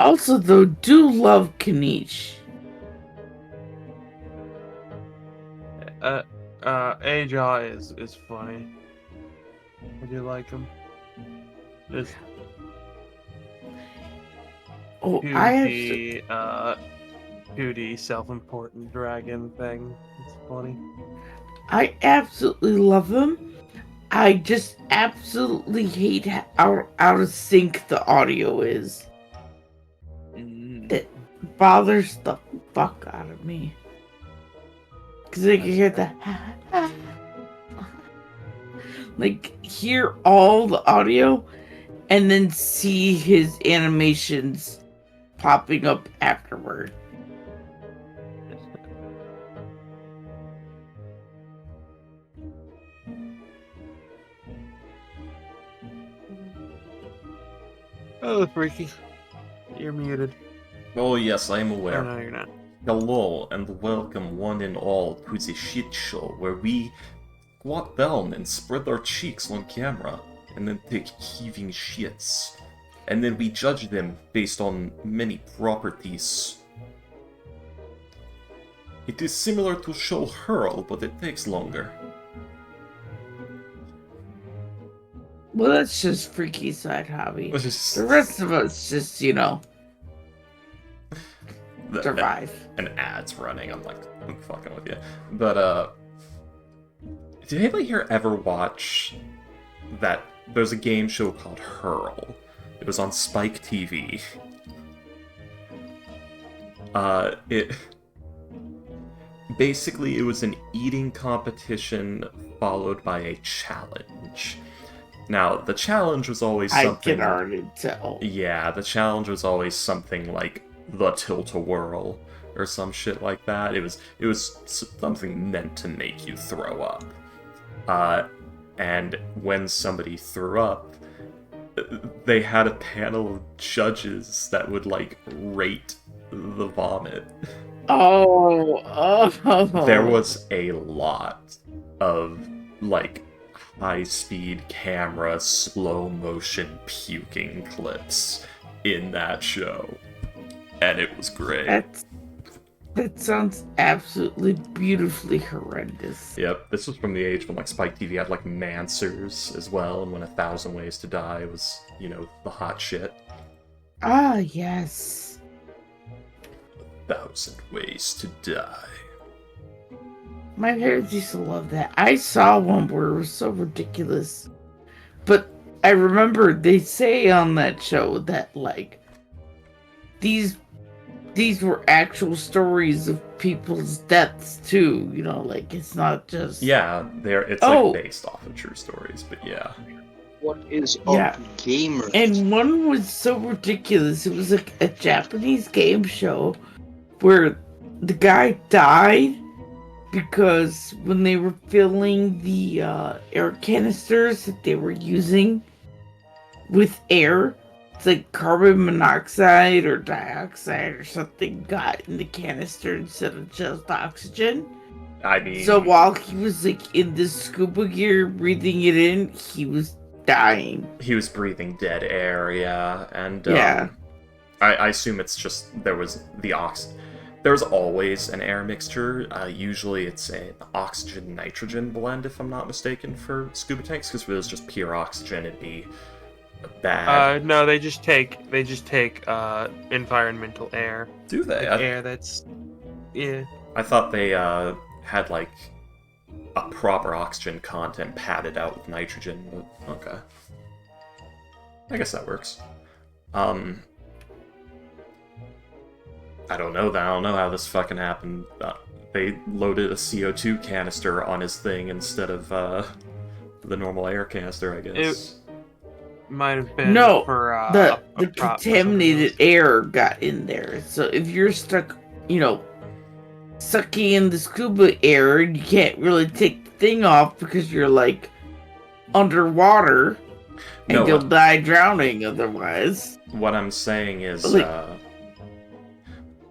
also, though, do love Kanish. Ajaw is funny. I do like him. This Oh, 2D self-important dragon thing. It's funny. I absolutely love him. I just absolutely hate how out of sync the audio is. It bothers the fuck out of me. Because I can hear the like, hear all the audio and then see his animations popping up afterward. Oh, freaky. You're muted. Oh yes, I am aware. Oh, no, you're not. Hello, and welcome one and all to the shit show, where we squat down and spread our cheeks on camera, and then take heaving shits. And then we judge them based on many properties. It is similar to show Hurl, but it takes longer. Well, that's just freaky side hobby. Which is- The rest of us just, survive. An ad's running, I'm fucking with you. But, did anybody here ever watch that? There's a game show called Hurl. It was on Spike TV. Basically, it was an eating competition followed by a challenge. Now, the challenge was always something... I can already tell. Yeah, the challenge was always something like the tilt-a-whirl or some shit like that. It was something meant to make you throw up. And when somebody threw up, they had a panel of judges that would, rate the vomit. Oh. There was a lot of, high-speed camera, slow-motion puking clips in that show. And it was great. That sounds absolutely beautifully horrendous. Yep, this was from the age when, Spike TV had, Mansers as well, and when 1,000 Ways to Die was, the hot shit. Ah, yes. 1,000 Ways to Die. My parents used to love that. I saw one where it was so ridiculous. But I remember they say on that show that, these were actual stories of people's deaths too, it's not just... Yeah, it's based off of true stories, but yeah. What is up, gamers? And one was so ridiculous. It was a Japanese game show where the guy died because when they were filling the air canisters that they were using with air, it's like carbon monoxide or dioxide or something got in the canister instead of just oxygen. I mean... So while he was in this scuba gear breathing it in, he was dying. He was breathing dead air, yeah. And yeah. I assume it's just there's always an air mixture. Usually it's an oxygen-nitrogen blend, if I'm not mistaken, for scuba tanks, because if it was just pure oxygen, it'd be bad. No, they just take environmental air. Do they? Air that's... Yeah. I thought they had, a proper oxygen content padded out with nitrogen, but okay. I guess that works. I don't know how this fucking happened. They loaded a CO2 canister on his thing instead of the normal air canister, I guess. It might have been for the contaminated air got in there. So if you're stuck, sucking in the scuba air, and you can't really take the thing off because you're underwater, and you'll die drowning otherwise. What I'm saying is, I'm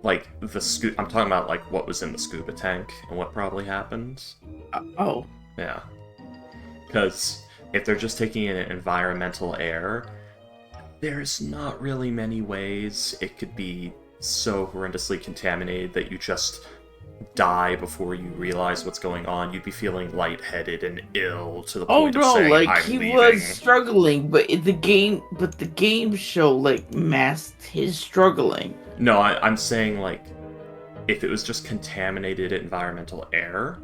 talking about what was in the scuba tank and what probably happened. Yeah. Because if they're just taking in environmental air, There's not really many ways it could be so horrendously contaminated that you just die before you realize what's going on. You'd be feeling lightheaded and ill to the Oh point of no, saying, like I'm he leaving. was struggling, but the game show like masked his struggling. No, I'm saying, like, if it was just contaminated environmental air,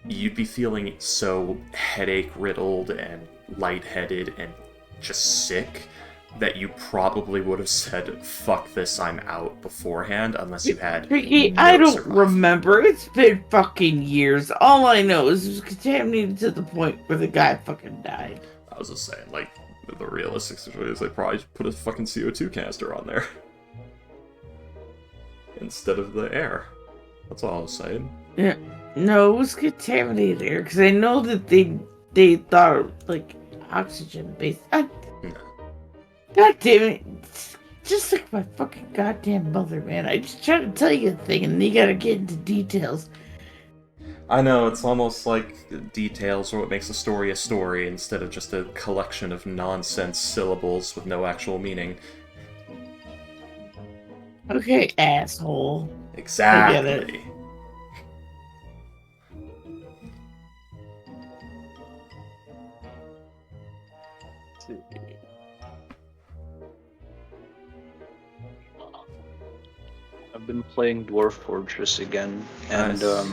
you'd be feeling so headache-riddled and lightheaded and just sick that you probably would have said, fuck this, I'm out beforehand, unless you had Ricky, no I don't survival. remember. It's been fucking years. All I know is it was contaminated to the point where the guy fucking died. I was just saying, like, the realistic situation is they probably put a fucking CO2 canister on there. Instead of the air. That's all I was saying. Yeah, no, it was contaminated air because I know that they thought it was, like oxygen based. God damn it! It's just like my fucking goddamn mother, man. I just try to tell you a thing and then you gotta get into details. I know, it's almost like details are what makes a story instead of just a collection of nonsense syllables with no actual meaning. Okay, asshole. Exactly. I get it. I've been playing Dwarf Fortress again, and Nice.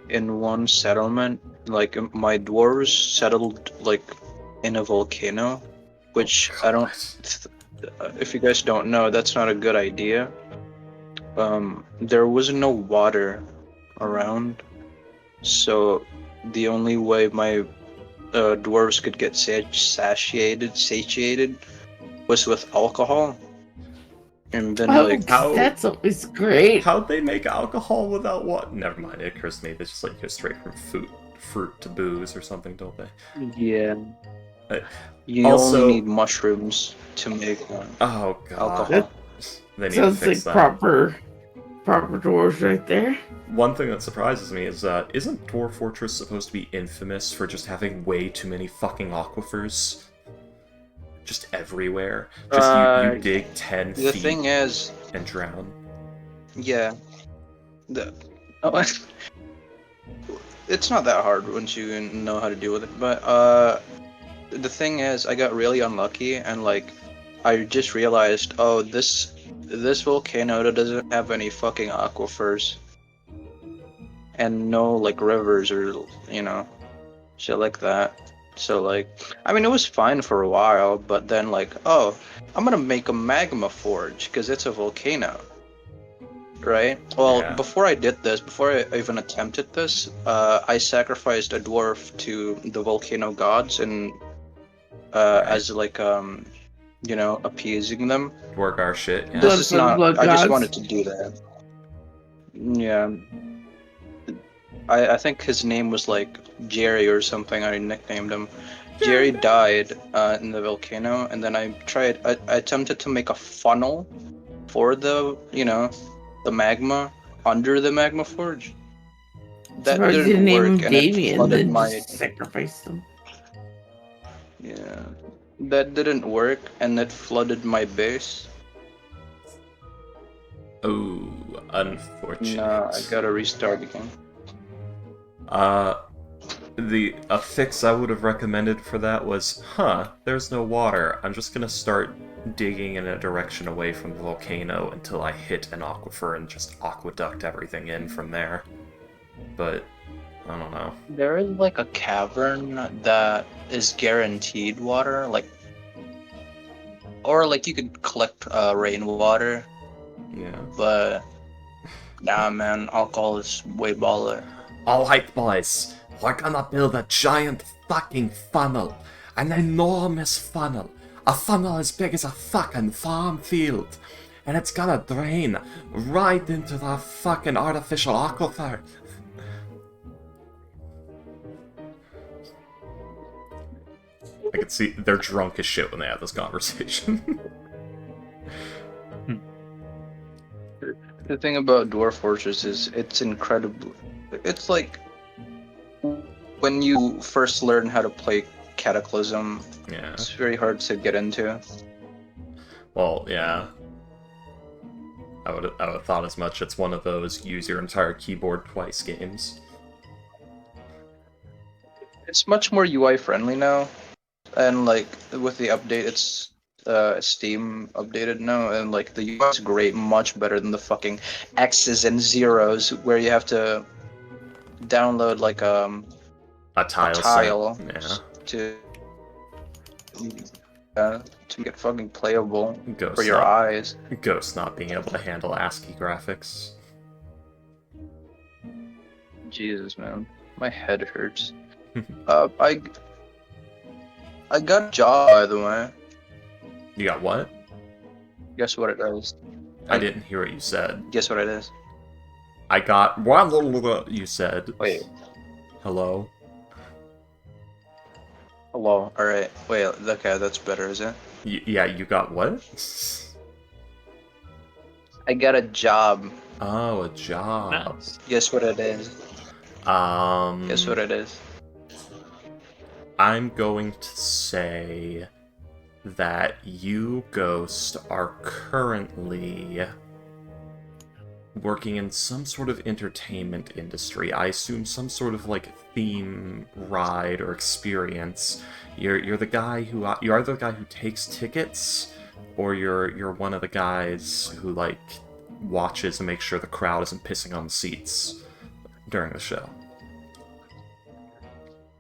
in one settlement, like my dwarves settled like in a volcano, which I don't. If you guys don't know, that's not a good idea. There was no water around, so the only way my dwarves could get satiated was with alcohol. And then Oh, like that's always great. How'd they make alcohol without what? Never mind, it occurs to me they just like go straight from fruit to booze or something, don't they? yeah, Uh, you also- only need mushrooms to make Oh god. alcohol. They need Sounds to like fix that. proper dwarves right there. One thing that surprises me is, isn't Dwarf Fortress supposed to be infamous for just having way too many fucking aquifers? Just everywhere? Just you dig 10 The feet thing is, and drown. yeah, it's not that hard once you know how to deal with it. But the thing is, I got really unlucky, and like, I just realized, oh, this volcano doesn't have any fucking aquifers, and no like rivers or shit like that. So like, I mean, it was fine for a while, but then like, oh, I'm gonna make a magma forge because it's a volcano, right? Well, Yeah. before I did this, before I even attempted this, I sacrificed a dwarf to the volcano gods and as like appeasing them. Work our shit, yeah. This is for the not. blood I just gods. wanted to do that. Yeah. I think his name was like Jerry or something. I nicknamed him. Jerry died in the volcano, and then I attempted to make a funnel for the magma under the magma forge. That Surprised you didn't name work, him and it Damien, flooded then my just sacrificed him. yeah. That didn't work, and it flooded my base. Oh, unfortunate. Nah, I gotta restart again. A fix I would have recommended for that was, there's no water. I'm just gonna start digging in a direction away from the volcano until I hit an aquifer and just aqueduct everything in from there. But, I don't know. There is like a cavern that is guaranteed water, or like you could collect rainwater, Yeah. but nah, man, alcohol is way baller. Alright, boys. We're gonna build a giant fucking funnel. An enormous funnel. A funnel as big as a fucking farm field. And it's gonna drain right into the fucking artificial aquifer. I can see they're drunk as shit when they have this conversation. The thing about Dwarf Fortress is it's incredible. It's like when you first learn how to play Cataclysm. Yeah. It's very hard to get into. Well, yeah. I would have thought as much. It's one of those use your entire keyboard twice games. It's much more UI friendly now, and like with the update, it's Steam updated now, and like the UI is great, much better than the fucking X's and zeros where you have to download like A a tile tile set. Yeah. to make it fucking playable Ghost for your not, eyes. Ghost not being able to handle ASCII graphics. Jesus, man, my head hurts. I got a job, by the way. You got what? Guess what it is? I didn't hear what you said. Guess what it is? I got what you said. Wait. Hello? Hello. All right. Wait. Okay, that's better, is it? Yeah, you got what? I got a job. Oh, a job. Nice. Guess what it is? Guess what it is? I'm going to say that you, Ghost, are currently working in some sort of entertainment industry. I assume some sort of like theme ride or experience. You're the guy who you're either the guy who takes tickets, or you're one of the guys who like watches and makes sure the crowd isn't pissing on the seats during the show.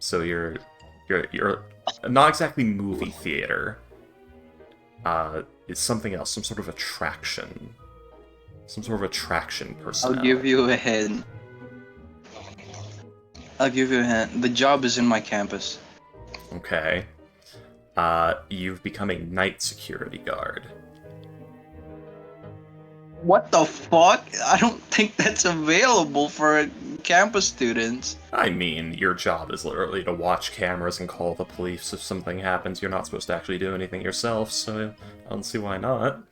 So you're not exactly movie theater. It's something else, some sort of attraction. Some sort of attraction personnel. I'll give you a hint. The job is in my campus. Okay. You've become a night security guard. What the fuck? I don't think that's available for campus students. I mean, your job is literally to watch cameras and call the police if something happens. You're not supposed to actually do anything yourself, so I don't see why not.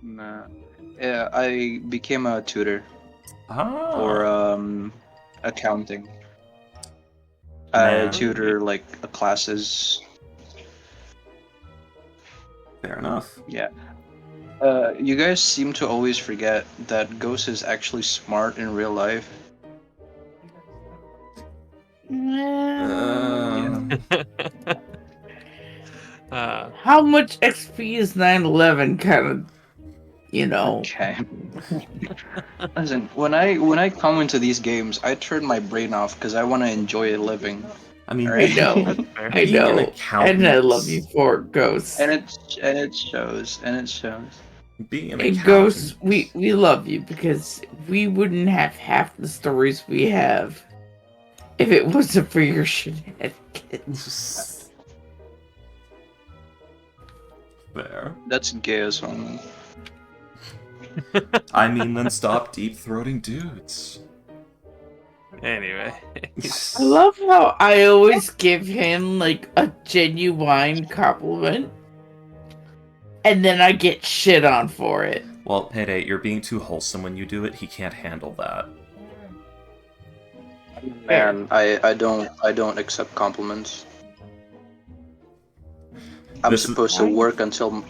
Nah. Yeah, I became a tutor Ah. for accounting. Man. I tutor like classes. Fair enough. Yeah. You guys seem to always forget that Ghost is actually smart in real life. How much XP is 9/11 kind of, Okay. Listen, when I come into these games, I turn my brain off because I want to enjoy living. I mean, I know. I being an know. accountant, And I love you for it, Ghost. And it shows. Being an And accountant, Ghost, we love you because we wouldn't have half the stories we have if it wasn't for your shenanigans. Fair. That's gay as well. I mean, then stop deep-throating dudes. Anyway. I love how I always give him like a genuine compliment, and then I get shit on for it. Well, Payday, you're being too wholesome when you do it. He can't handle that. Man, I don't accept compliments. I'm supposed to work until I'm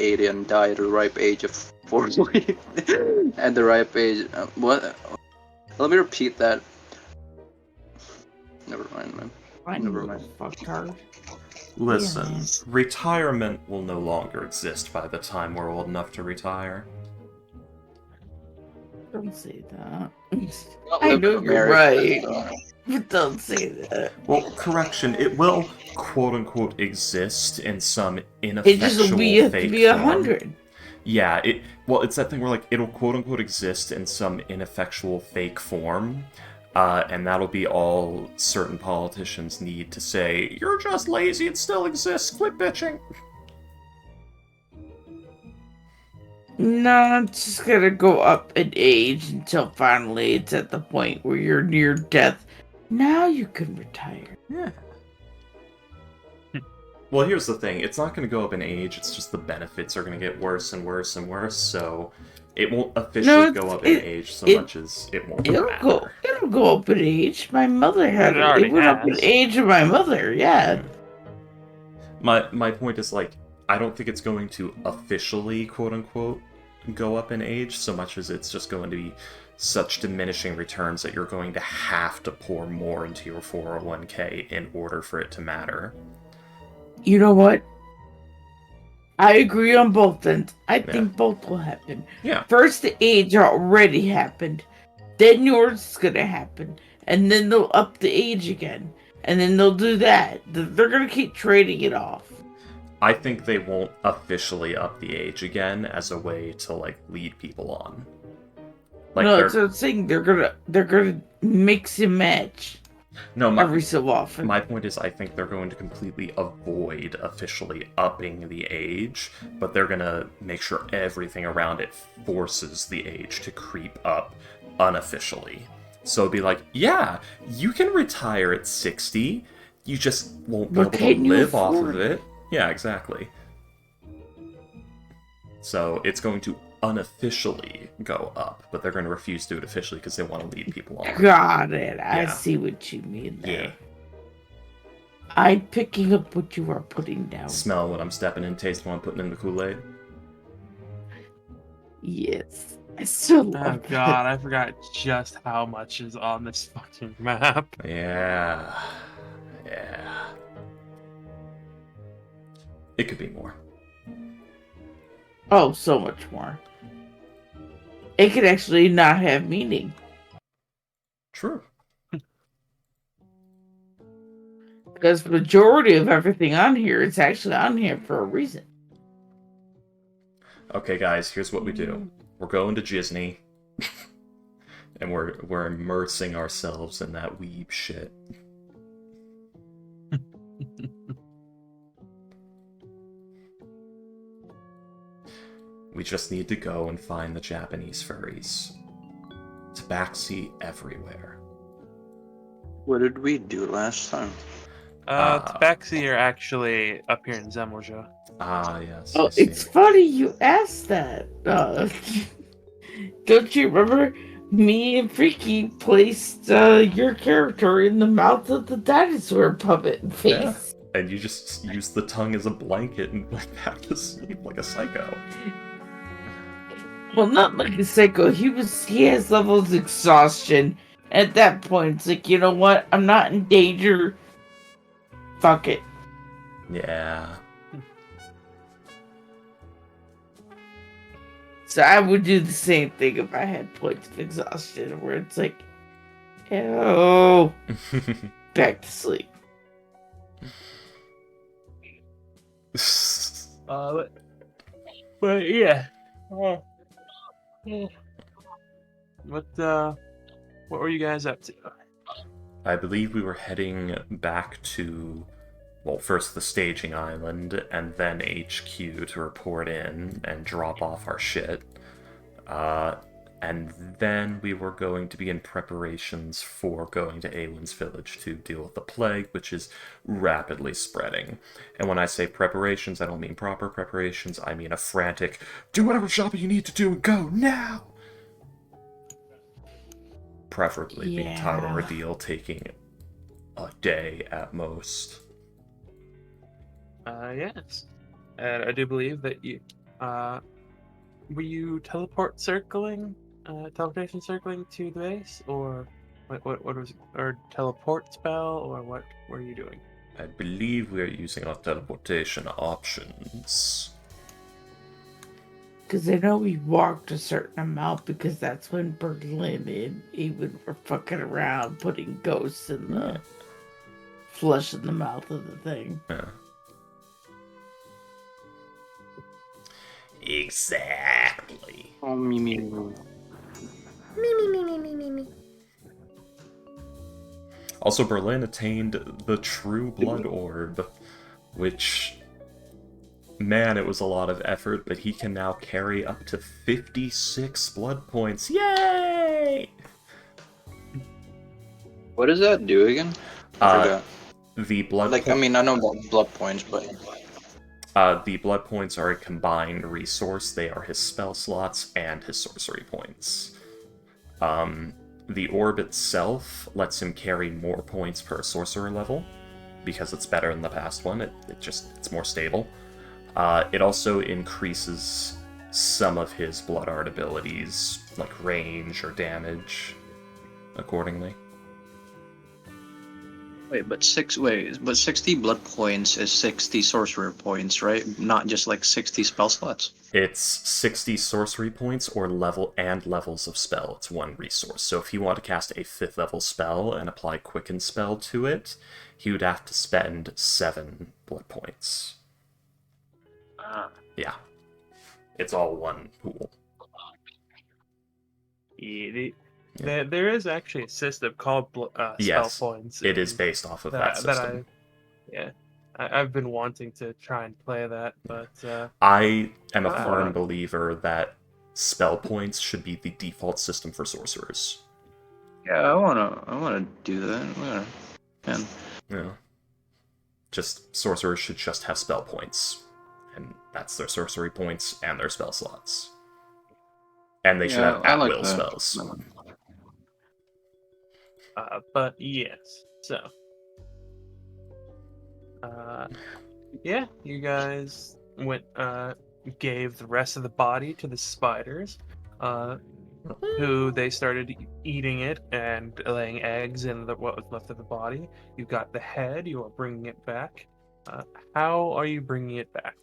80 and die at the ripe age of 40. At the ripe age, what? Let me repeat that. Never mind, man. Never mind. Fucktard. Listen, Yes. retirement will no longer exist by the time we're old enough to retire. Don't say that. Not I live know in you're America, right. But don't say that. Well, correction, it will quote-unquote exist in some It ineffectual just will be have fake to be form. 100. Yeah, it's that thing where like it'll quote-unquote exist in some ineffectual fake form, and that'll be all certain politicians need to say, "You're just lazy, it still exists, quit bitching." No, it's just gonna go up in age until finally it's at the point where you're near death. Now you can retire. Yeah. Well, here's the thing. It's not going to go up in age. It's just the benefits are going to get worse and worse and worse. So It won't officially go up in age so it- much as it won't It'll matter. it'll go up in age. My mother had It it. already It went up in has. age of my mother. Yeah. My point is, like, I don't think it's going to officially, quote unquote, go up in age so much as it's just going to be such diminishing returns that you're going to have to pour more into your 401k in order for it to matter. You know what? I agree on both ends. I think both will happen. Yeah. First, the age already happened. Then yours is gonna happen. And then they'll up the age again. And then they'll do that. They're gonna keep trading it off. I think they won't officially up the age again as a way to, like, lead people on. Like, No, that's what I'm saying. They're gonna mix and match every so often. My point is, I think they're going to completely avoid officially upping the age, but they're going to make sure everything around it forces the age to creep up unofficially. So it'd be like, yeah, you can retire at 60, you just won't be able to live off of it. Yeah, exactly. So it's going to unofficially go up, but they're going to refuse to do it officially because they want to lead people on. Got it. I Yeah. see what you mean there. Yeah. I'm picking up what you are putting down. Smell what I'm stepping in, taste what I'm putting in the Kool-Aid. Yes. I still Oh love god, I forgot just how much is on this fucking map. Yeah. Yeah. It could be more. Oh, so much more. It could actually not have meaning. True. Because the majority of everything on here is actually on here for a reason. Okay, guys, here's what we do. We're going to Disney, and we're immersing ourselves in that weeb shit. We just need to go and find the Japanese furries. Tabaxi everywhere. What did we do last time? Tabaxi are actually up here in Zemlja. Ah, yes. Oh, I see. it's funny you asked that. Don't you remember me and Freaky placed your character in the mouth of the dinosaur puppet face? Yeah. And you just use the tongue as a blanket and went back to sleep like a psycho. Well, not like a psycho. He has levels of exhaustion. At that point, it's like, you know what? I'm not in danger. Fuck it. Yeah. So I would do the same thing if I had points of exhaustion, where it's like, ew, back to sleep. But yeah. What were you guys up to? I believe we were heading back to, well, first the staging island, and then HQ to report in and drop off our shit. And then we were going to be in preparations for going to Aelin's village to deal with the plague, which is rapidly spreading. And when I say preparations, I don't mean proper preparations, I mean a frantic, do whatever shopping you need to do and go now! Preferably the title reveal taking a day at most. Yes. And I do believe that you, were you teleportation circling to the base, or what was it? Or teleport spell, or what were you doing? I believe we are using our teleportation options. Because I know we walked a certain amount, because that's when Berlin and even were fucking around putting ghosts in the flesh in the mouth of the thing. Yeah. Exactly. Oh, me. Also, Berlin attained the True Blood Orb, which, man, it was a lot of effort, but he can now carry up to 56 blood points. Yay! What does that do again? I forgot. The blood Like, I mean, I know about blood points, but The blood points are a combined resource. They are his spell slots and his sorcery points. The orb itself lets him carry more points per sorcerer level, because it's better than the past one. It's more stable. It also increases some of his blood art abilities, like range or damage, accordingly. But 60 blood points is 60 sorcerer points, right? Not just like 60 spell slots. It's 60 sorcery points or levels of spell. It's one resource. So if he wanted to cast a 5th level spell and apply Quicken Spell to it, he would have to spend 7 blood points. Yeah. It's all one pool. There is actually a system called spell Yes, points. it is based off of that system. I've been wanting to try and play that, but I am a firm believer that spell points should be the default system for sorcerers. Yeah, I wanna do that. Yeah. Just sorcerers should just have spell points, and that's their sorcery points and their spell slots. And they should have at-will spells. But yes, so yeah, you guys went gave the rest of the body to the spiders, who they started eating it and laying eggs in what was left of the body. You got the head. You are bringing it back. How are you bringing it back?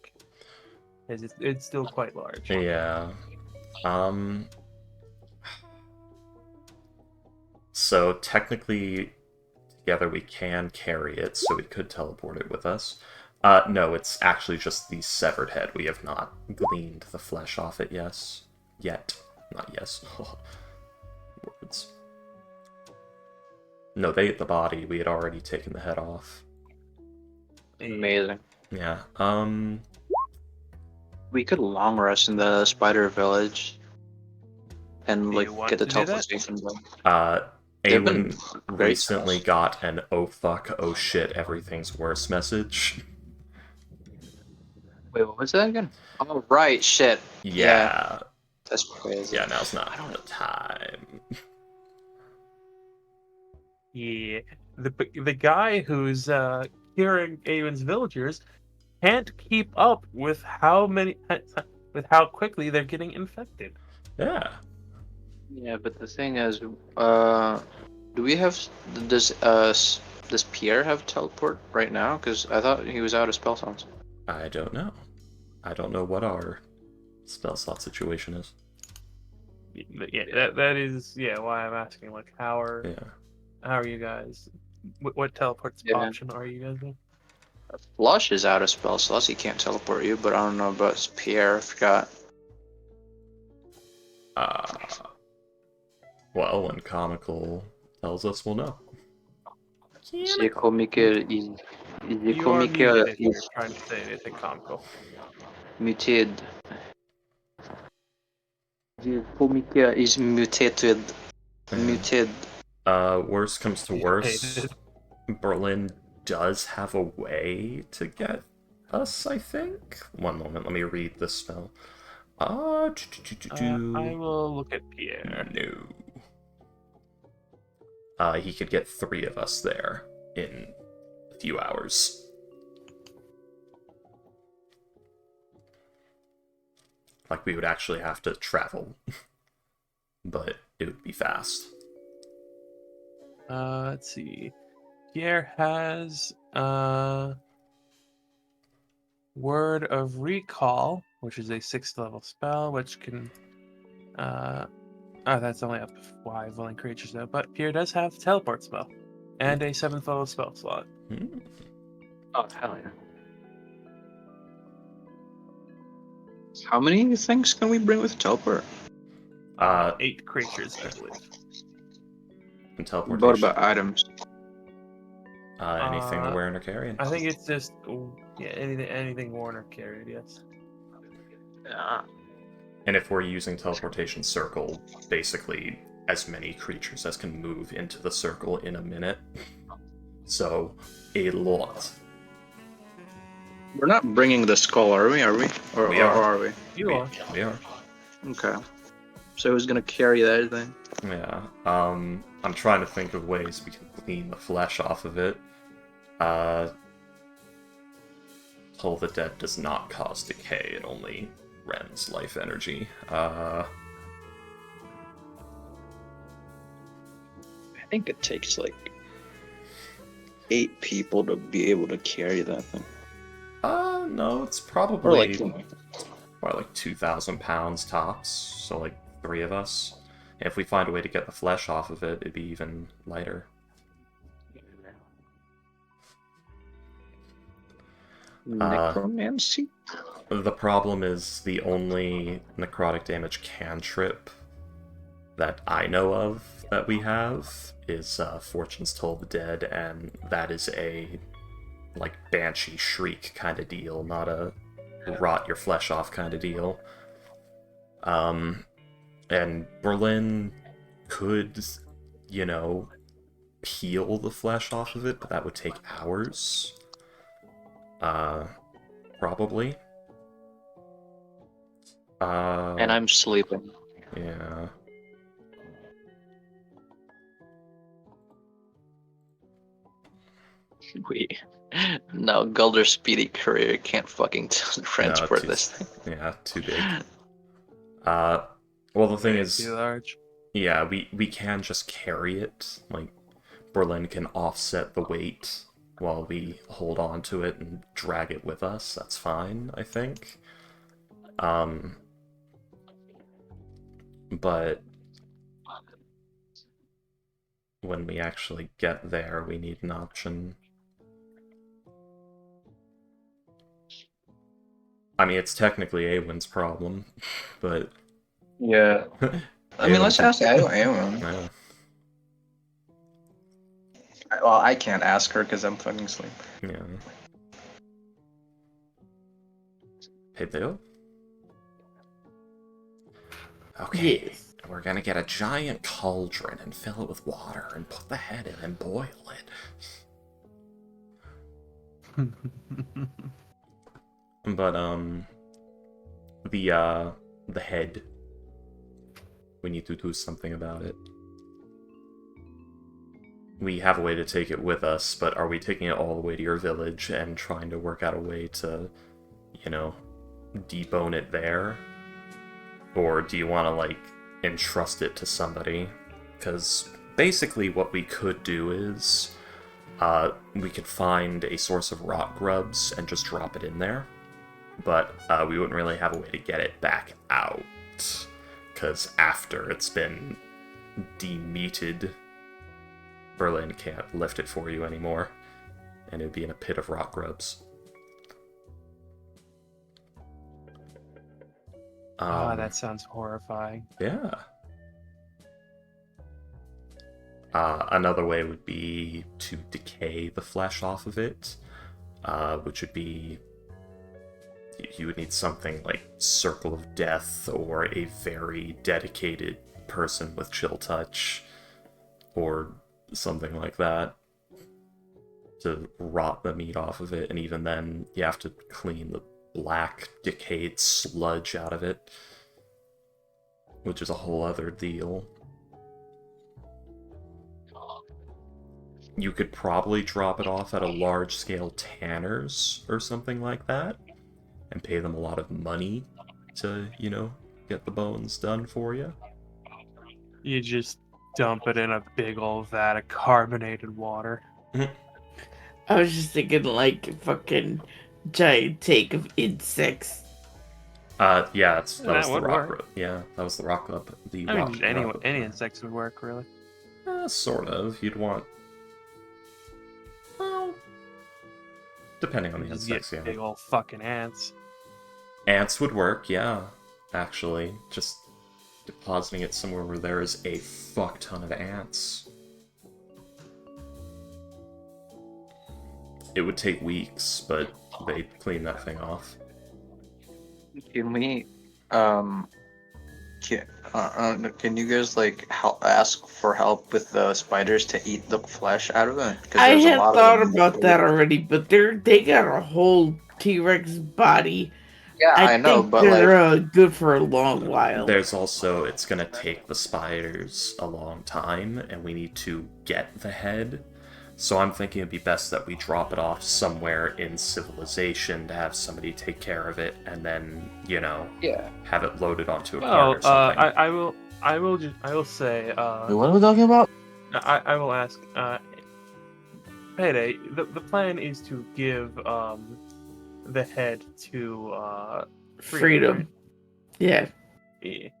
It's still quite large. Yeah. So technically, together we can carry it, so we could teleport it with us. No, it's actually just the severed head. We have not gleaned the flesh off it, yet. Not yes. Words. No, they ate the body. We had already taken the head off. Amazing. Yeah, We could long rest in the spider village and get the teleportation done. Awen recently got an "oh fuck, oh shit, everything's worse" message. Wait, what was that again? Oh, right, shit. Yeah. That's crazy. Yeah, now's not the time. Yeah, the guy who's curing Awen's villagers can't keep up with how quickly they're getting infected. Yeah. Yeah, but the thing is, does Pierre have teleport right now? Because I thought he was out of spell slots. I don't know. I don't know what our spell slot situation is. Yeah, that is why I'm asking. Like, how are you guys? What teleport option are you guys in? Flush is out of spell slots. He can't teleport you, but I don't know about Pierre. I forgot. Well, when Comical tells us, we'll know. The comical is trying to say anything comical. Muted. The comical is mutated. Muted. Worst comes to worst, Berlin does have a way to get us, I think. One moment, let me read this spell. I will look at Pierre. No. He could get 3 of us there in a few hours. Like, we would actually have to travel. But it would be fast. Let's see. Pierre has Word of Recall, which is a 6th level spell, which can that's only up to 5 willing creatures though. But Pierre does have teleport spell and a 7th level spell slot. Oh, hell yeah. How many things can we bring with teleport? 8 creatures, I believe. And teleportation. What about items? Anything wearing or carrying? I think it's just anything worn or carried. Yes. And if we're using teleportation circle, basically as many creatures as can move into the circle in a minute. So, a lot. We're not bringing the skull, are we? Are we? Or, We or are. are we? You are. We are. Okay. So who's gonna carry that thing? Yeah. I'm trying to think of ways we can clean the flesh off of it. Toll the Dead does not cause decay, it only rends life energy. I think it takes like 8 people to be able to carry that thing. No, it's Or probably like, more like 2,000 pounds tops, so like 3 of us. If we find a way to get the flesh off of it, it'd be even lighter. necromancy? The problem is the only necrotic damage cantrip that I know of that we have is Fortune's Toll the Dead, and that is a like Banshee Shriek kind of deal, not a rot your flesh off kind of deal. And Berlin could, you know, peel the flesh off of it, but that would take hours. Probably. And I'm sleeping. Yeah. No, Gulder's speedy courier can't fucking transport too- this thing. Yeah, too big. Well, the thing is, Too large. yeah, we can just carry it. Like, Berlin can offset the weight while we hold on to it and drag it with us. That's fine, I think. But when we actually get there, we need an option. I mean, it's technically Awen's problem, but... Yeah. I mean, let's ask Awen. Yeah. Well, I can't ask her because I'm fucking asleep. Yeah. Hey, Bill? Okay, Yes. we're gonna get a giant cauldron and fill it with water and put the head in and boil it. But, the head. We need to do something about it. We have a way to take it with us, but are we taking it all the way to your village and trying to work out a way to, you know, debone it there? Or do you want to, like, entrust it to somebody? Because basically what we could do is, we could find a source of rot grubs and just drop it in there. But we wouldn't really have a way to get it back out. Because after it's been demeated, Berlin can't lift it for you anymore. And it would be in a pit of rot grubs. That sounds horrifying. Yeah. Another way would be to decay the flesh off of it, which would be... You would need something like Circle of Death, or a very dedicated person with chill touch, or something like that, to rot the meat off of it, and even then, you have to clean the black, decayed sludge out of it, which is a whole other deal. You could probably drop it off at a large-scale tanner's or something like that, and pay them a lot of money to, you know, get the bones done for you. You just dump it in a big old vat of carbonated water. I was just thinking like fucking giant tank of insects. Yeah, that was That the would rock work. rub. Yeah, that was the rock rub. The I rock mean, any rub. insects would work, really. Sort of. You'd want... Well, depending on the Just get insects, yeah. big old fucking ants. Ants would work, yeah, actually. Just depositing it somewhere where there is a fuck ton of ants. It would take weeks, but they'd clean that thing off. Can we, Can you guys like ask for help with the spiders to eat the flesh out of them? Because I there's a had lot of thought them. about that already, but they got a whole T-Rex body. Yeah, I I know, think but they're like, good for a long while. There's also, it's gonna take the spiders a long time, and we need to get the head. So I'm thinking it'd be best that we drop it off somewhere in civilization to have somebody take care of it, and then, yeah. have it loaded onto a Well, cart or something. I will say, Wait, what are we talking about? I will ask, Payday, the plan is to give, the head to, Freedom. Yeah. right?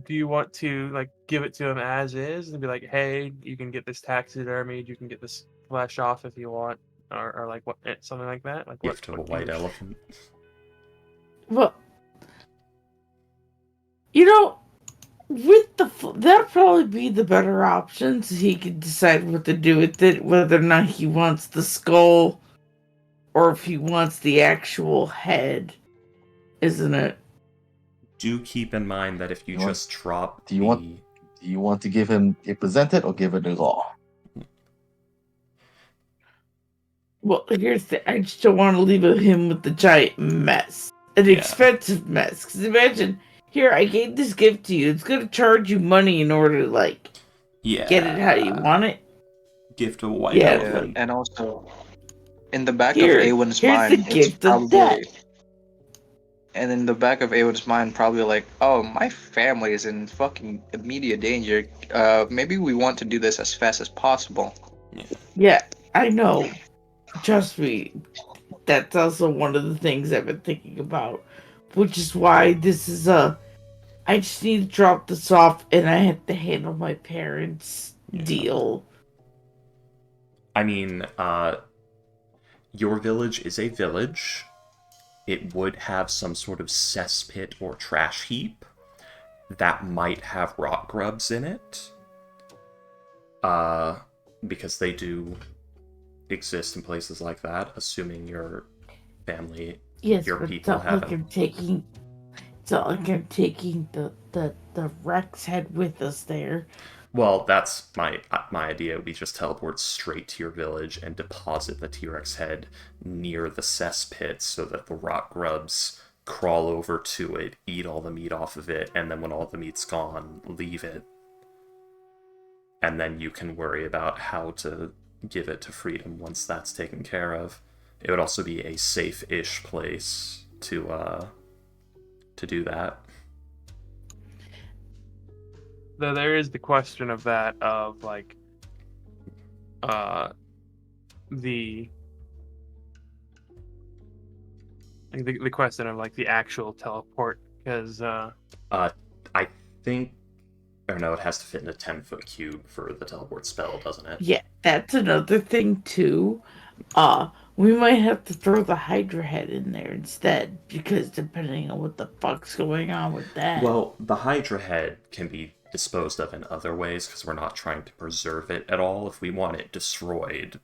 Do you want to like give it to him as is and be like, hey, you can get this taxidermied, you can get this flesh off if you want, or like what, something like that? Like Gift of a what white elephant. Well, with that'd probably be the better option, so he could decide what to do with it, whether or not he wants the skull or if he wants the actual head, isn't it? Do keep in mind that if you You want- just drop do you want- Do you want to give him it presented or give it raw? Well, here's the. I just don't want to leave him with the giant mess, an Yeah. expensive mess. Because imagine, here I gave this gift to you. It's gonna charge you money in order to get it how you want it. Gift of a white Yeah, elephant. And also, in the back Here, of Awen's here's mind, the it's gift of probably, death. and in the back of Awen's mind, probably like, oh, my family is in fucking immediate danger. Maybe we want to do this as fast as possible. Yeah, I know. Trust me, that's also one of the things I've been thinking about, which is why this is I just need to drop this off, and I have to handle my parents' deal. I mean, your village is a village. It would have some sort of cesspit or trash heap that might have rot grubs in it. Because they do exist in places like that, assuming your family, Yes, your but people it's not like haven't. it's not like I'm taking the Rex head with us there. Well, that's my idea. We just teleport straight to your village and deposit the T-Rex head near the cesspit so that the rot grubs crawl over to it, eat all the meat off of it, and then when all the meat's gone, leave it. And then you can worry about how to give it to freedom once that's taken care of. It would also be a safe-ish place to do that. Though there is the question of that of like, the question of like the actual teleport because I think, or no, it has to fit in a 10-foot cube for the teleport spell, doesn't it? Yeah, that's another thing too. We might have to throw the Hydra head in there instead, because depending on what the fuck's going on with that. Well, the Hydra head can be disposed of in other ways because we're not trying to preserve it at all. If we want it destroyed,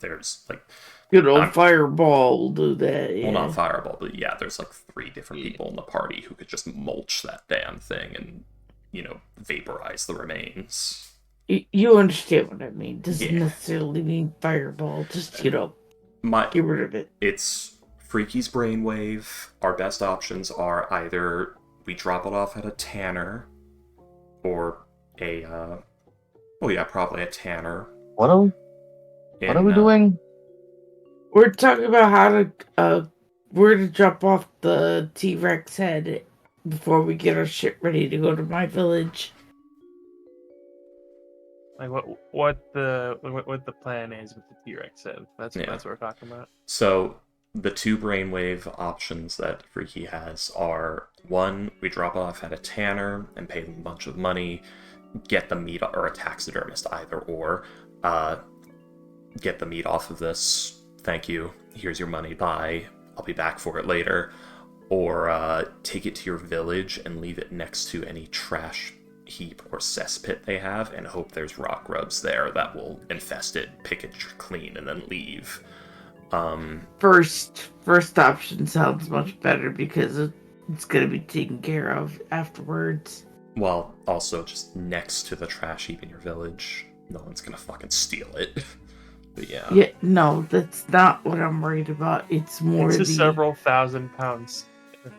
there's like good old Fireball will do that. Yeah. Well, not Fireball, but yeah, there's like 3 different people in the party who could just mulch that damn thing and, vaporize the remains. You understand what I mean. Doesn't Yeah. necessarily mean Fireball. Just, get rid of it. It's Freaky's Brainwave. Our best options are either we drop it off at a tanner or probably a tanner. What are we doing? We're talking about how to where to drop off the T-Rex head before we get our shit ready to go to my village. like what the plan is with the T-Rex head. That's what we're talking about. So the 2 brainwave options that Freaky has are, 1, we drop off at a tanner and pay them a bunch of money, get the meat, or a taxidermist, either or, get the meat off of this, thank you, here's your money, bye, I'll be back for it later. Or take it to your village and leave it next to any trash heap or cesspit they have and hope there's rock grubs there that will infest it, pick it clean, and then leave. First option sounds much better because it's gonna be taken care of afterwards. Well, also just next to the trash heap in your village. No one's gonna fucking steal it. But yeah. Yeah, no, that's not what I'm worried about. It's more It's the a several £1,000s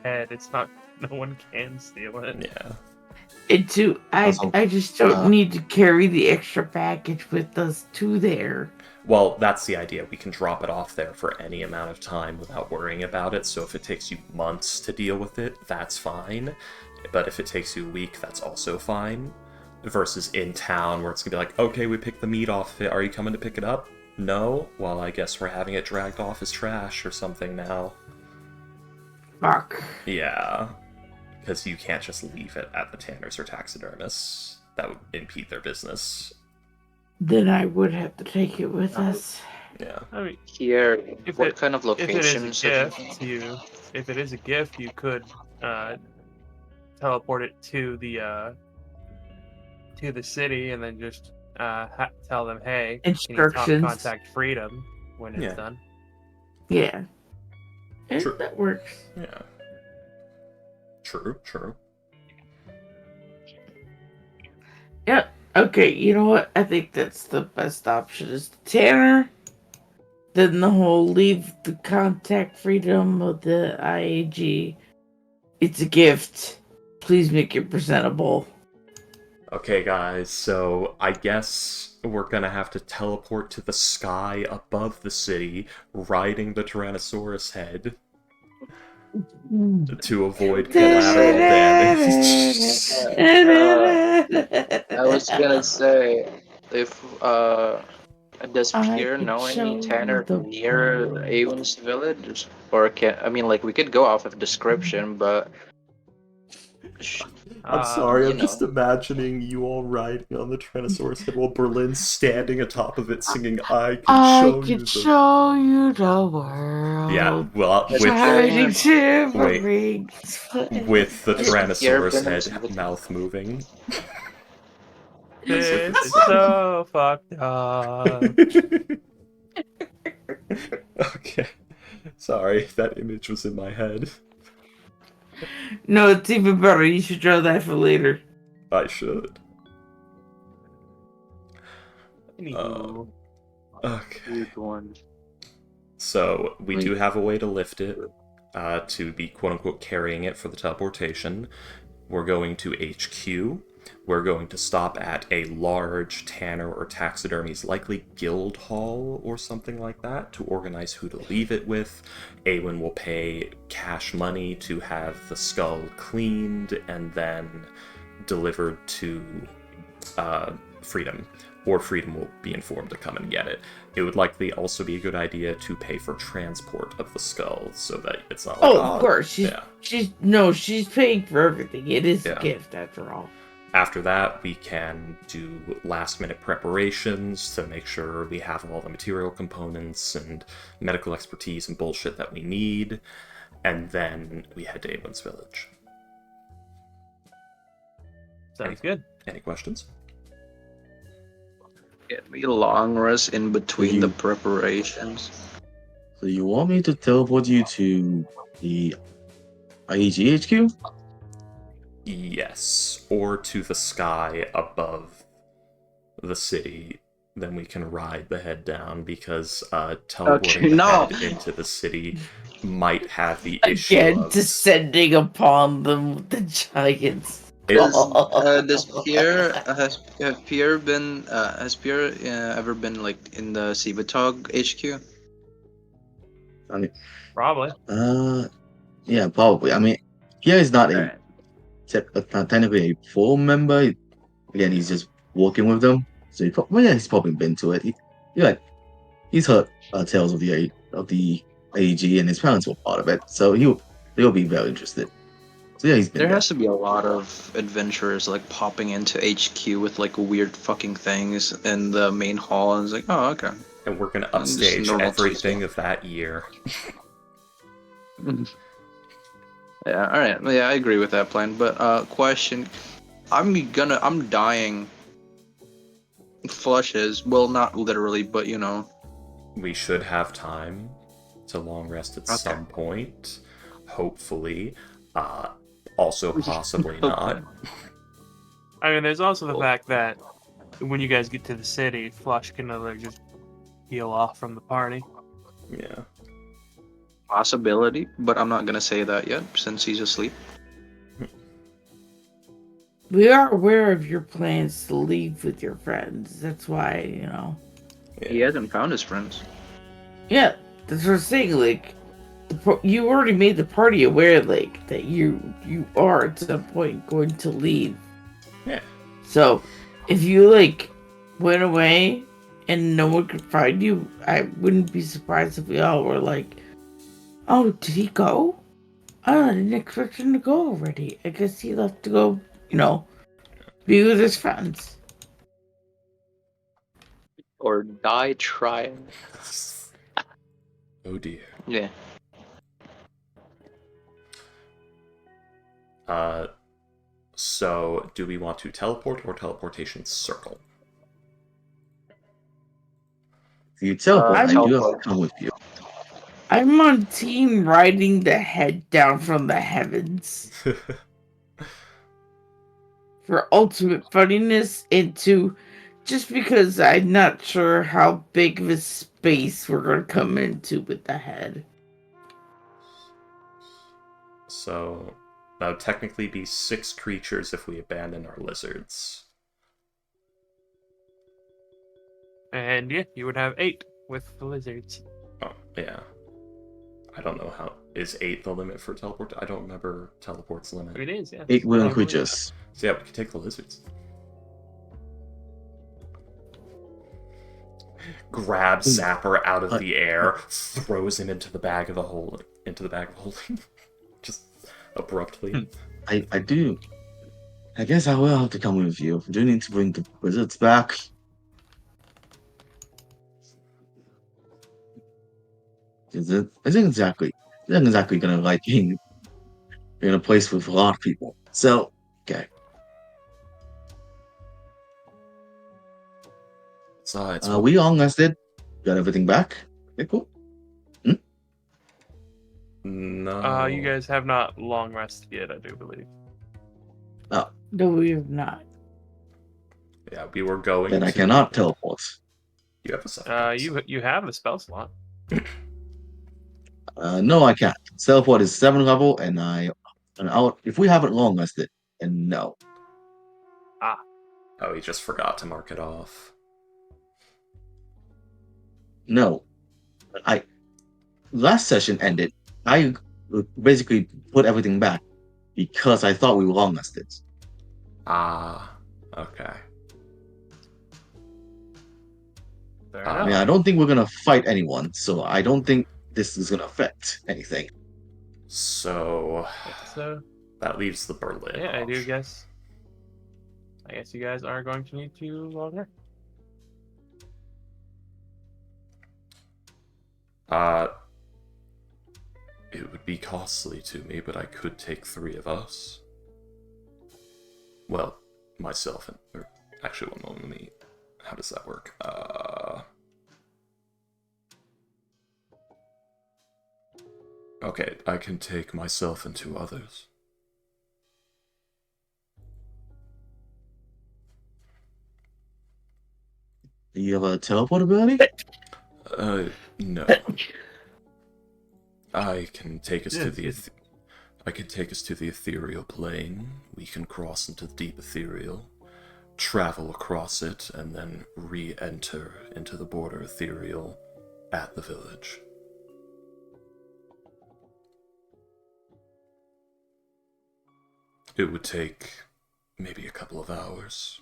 head. It's not. No one can steal it. Yeah. and two. Also, I just don't need to carry the extra package with us to there. Well, that's the idea. We can drop it off there for any amount of time without worrying about it. So if it takes you months to deal with it, that's fine. But if it takes you a week, that's also fine. Versus in town, where it's gonna be like, okay, we picked the meat off it. Are you coming to pick it up? No? Well, I guess we're having it dragged off as trash or something now. Fuck. Yeah. Because you can't just leave it at the tanners or taxidermists. That would impede their business. Then I would have to take it with us. Yeah. I mean, Here, if what it, kind of if it is locations? a gift, if it is a gift, you could teleport it to the city and then just tell them, hey, can you Instructions. contact Freedom when it's Yeah. done. Yeah. And True. that works. Yeah. True. Yep. Okay, you know what? I think that's the best option is the Tanner. Then the whole leave the contact freedom of the IAG. It's a gift. Please make it presentable. Okay, guys, so I guess we're gonna have to teleport to the sky above the city, riding the Tyrannosaurus head to avoid collateral damage. I was gonna say, if does I Pierre could know show any you Tanner the near world. Avon's village? Or can I mean, like, we could go off of description, but I'm sorry, you I'm just know. imagining you all riding on the Tyrannosaurus head while Berlin's standing atop of it singing, I I show you the world. Yeah, well, That's with Hiding Wait. shivering. with the Has Pierre Tyrannosaurus been head exhibited? mouth moving. This is so fucked up. Okay. Sorry, that image was in my head. No, it's even better. You should draw that for later. I should. Anywho, Okay. Weird one. So, we Wait. do have a way to lift it, to be quote-unquote carrying it for the teleportation. We're going to HQ. We're going to stop at a large tanner or taxidermy's, likely guild hall or something like that, to organize who to leave it with. Awen will pay cash money to have the skull cleaned and then delivered to Freedom, or Freedom will be informed to come and get it. It would likely also be a good idea to pay for transport of the skull so that it's not like, Oh, of course. She's paying for everything. It is Yeah. a gift after all. After that, we can do last-minute preparations to make sure we have all the material components and medical expertise and bullshit that we need, and then we head to Awen's village. sounds good. Any questions? Get me a long rest in between You- the preparations. So you want me to teleport you to the IEG HQ? Yes, or to the sky above the city. Then we can ride the head down, because teleporting the no. head into the city might have the issue Again, of... descending upon them with the giants. Does Pierre has Pierre ever been like in the Cibatog HQ? Probably. Yeah, probably. I mean, Pierre is not Alright. not technically a full member. Again, he's just working with them. So he's probably been to it. He's heard tales of the AEG, and his parents were part of it. So he'll be very interested. So yeah, he's been There there. has to be a lot of adventurers like popping into HQ with like weird fucking things in the main hall, and it's like, oh, okay. And we're gonna Just upstage normal everything Tuesday. of that year. Yeah, all right. Yeah, I agree with that plan. But question, I'm dying. Flushes. Well, not literally, but you know. We should have time to long rest at Okay. some point, hopefully. Also possibly not. I mean, there's also the fact that when you guys get to the city, Flush can just peel off from the party. Yeah. Possibility, but I'm not gonna say that yet since he's asleep. We are aware of your plans to leave with your friends. That's why, He hasn't found his friends. Yeah, that's what I'm saying. Like, you already made the party aware, like, that you are at some point going to leave. Yeah. So, if you like went away and no one could find you, I wouldn't be surprised if we all were like, "Oh, did he go? Oh, I didn't expect him to go already. I guess he left to go, be with his friends." Or die trying. Oh dear. Yeah. So do we want to teleport or teleportation circle? If you teleport, I do have to Teleport. come with you. I'm on team riding the head down from the heavens for ultimate funniness into just because I'm not sure how big of a space we're going to come into with the head. So that would technically be 6 creatures if we abandon our lizards. And yeah, you would have 8 with the lizards. Oh, yeah. I don't know how... Is 8 the limit for teleport? I don't remember teleport's limit. It is, yeah. 8 willing I believe creatures. So yeah, we can take the lizards. Grabs Zapper out of the air, throws him into the bag of the holding. Just abruptly. I do. I guess I will have to come with you. I do need to bring the wizards back. Isn't exactly gonna like being in a place with a lot of people. So, okay. Besides, We all nested. Got everything back. Okay, cool. no. You guys have not long rested yet, I do believe. Oh, No, we have not. Yeah, we were going then I to... cannot teleport. You have a second. You have the spell slot. No, I can't. Teleport is 7 level, and out. If we haven't long rested, and no. Oh, he just forgot to mark it off. No. Last session ended. I basically put everything back because I thought we were long rested. Ah, okay. Fair I enough. mean, I don't think we're gonna fight anyone, so I don't think this is gonna affect anything. So So, that leaves the Berlin. yeah, I do option. guess. I guess you guys are going to need to longer. It would be costly to me, but I could take 3 of us. Well, myself and... Or actually, one moment, let me... How does that work? Okay, I can take myself and 2 others. Do you have a teleport ability? No. I can take us to the... I can take us to the ethereal plane. We can cross into the deep ethereal, travel across it, and then re-enter into the border ethereal at the village. It would take maybe a couple of hours.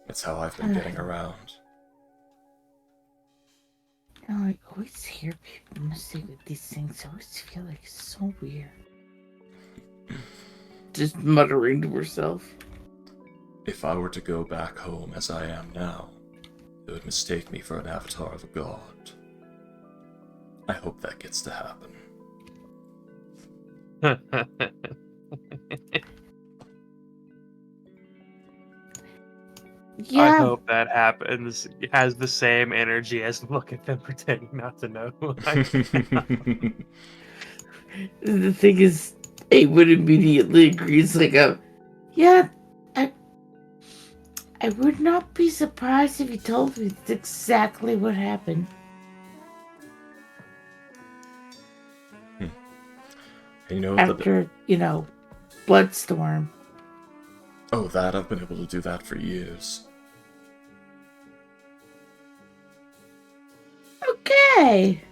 That's how I've been getting around. I always hear people mistake with these things. I always feel like it's so weird. Just muttering to herself. If I were to go back home as I am now, they would mistake me for an avatar of a god. I hope that gets to happen. Yeah. I hope that happens. It has the same energy as look at them pretending not to know. The thing is, Awood immediately agrees, like, yeah, I would not be surprised if you told me that's exactly what happened. You know what After, Bloodstorm. Oh, that I've been able to do that for years. Okay.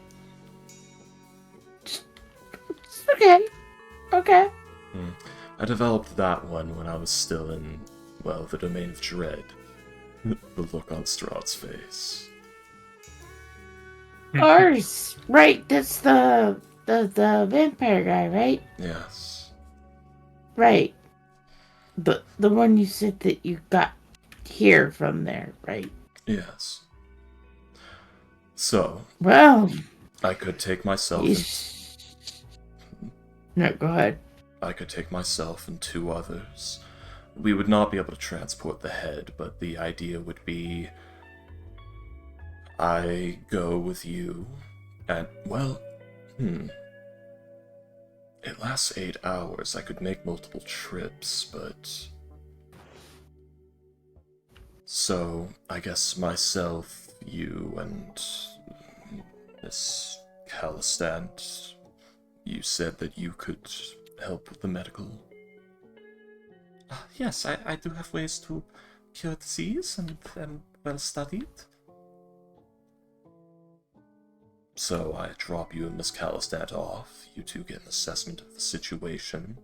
Okay. Okay. I developed that one when I was still in, well, the domain of dread. The look on Strahd's face. Ours. Right, that's the vampire guy, right? Yes. Right. The one you said that you got here from there, right? Yes. So, Well, I could take myself no, go ahead. I could take myself and 2 others. We would not be able to transport the head, but the idea would be I go with you, and, well, it lasts 8 hours. I could make multiple trips, but... So, I guess myself, you, and Miss Calistant, you said that you could help with the medical. Yes, I do have ways to cure disease and well studied. So I drop you and Miss Calistant off. You two get an assessment of the situation.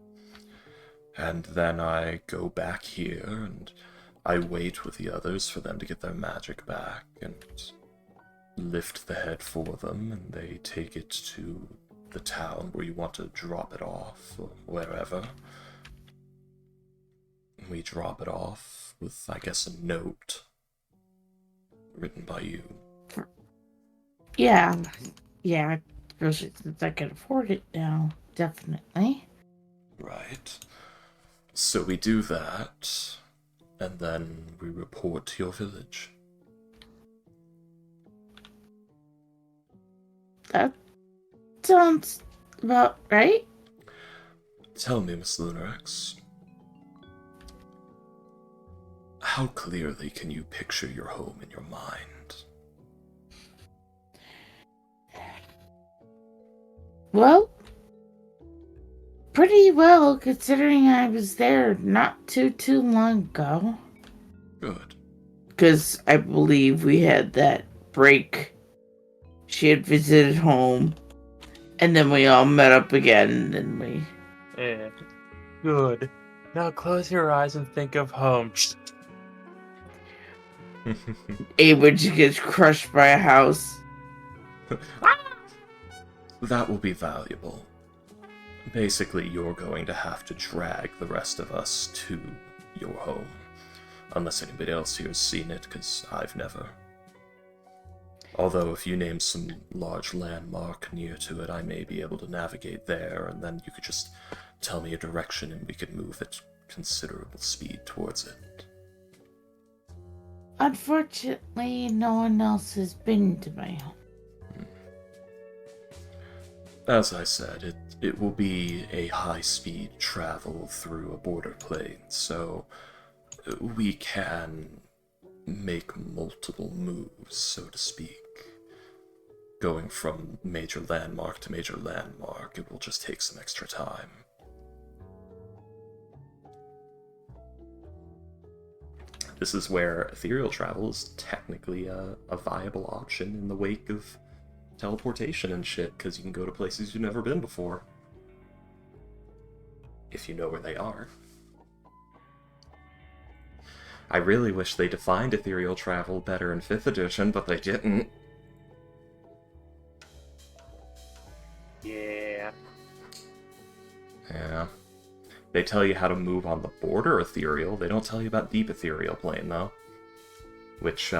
And then I go back here and I wait with the others for them to get their magic back and lift the head for them, and they take it to the town where you want to drop it off, or wherever. We drop it off with, I guess, a note written by you. Yeah, especially since I can afford it now, definitely. Right. So we do that, and then we report to your village. That sounds about right. Tell me, Miss Lunarex, how clearly can you picture your home in your mind? Well, pretty well, considering I was there not too long ago. Good. Because I believe we had that break. She had visited home, and then we all met up again, and we... Yeah. Good. Now close your eyes and think of home. Ava just gets crushed by a house. That will be valuable. Basically, you're going to have to drag the rest of us to your home. Unless anybody else here has seen it, because I've never. Although if you name some large landmark near to it, I may be able to navigate there, and then you could just tell me a direction and we could move at considerable speed towards it. Unfortunately, no one else has been to my home. As I said, it will be a high-speed travel through a border plane, so we can make multiple moves, so to speak. Going from major landmark to major landmark, it will just take some extra time. This is where ethereal travel is technically a viable option in the wake of teleportation and shit, because you can go to places you've never been before. If you know where they are. I really wish they defined ethereal travel better in 5th edition, but they didn't. Yeah. Yeah. They tell you how to move on the border ethereal, they don't tell you about deep ethereal plane, though. Which,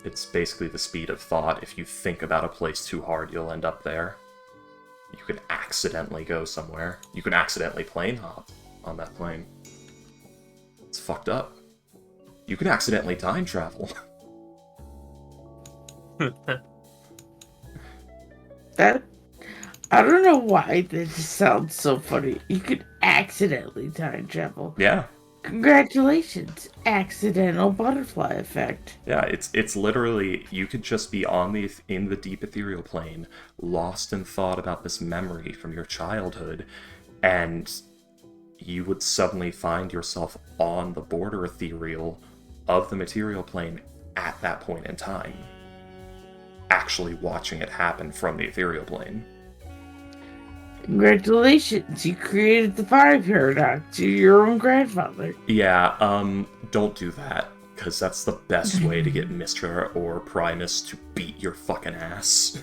it's basically the speed of thought. If you think about a place too hard, you'll end up there. You can accidentally go somewhere. You can accidentally plane hop on that plane. It's fucked up. You can accidentally time travel. That I don't know why that just sounds so funny. You could accidentally time travel. Yeah. Congratulations, accidental butterfly effect. Yeah, it's literally, you could just be in the deep ethereal plane, lost in thought about this memory from your childhood, and you would suddenly find yourself on the border ethereal of the material plane at that point in time, actually watching it happen from the ethereal plane. Congratulations, you created the fire paradox. You're your own grandfather. Yeah, don't do that, because that's the best way to get Mystra or Primus to beat your fucking ass.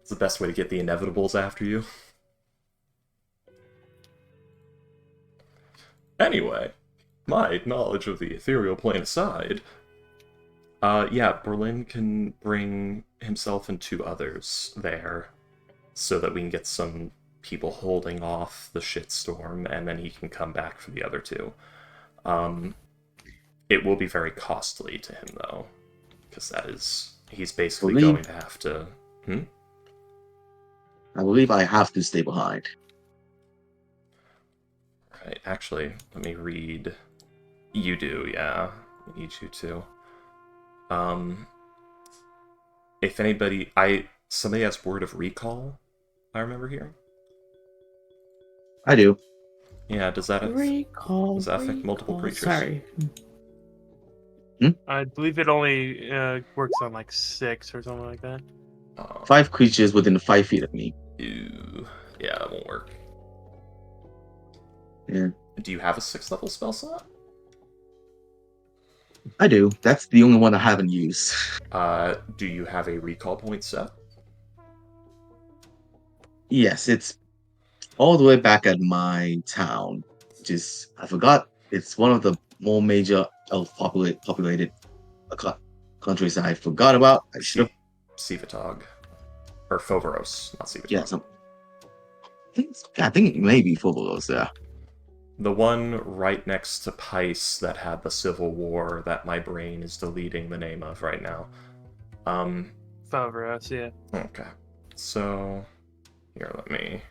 It's the best way to get the inevitables after you. Anyway, my knowledge of the ethereal plane aside, yeah, Berlin can bring himself and 2 others there so that we can get some people holding off the shitstorm, and then he can come back for the other 2. It will be very costly to him, though, because he's basically going to have to... I believe I have to stay behind. Right, actually, let me read... You do, yeah. I need you to. If somebody has word of recall, I remember hearing. I do. Yeah, does that affect multiple creatures? Sorry. I believe it only works on like 6 or something like that. 5 creatures within 5 feet of me. Ew. Yeah, that won't work. Yeah. Do you have a 6th level spell slot? I do. That's the only one I haven't used. Do you have a recall point set? Yes, it's all the way back at my town, which is, I forgot, it's one of the more major populated countries I forgot about. I should have. Sivatog. Or Foveros, not Sivatog. Yeah, I think it may be Phobos, yeah. The one right next to Pice that had the Civil War that my brain is deleting the name of right now. Favros, yeah. Okay. So, here, let me...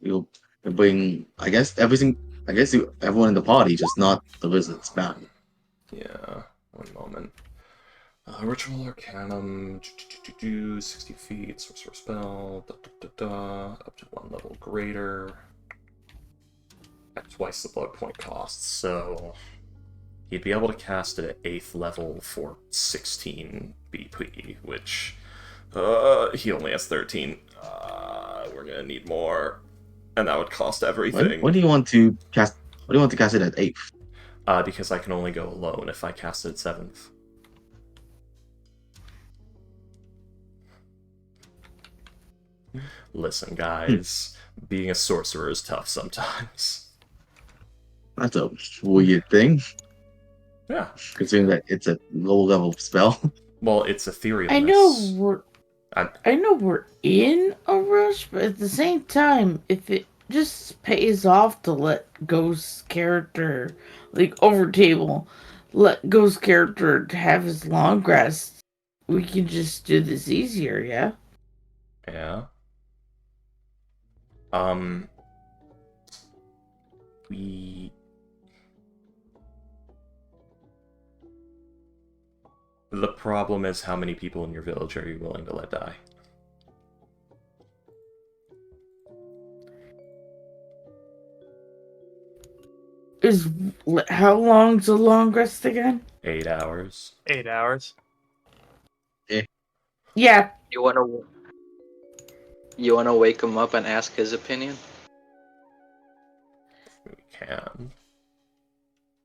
It'll bring, I guess, everyone in the party, just not the wizards back. Yeah, one moment. Ritual Arcanum, 60 feet, sorcerer spell, up to 1 level greater, at twice the blood point cost, so he'd be able to cast it at 8th level for 16 BP, which, he only has 13. We're gonna need more, and that would cost everything. What do you want to cast? What do you want to cast it at 8th? Because I can only go alone if I cast it at 7th. Listen, guys, being a sorcerer is tough sometimes. That's a weird thing. Yeah. Considering that it's a low-level spell. Well, it's ethereal. I know we're in a rush, but at the same time, if it just pays off to let Ghost's character, like over table, let Ghost's character have his long rest, we can just do this easier, yeah? Yeah. The problem is how many people in your village are you willing to let die? How long's a long rest again? 8 hours. 8 hours. Yeah. You wanna wake him up and ask his opinion? We can.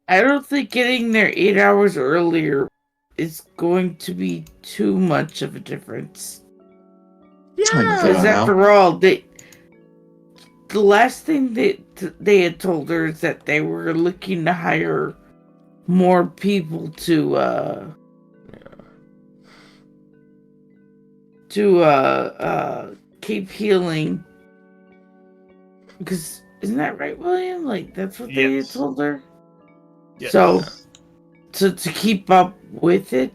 I don't think getting there 8 hours earlier is going to be too much of a difference. Yeah. Because after all, the last thing that they had told her is that they were looking to hire more people to keep healing. Because, isn't that right, William? Like, that's what they Yes. told her? Yes. So to keep up with it.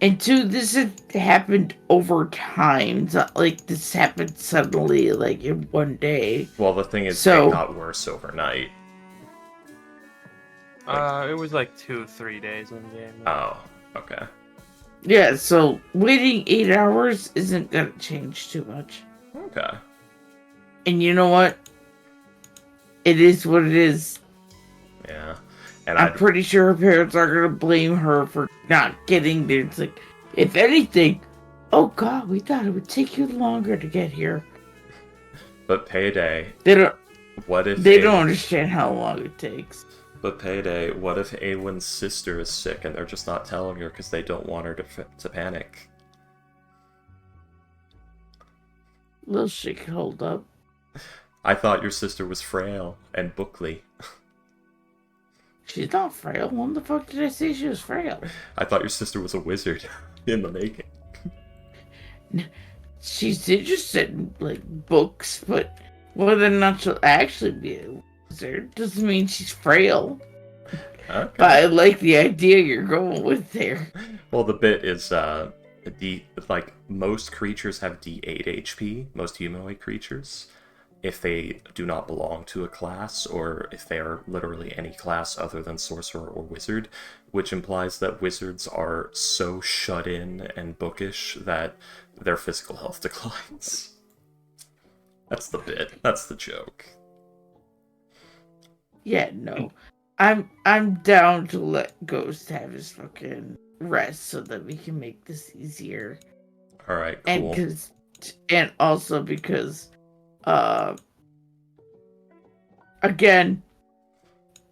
And two, this had happened over time. It's not like this happened suddenly, like in one day. Well, the thing is, So- they got worse overnight. It was like 2-3 days in game. Oh, okay. Yeah, so waiting 8 hours isn't gonna change too much. Okay. And you know what? It is what it is. Yeah. And I'm pretty sure her parents are gonna blame her for not getting there. It's like, if anything, oh god, we thought it would take you longer to get here. But Payday, They don't what if they don't understand how long it takes. But Payday, what if Awen's sister is sick and they're just not telling her because they don't want her to panic? Little shit can hold up. I thought your sister was frail and bookly. She's not frail. When the fuck did I say she was frail? I thought your sister was a wizard in the making. She's interested in, like, books, but whether or not she'll actually be a wizard doesn't mean she's frail. Okay. But I like the idea you're going with there. Well, the bit is, most creatures have D8 HP, most humanoid creatures, if they do not belong to a class, or if they are literally any class other than sorcerer or wizard, which implies that wizards are so shut in and bookish that their physical health declines. That's the bit. That's the joke. Yeah, no. I'm down to let Ghost have his fucking rest so that we can make this easier. Alright, cool. And also because again,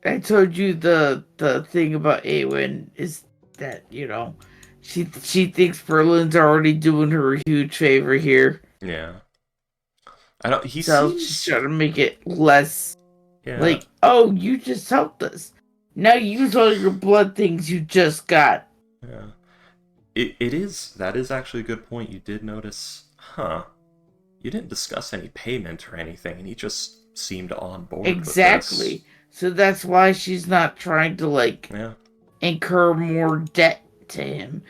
I told you the thing about Awen is that, you know, she thinks Berlin's already doing her a huge favor here. Yeah. She's She's trying to make it less yeah. like, oh, you just helped us. Now use all your blood things you just got. Yeah. That is actually a good point. You did notice, you didn't discuss any payment or anything, and he just seemed on board Exactly. with this. So that's why she's not trying to, like, incur more debt to him.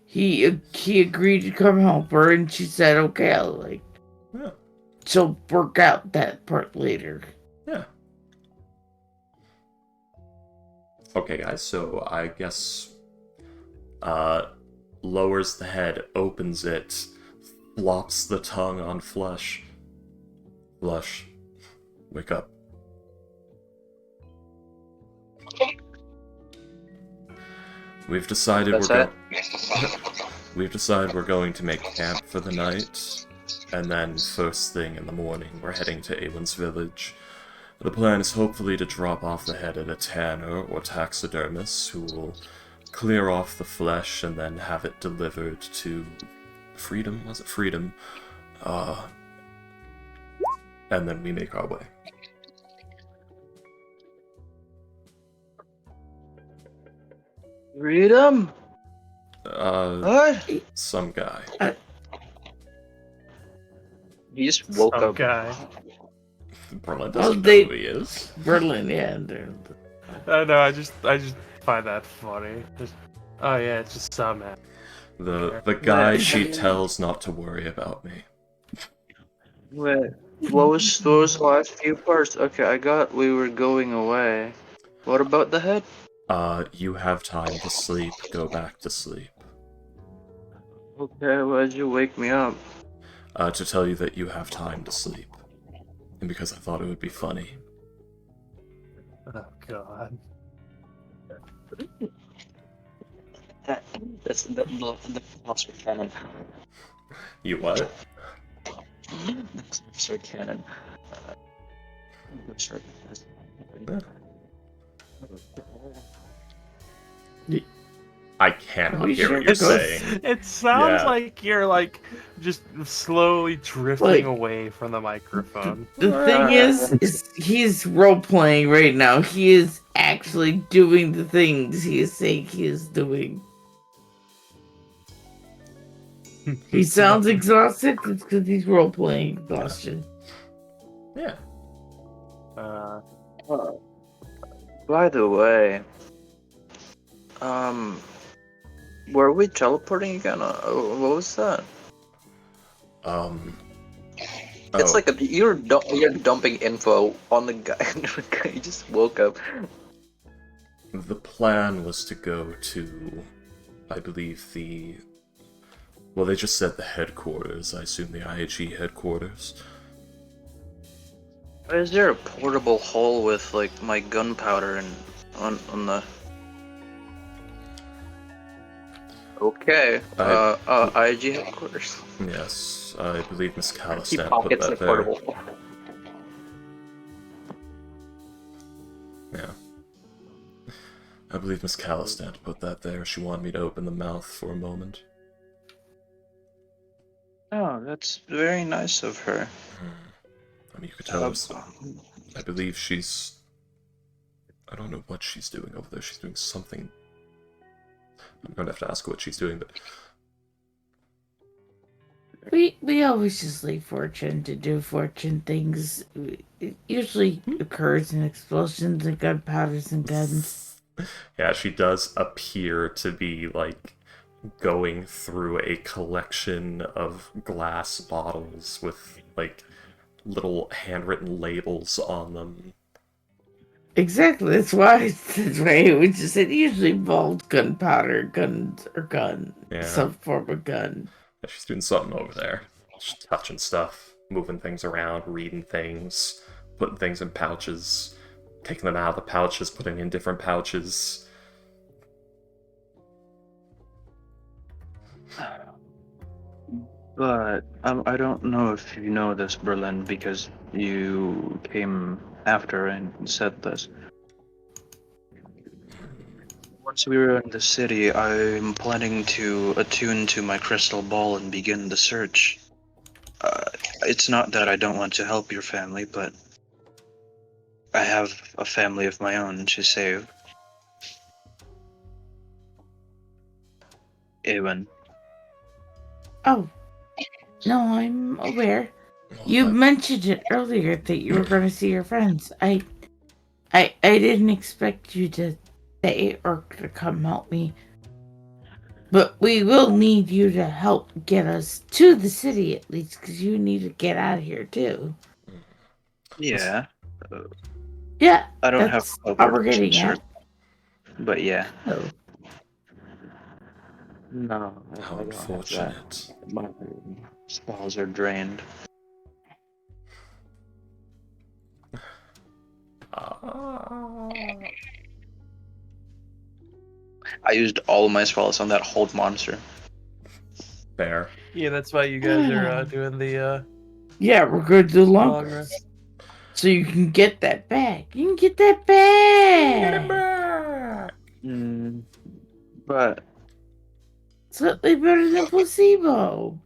He agreed to come help her, and she said, okay, she'll work out that part later. Yeah. Okay, guys, so I guess, lowers the head, opens it, flops the tongue on Flush. Flush, wake up. We've decided We've decided we're going to make camp for the night, and then first thing in the morning we're heading to Awen's village. The plan is hopefully to drop off the head at a tanner or taxidermist who will clear off the flesh and then have it delivered to Freedom? Was it Freedom? And then we make our way. Freedom? What? Some guy. He just woke Some up. guy. Berlin Well, doesn't know who he is. Berlin, yeah. I know. I just find that funny. Oh yeah, it's just some man. The guy she tells not to worry about me. Wait, what was the last few parts? Okay, we were going away. What about the head? You have time to sleep. Go back to sleep. Okay, why'd you wake me up? To tell you that you have time to sleep. And because I thought it would be funny. Oh god. That's the monster cannon. You what? That's monster cannon. I cannot Are we hear sure what you're it goes- saying. It sounds Yeah. like you're like just slowly drifting Like- away from the microphone. The thing is he's role playing right now. He is actually doing the things he is saying he is doing. He sounds exhausted. It's because he's role playing exhaustion. Yeah. By the way, were we teleporting again? What was that? It's Oh, like you're dumping info on the guy. The guy just woke up. the plan was to go to, I believe, well, they just said the headquarters. I assume the IHE headquarters. Is there a portable hole with like my gunpowder and on the? Okay. IG headquarters. Yes, I believe Miss He Calistan put pockets the that there. portable hole. Yeah. I believe Miss Calistan put that there. She wanted me to open the mouth for a moment. Oh, that's very nice of her. I mean, you could tell us. I believe she's. I don't know what she's doing over there. She's doing something. I'm gonna have to ask her what she's doing, but. We always just leave Fortune to do Fortune things. It usually occurs in explosions and gunpowders and guns. Yeah, she does appear to be, like, going through a collection of glass bottles with, like, little handwritten labels on them. Exactly. That's why it just it usually involves gunpowder, guns, or Yeah. some form of gun. Yeah, she's doing something over there. She's touching stuff, moving things around, reading things, putting things in pouches, taking them out of the pouches, putting in different pouches. But I don't know if you know this, Berlin, because you came after and said this. Once we were in the city, I'm planning to attune to my crystal ball and begin the search. It's not that I don't want to help your family, but I have a family of my own to save. Ewan. Oh, no, I'm aware. Well, You mentioned it earlier that you were going to see your friends. I didn't expect you to stay or to come help me. But we will need you to help get us to the city at least, because you need to get out of here too. Yeah. Yeah, I don't have that's a how we're getting at. But yeah. Oh, No, how I don't have that. unfortunate. My spells are drained. I used all of my spells on that hold monster. Fair. Yeah, that's why you guys are doing the yeah, we're going to do long long rest. rest. So you can get that back. You can get that back. But Slightly better than placebo.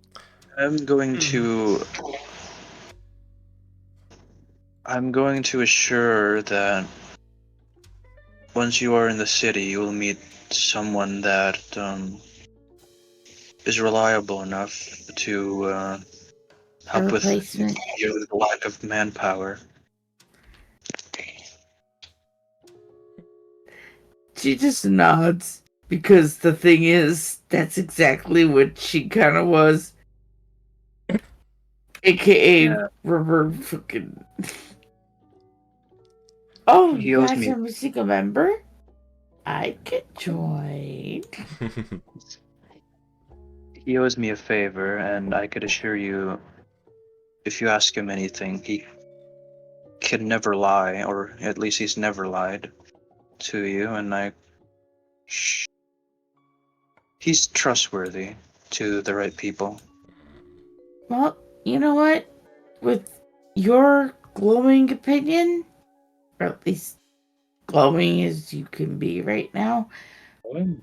I'm going to assure that once you are in the city, you will meet someone that is reliable enough to help with Replacement. your lack of manpower. She just nods because the thing is, that's exactly what she kind of was. AKA rubber fucking. Oh, He you owes guys me. are missing a member? I could join. He owes me a favor, and I could assure you, if you ask him anything, he can never lie, or at least he's never lied to you, and he's trustworthy to the right people. Well, you know what? With your glowing opinion, or at least glowing as you can be right now,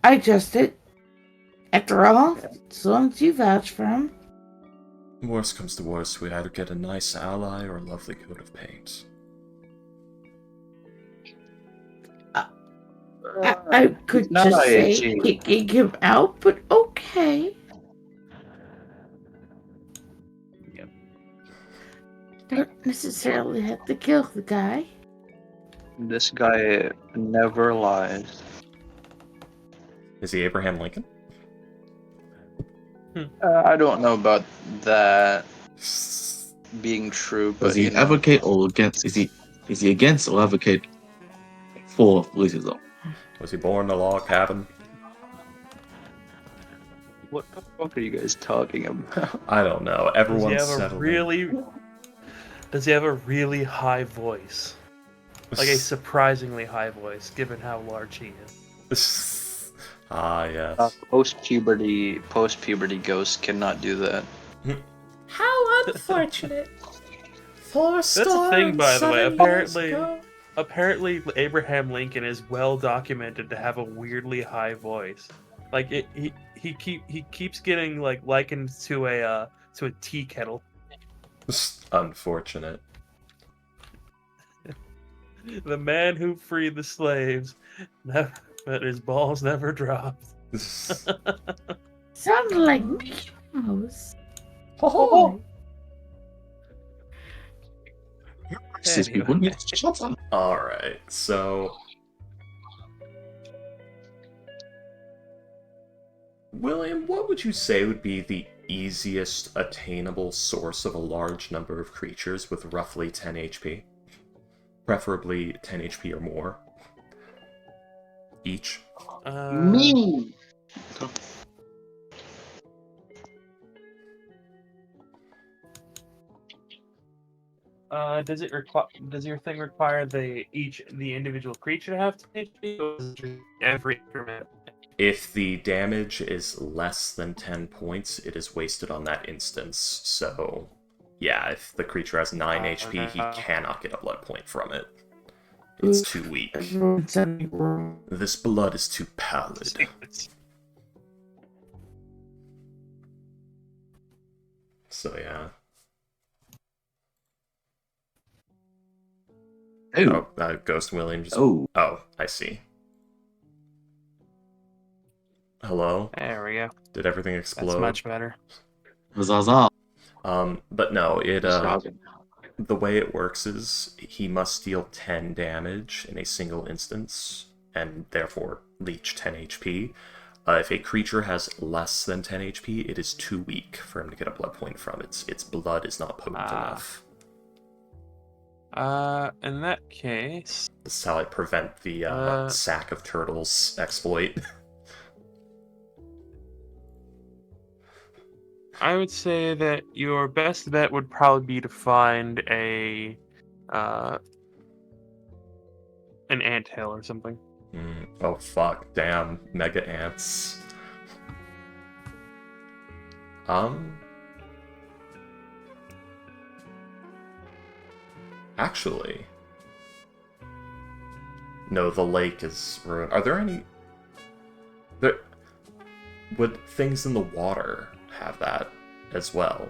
I trust it. After all, as long as you vouch for him. Worst comes to worst, we either get a nice ally or a lovely coat of paint. I could Not just say IAG. kicking him out, but okay. don't necessarily have to kill the guy. This guy never lies. Is he Abraham Lincoln? I don't know about that being true, but Does he advocate or against? Is he against or advocate for racism? Was he born in a log cabin? What the fuck are you guys talking about? I don't know. Does he Everyone's have a settling. really high voice? Like a surprisingly high voice, given how large he is. Ah, yes. Post-puberty ghosts cannot do that. How unfortunate. For That's a thing, by the way. Apparently, Abraham Lincoln is well documented to have a weirdly high voice. Like he keeps getting like likened to a tea kettle. Unfortunate. The man who freed the slaves, but his balls never dropped. Sounds like Mickey Mouse. Oh. Racist people need to shut up. Alright, so... William, what would you say would be the easiest attainable source of a large number of creatures with roughly 10 HP? Preferably 10 HP or more. Each. Me. Does your thing require the individual creature to have 10 HP, or is it just every increment? If the damage is less than 10 points, it is wasted on that instance. So, yeah, if the creature has 9 HP, he cannot get a blood point from it. It's too weak. Everyone send me wrong. This blood is too pallid. So, yeah. Ghost William just... Oh, I see. Hello? There we go. Did everything That's explode? much better. Zaza. But no, the way it works is he must deal 10 damage in a single instance, and therefore leech 10 HP. If a creature has less than 10 HP, it is too weak for him to get a blood point from. Its blood is not potent enough. In that case... This is how I prevent the sack of turtles exploit. I would say that your best bet would probably be to find an anthill or something. Oh fuck, damn, mega ants. Actually... No, the lake is ruined. Are there any... Would things in the water have that as well?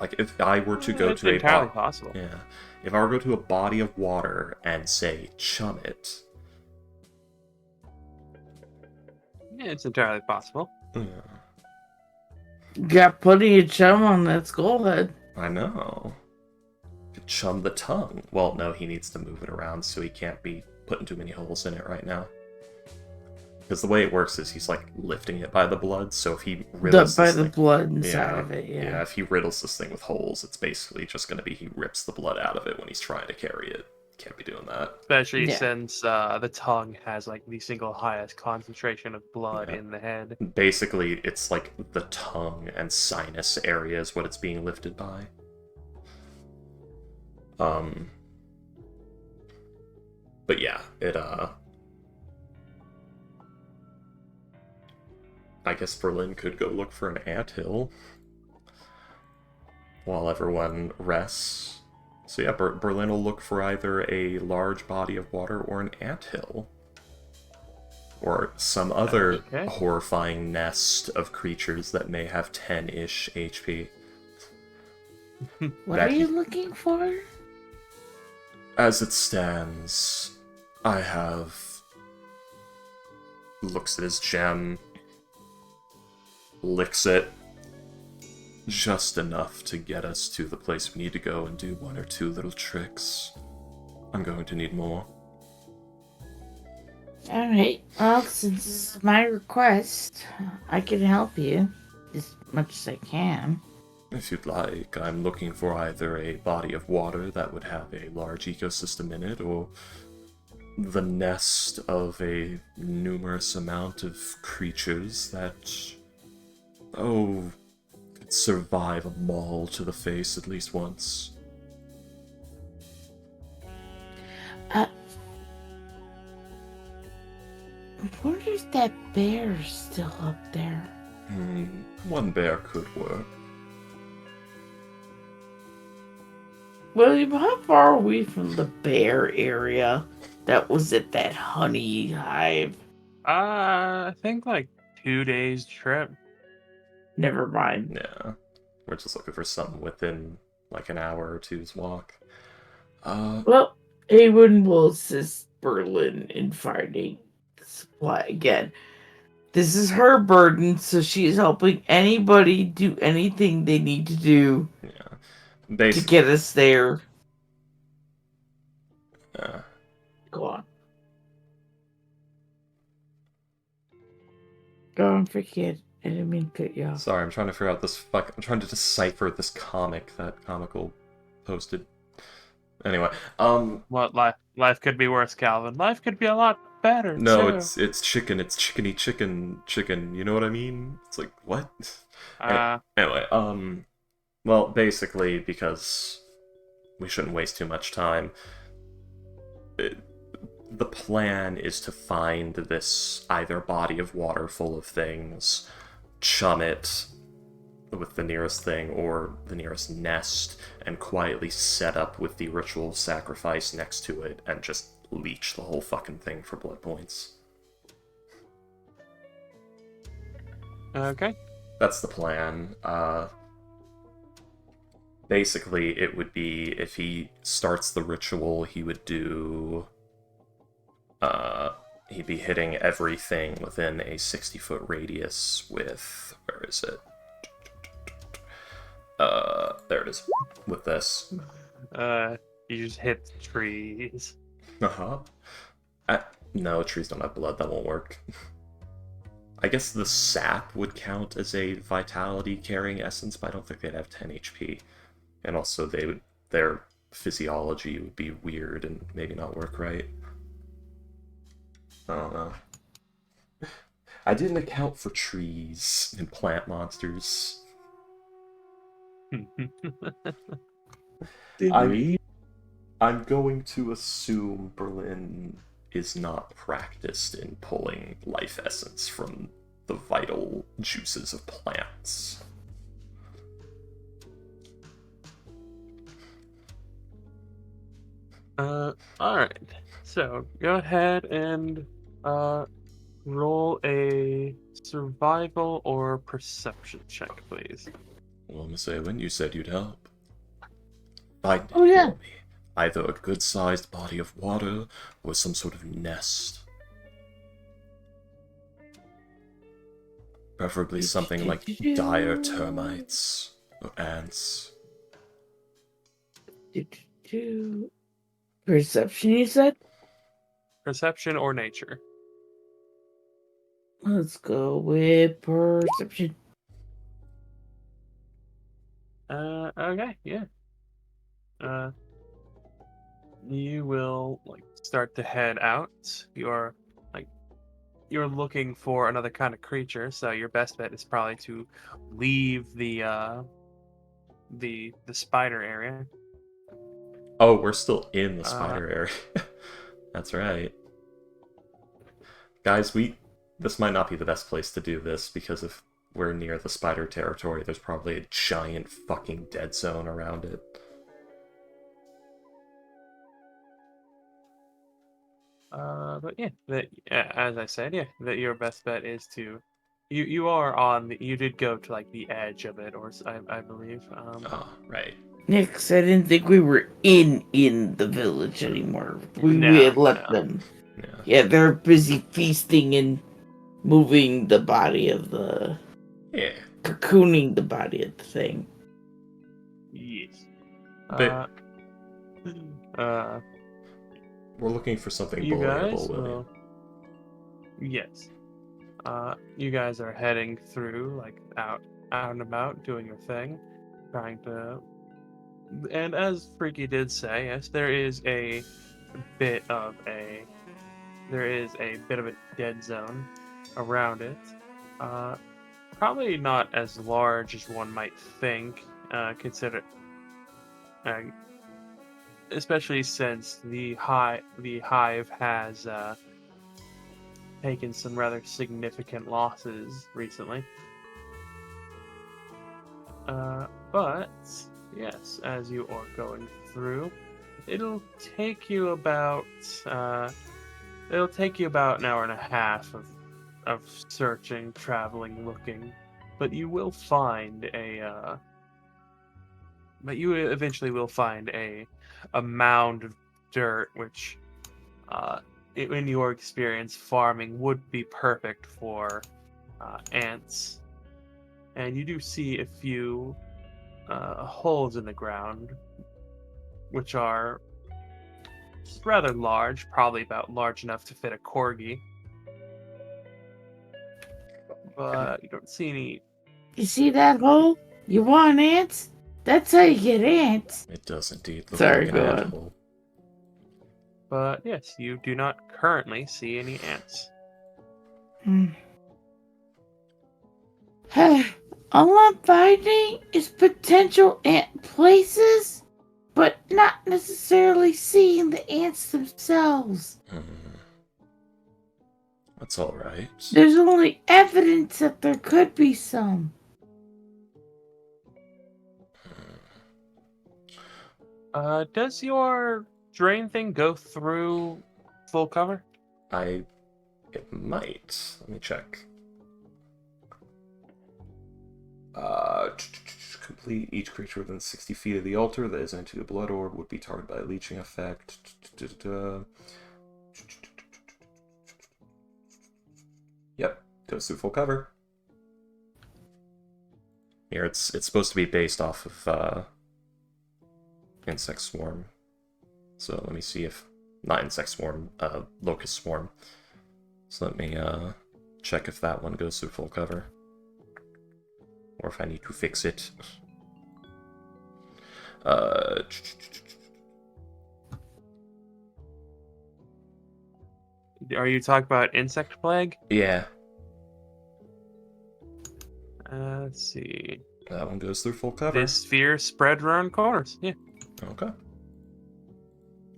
Like, if I were to go to entirely possible. Yeah. If I were to go to a body of water and, say, chum it... Yeah, it's entirely possible. Yeah. Got plenty of chum on that skull head. I know. Could chum the tongue. Well, no, he needs to move it around, so he can't be putting too many holes in it right now. Because the way it works is he's, like, lifting it by the blood, so if he riddles By the blood inside of it, Yeah, if he riddles this thing with holes, it's basically just going to be he rips the blood out of it when he's trying to carry it. Can't be doing that. Especially since the tongue has, like, the single highest concentration of blood in the head. Basically, it's like the tongue and sinus area is what it's being lifted by. But yeah, it, I guess Berlin could go look for an anthill while everyone rests. So yeah, Berlin will look for either a large body of water or an anthill. Or some other horrifying nest of creatures that may have 10-ish HP. What are you looking for? As it stands, I have... Looks at his gem, licks it, just enough to get us to the place we need to go and do one or two little tricks. I'm going to need more. Alright, well, since it's my request, I can help you as much as I can. If you'd like, I'm looking for either a body of water that would have a large ecosystem in it, or the nest of a numerous amount of creatures that, could survive a maul to the face at least once. I wonder if that bear's still up there. One bear could work. William, how far are we from the bear area that was at that honey hive? I think like 2 days trip. Never mind. Yeah. We're just looking for something within like an hour or two's walk. Well, Awen will assist Berlin in finding the supply again. This is her burden, so she is helping anybody do anything they need to do to get us there. Go on. Go on, forget. I didn't mean to cut you off. Sorry, I'm trying to figure out this I'm trying to decipher this comic that Comical posted. Anyway, What life could be worse, Calvin. Life could be a lot better. no, too. it's chicken, it's chickeny chicken, you know what I mean? It's like, what? Anyway, well, basically, because we shouldn't waste too much time, the plan is to find this either body of water full of things, chum it with the nearest thing or the nearest nest, and quietly set up with the ritual sacrifice next to it and just leech the whole fucking thing for blood points. Okay. That's the plan. Basically, it would be, if he starts the ritual, he would do... he'd be hitting everything within a 60-foot radius with... Where is it? There it is. With this. You just hit the trees. Uh-huh. No, trees don't have blood, that won't work. I guess the sap would count as a vitality-carrying essence, but I don't think they'd have 10 HP. And also, their physiology would be weird and maybe not work right. I don't know. I didn't account for trees and plant monsters. I'm going to assume Berlin is not practiced in pulling life essence from the vital juices of plants. Alright. So, go ahead and, roll a survival or perception check, please. Well, Miss Eowyn, you said you'd help. Find it Oh, yeah. for me. Either a good-sized body of water or some sort of nest. Preferably something like dire termites or ants. Perception, you said? Perception or nature. Let's go with perception. Okay, yeah. You will start to head out. You're looking for another kind of creature, so your best bet is probably to leave the spider area. Oh, we're still in the spider area. That's right. Guys, this might not be the best place to do this, because if we're near the spider territory, there's probably a giant fucking dead zone around it. But yeah, as I said, yeah, that your best bet is to, you did go to the edge of it, or I believe. Oh, right. Yeah, 'cause I didn't think we were in the village anymore. We had left them. Yeah, they're busy feasting and moving the body of the cocooning the body of the thing. Yes. But- Uh, We're looking for something you guys bullyable, William. will. Yes. You guys are heading through, like out and about, doing your thing, trying to. And as Freaky did say, yes, there is a bit of a dead zone around it. Probably not as large as one might think. Consider, especially since the hive has taken some rather significant losses recently. But yes, as you are going through, it'll take you about an hour and a half of searching, traveling, looking, but you will find you eventually will find a mound of dirt, which, in your experience, farming would be perfect for ants. And you do see a few holes in the ground, which are rather large, probably about large enough to fit a corgi. But you don't see any. You see that hole? You want ants? That's how you get ants. It does indeed look Sorry, like go an on. ant-hole. But yes, you do not currently see any ants. All I'm finding is potential ant places, but not necessarily seeing the ants themselves. That's alright. There's only evidence that there could be some. Does your drain thing go through full cover? It might. Let me check. Complete each creature within 60 feet of the altar that is into a blood orb would be targeted by a leeching effect. Yep, goes through full cover. Here, it's supposed to be based off of insect swarm. So let me see if not insect swarm, locust swarm. So let me check if that one goes through full cover, or if I need to fix it. Are you talking about insect plague? Yeah, Let's see. that one goes through full cover. This sphere spread around corners. Yeah. Okay.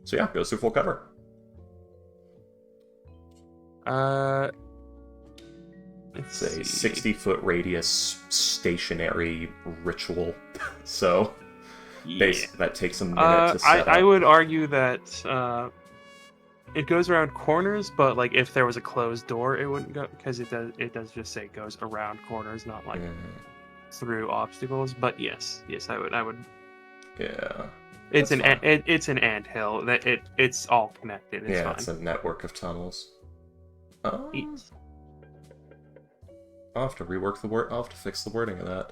So yeah, goes through full cover. It's It's a 60-foot radius stationary ritual. So that takes a minute to set up. I would argue that it goes around corners, but like if there was a closed door, it wouldn't go, because it does just say it goes around corners, not like through obstacles. But yes, I would. Yeah. It's That's an fine. it's an anthill that it's all connected. It's fine. It's a network of tunnels. Yes. I'll have to rework the word. I'll have to fix the wording of that.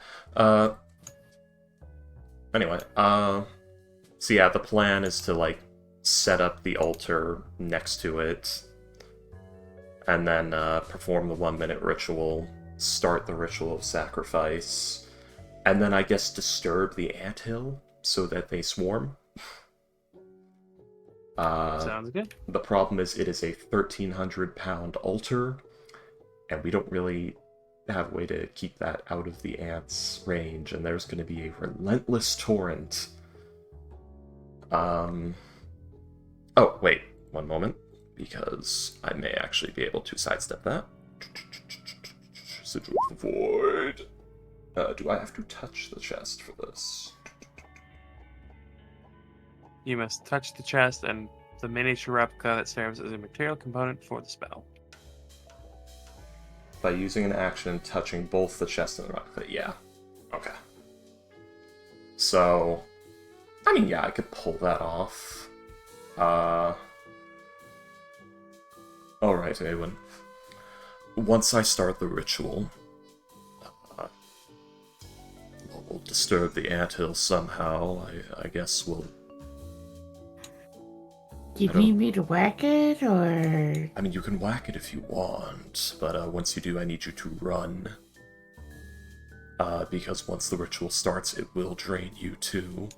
Anyway, so yeah, the plan is to like set up the altar next to it, and then perform the 1-minute ritual, start the ritual of sacrifice, and then I guess disturb the anthill so that they swarm. Sounds good. The problem is it is a 1,300-pound altar, and we don't really have a way to keep that out of the ants' range, and there's going to be a relentless torrent. Oh, wait, one moment, because I may actually be able to sidestep that. Sigil of the Void. Do I have to touch the chest for this? You must touch the chest and the miniature replica that serves as a material component for the spell. By using an action touching both the chest and the replica, yeah. Okay. So, I mean, yeah, I could pull that off. Alright, Awen. Once I start the ritual, will disturb the anthill somehow, I guess we'll... Do you I don't- need me to whack it, or... I mean, you can whack it if you want, but once you do, I need you to run. Because once the ritual starts, it will drain you too.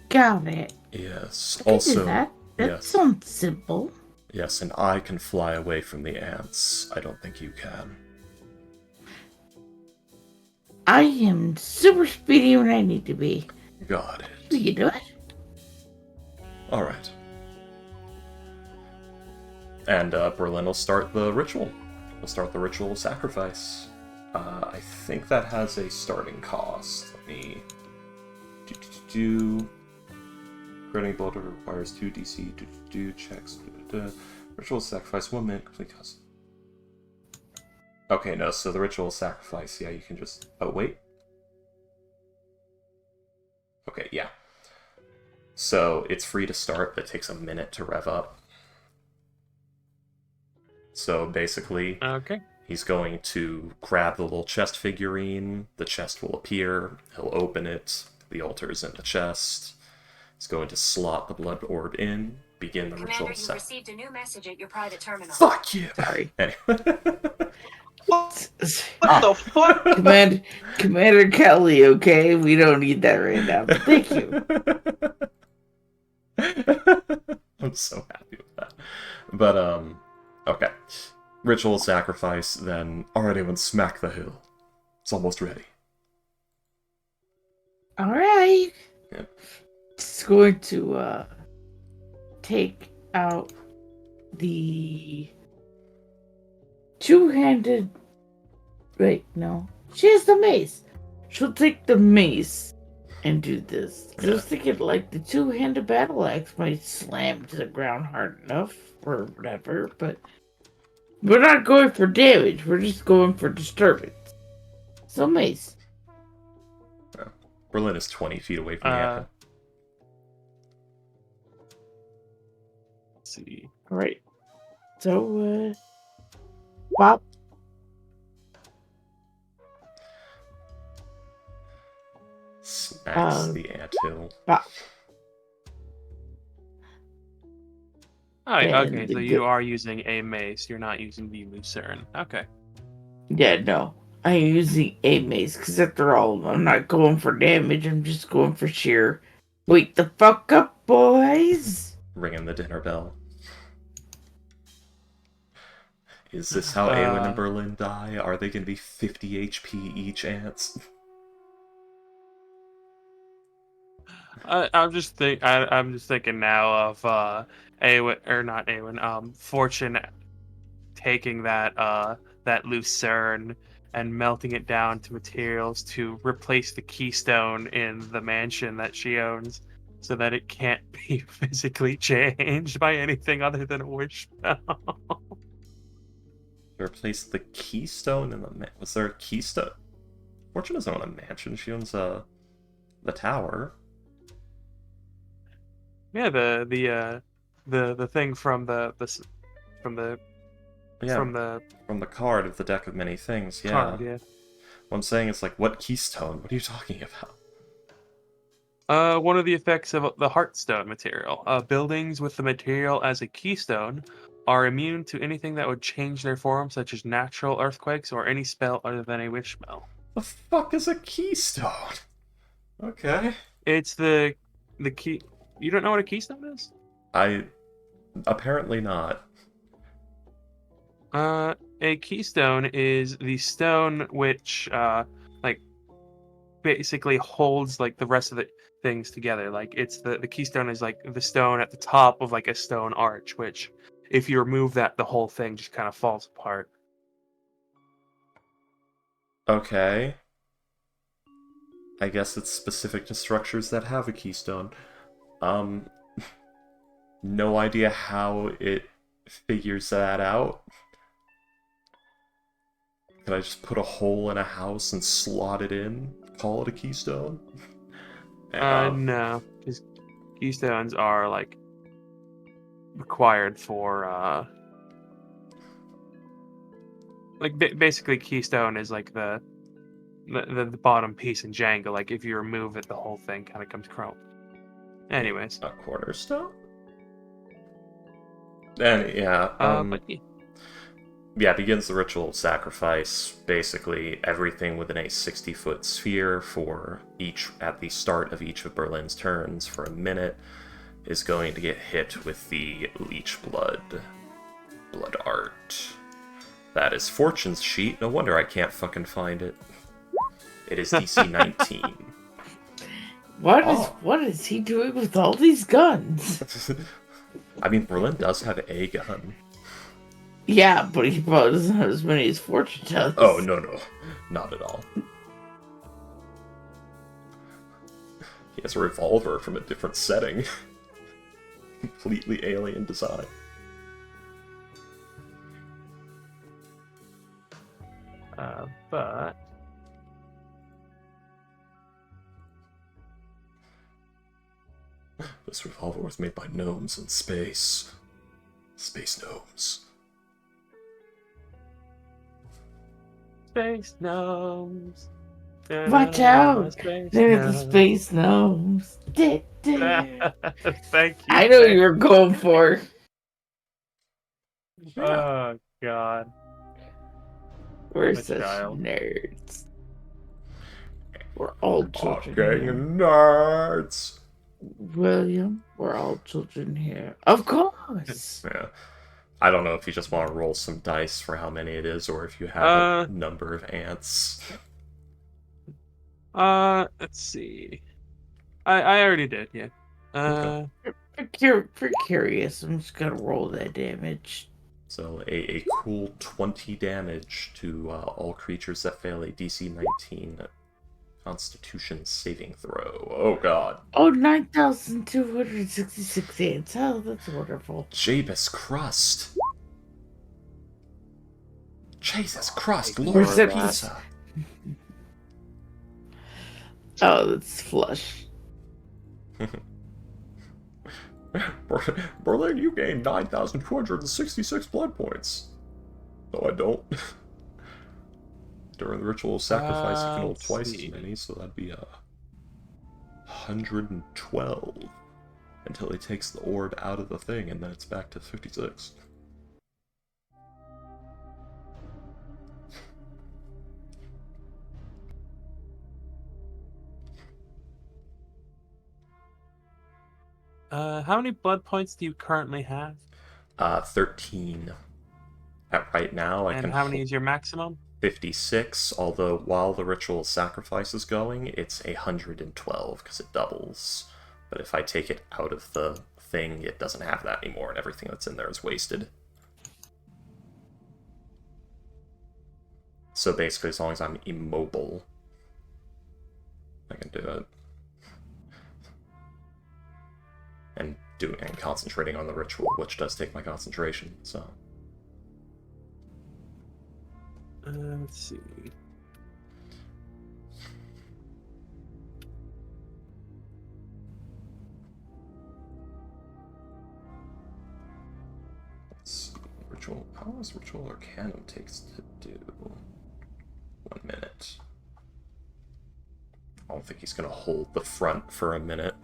Got it. Yes. I can Also, do that. That yes. sounds simple. Yes, and I can fly away from the ants. I don't think you can. I am super speedy when I need to be. Got Do it. you do it? Alright. And Berlin will start the ritual. We'll start the ritual of sacrifice. I think that has a starting cost. Let me... Critical blow requires 2 DC do checks. Ritual sacrifice 1 minute complete cost. Okay, no, so the ritual sacrifice, yeah, you can just... Oh, wait. Okay, yeah. So it's free to start, but it takes a minute to rev up. So basically, Okay. he's going to grab the little chest figurine, the chest will appear, he'll open it, the altar is in the chest, he's going to slot the blood orb in, begin the ritual. Commander, you received a new message at your private terminal. Fuck you! Sorry. Anyway. What the fuck? Commander Kelly, okay? We don't need that right now, but thank you. I'm so happy with that. But, okay. Ritual sacrifice, then. Alright, everyone, smack the hill. It's almost ready. Alright. Yep. It's going to, take out the two-handed... Wait, no. She has the mace. She'll take the mace and do this. 'Cause I was thinking, like, the two-handed battle axe might slam to the ground hard enough, or whatever, but... We're not going for damage, we're just going for disturbance. So mace. Berlin is 20 feet away from the anthill. Let's see. Alright. So, Bob. Smacks the anthill. Bob. Oh, And okay, so you are using a mace. You're not using the lucerne. Okay. Yeah, no. I'm using a mace, because after all, I'm not going for damage, I'm just going for sheer... Wake the fuck up, boys! Ringing the dinner bell. Is this how Awen and Berlin die? Are they going to be 50 HP each, ants? I'm just thinking now of Awen, or not Awen, Fortune taking that lucerne and melting it down to materials to replace the keystone in the mansion that she owns, so that it can't be physically changed by anything other than a wish spell. Replace the keystone in the... Was there a keystone? Fortune doesn't own a mansion. She owns the tower. Yeah, the thing from the card of the deck of many things. Yeah. card, yeah. What I'm saying is, like, what keystone? What are you talking about? One of the effects of the Heartstone material. Buildings with the material as a keystone are immune to anything that would change their form, such as natural earthquakes or any spell other than a wish spell. The fuck is a keystone? Okay. It's the key. You don't know what a keystone is? Apparently not. A keystone is the stone which, basically holds, like, the rest of the things together. Like, it's the keystone is, like, the stone at the top of, like, a stone arch, which, if you remove that, the whole thing just kind of falls apart. Okay. I guess it's specific to structures that have a keystone. No idea how it figures that out. Can I just put a hole in a house and slot it in? Call it a keystone? No, because keystones are, like, required for, basically keystone is, like, the the bottom piece in Jenga. Like if you remove it, the whole thing kind of comes crumpled. Anyways, A cornerstone? And yeah, but yeah. yeah, begins the ritual of sacrifice. Basically, everything within a 60-foot sphere for each at the start of each of Berlin's turns for a minute is going to get hit with the leech blood art. That is Fortune's sheet. No wonder I can't fucking find it. It is DC 19. What is he doing with all these guns? I mean, Berlin does have a gun. Yeah, but he probably doesn't have as many as Fortune does. Oh, no, not at all. He has a revolver from a different setting. Completely alien design. But This revolver was made by gnomes in space. Space gnomes. space gnomes. Watch out! Space They're the gnomes. space gnomes. Thank you. I know thank you were going for. Oh god. We're I'm a such child. nerds. We're all children Okay, here. nerds. William, we're all children here. Of course. Yeah. I don't know if you just want to roll some dice for how many it is, or if you have a number of ants. Let's see. I already did, yeah. For curious, I'm just gonna roll that damage. So a cool 20 damage to all creatures that fail a DC 19 Constitution saving throw. Oh god. Oh, 9,266 ants. Oh, that's wonderful. Jabus Crust. Jesus Christ, Lord Perception. Pizza. Oh, that's flush. Berlin, you gained 9,266 blood points. No, I don't. During the ritual of sacrifice, you can hold let's twice see. as many, so that'd be 112 until he takes the orb out of the thing, and then it's back to 56. How many blood points do you currently have? 13. At right now, I And can how many is your maximum? 56, although while the ritual of sacrifice is going, it's 112 because it doubles. But if I take it out of the thing, it doesn't have that anymore, and everything that's in there is wasted. So basically, as long as I'm immobile, I can do it. And concentrating on the ritual, which does take my concentration, so... Let's see. Let's see. Ritual. How long does Ritual Arcanum takes to do? 1 minute. I don't think he's gonna hold the front for a minute.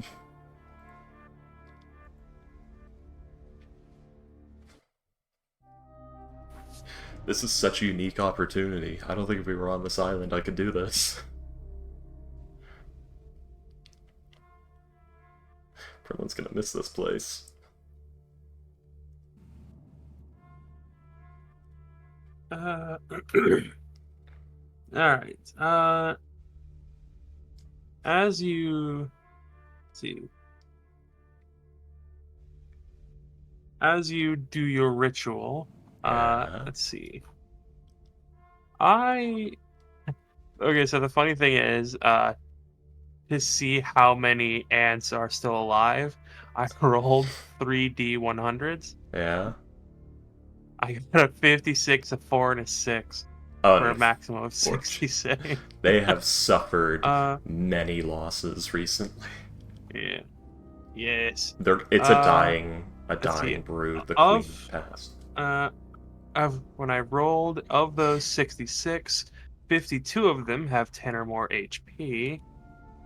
This is such a unique opportunity. I don't think if we were on this island I could do this. Everyone's gonna miss this place. Alright. As you see, as you do your ritual, Yeah. let's see. Okay, so the funny thing is, to see how many ants are still alive, I rolled 3D100s. Yeah. I got a 56, a 4, and a 6 Oh, for a no, maximum of 66. they have suffered Uh, many losses recently. yeah. Yes. It's a dying see. brood. The Of- queen passed. When I rolled of those 66, 52 of them have 10 or more HP.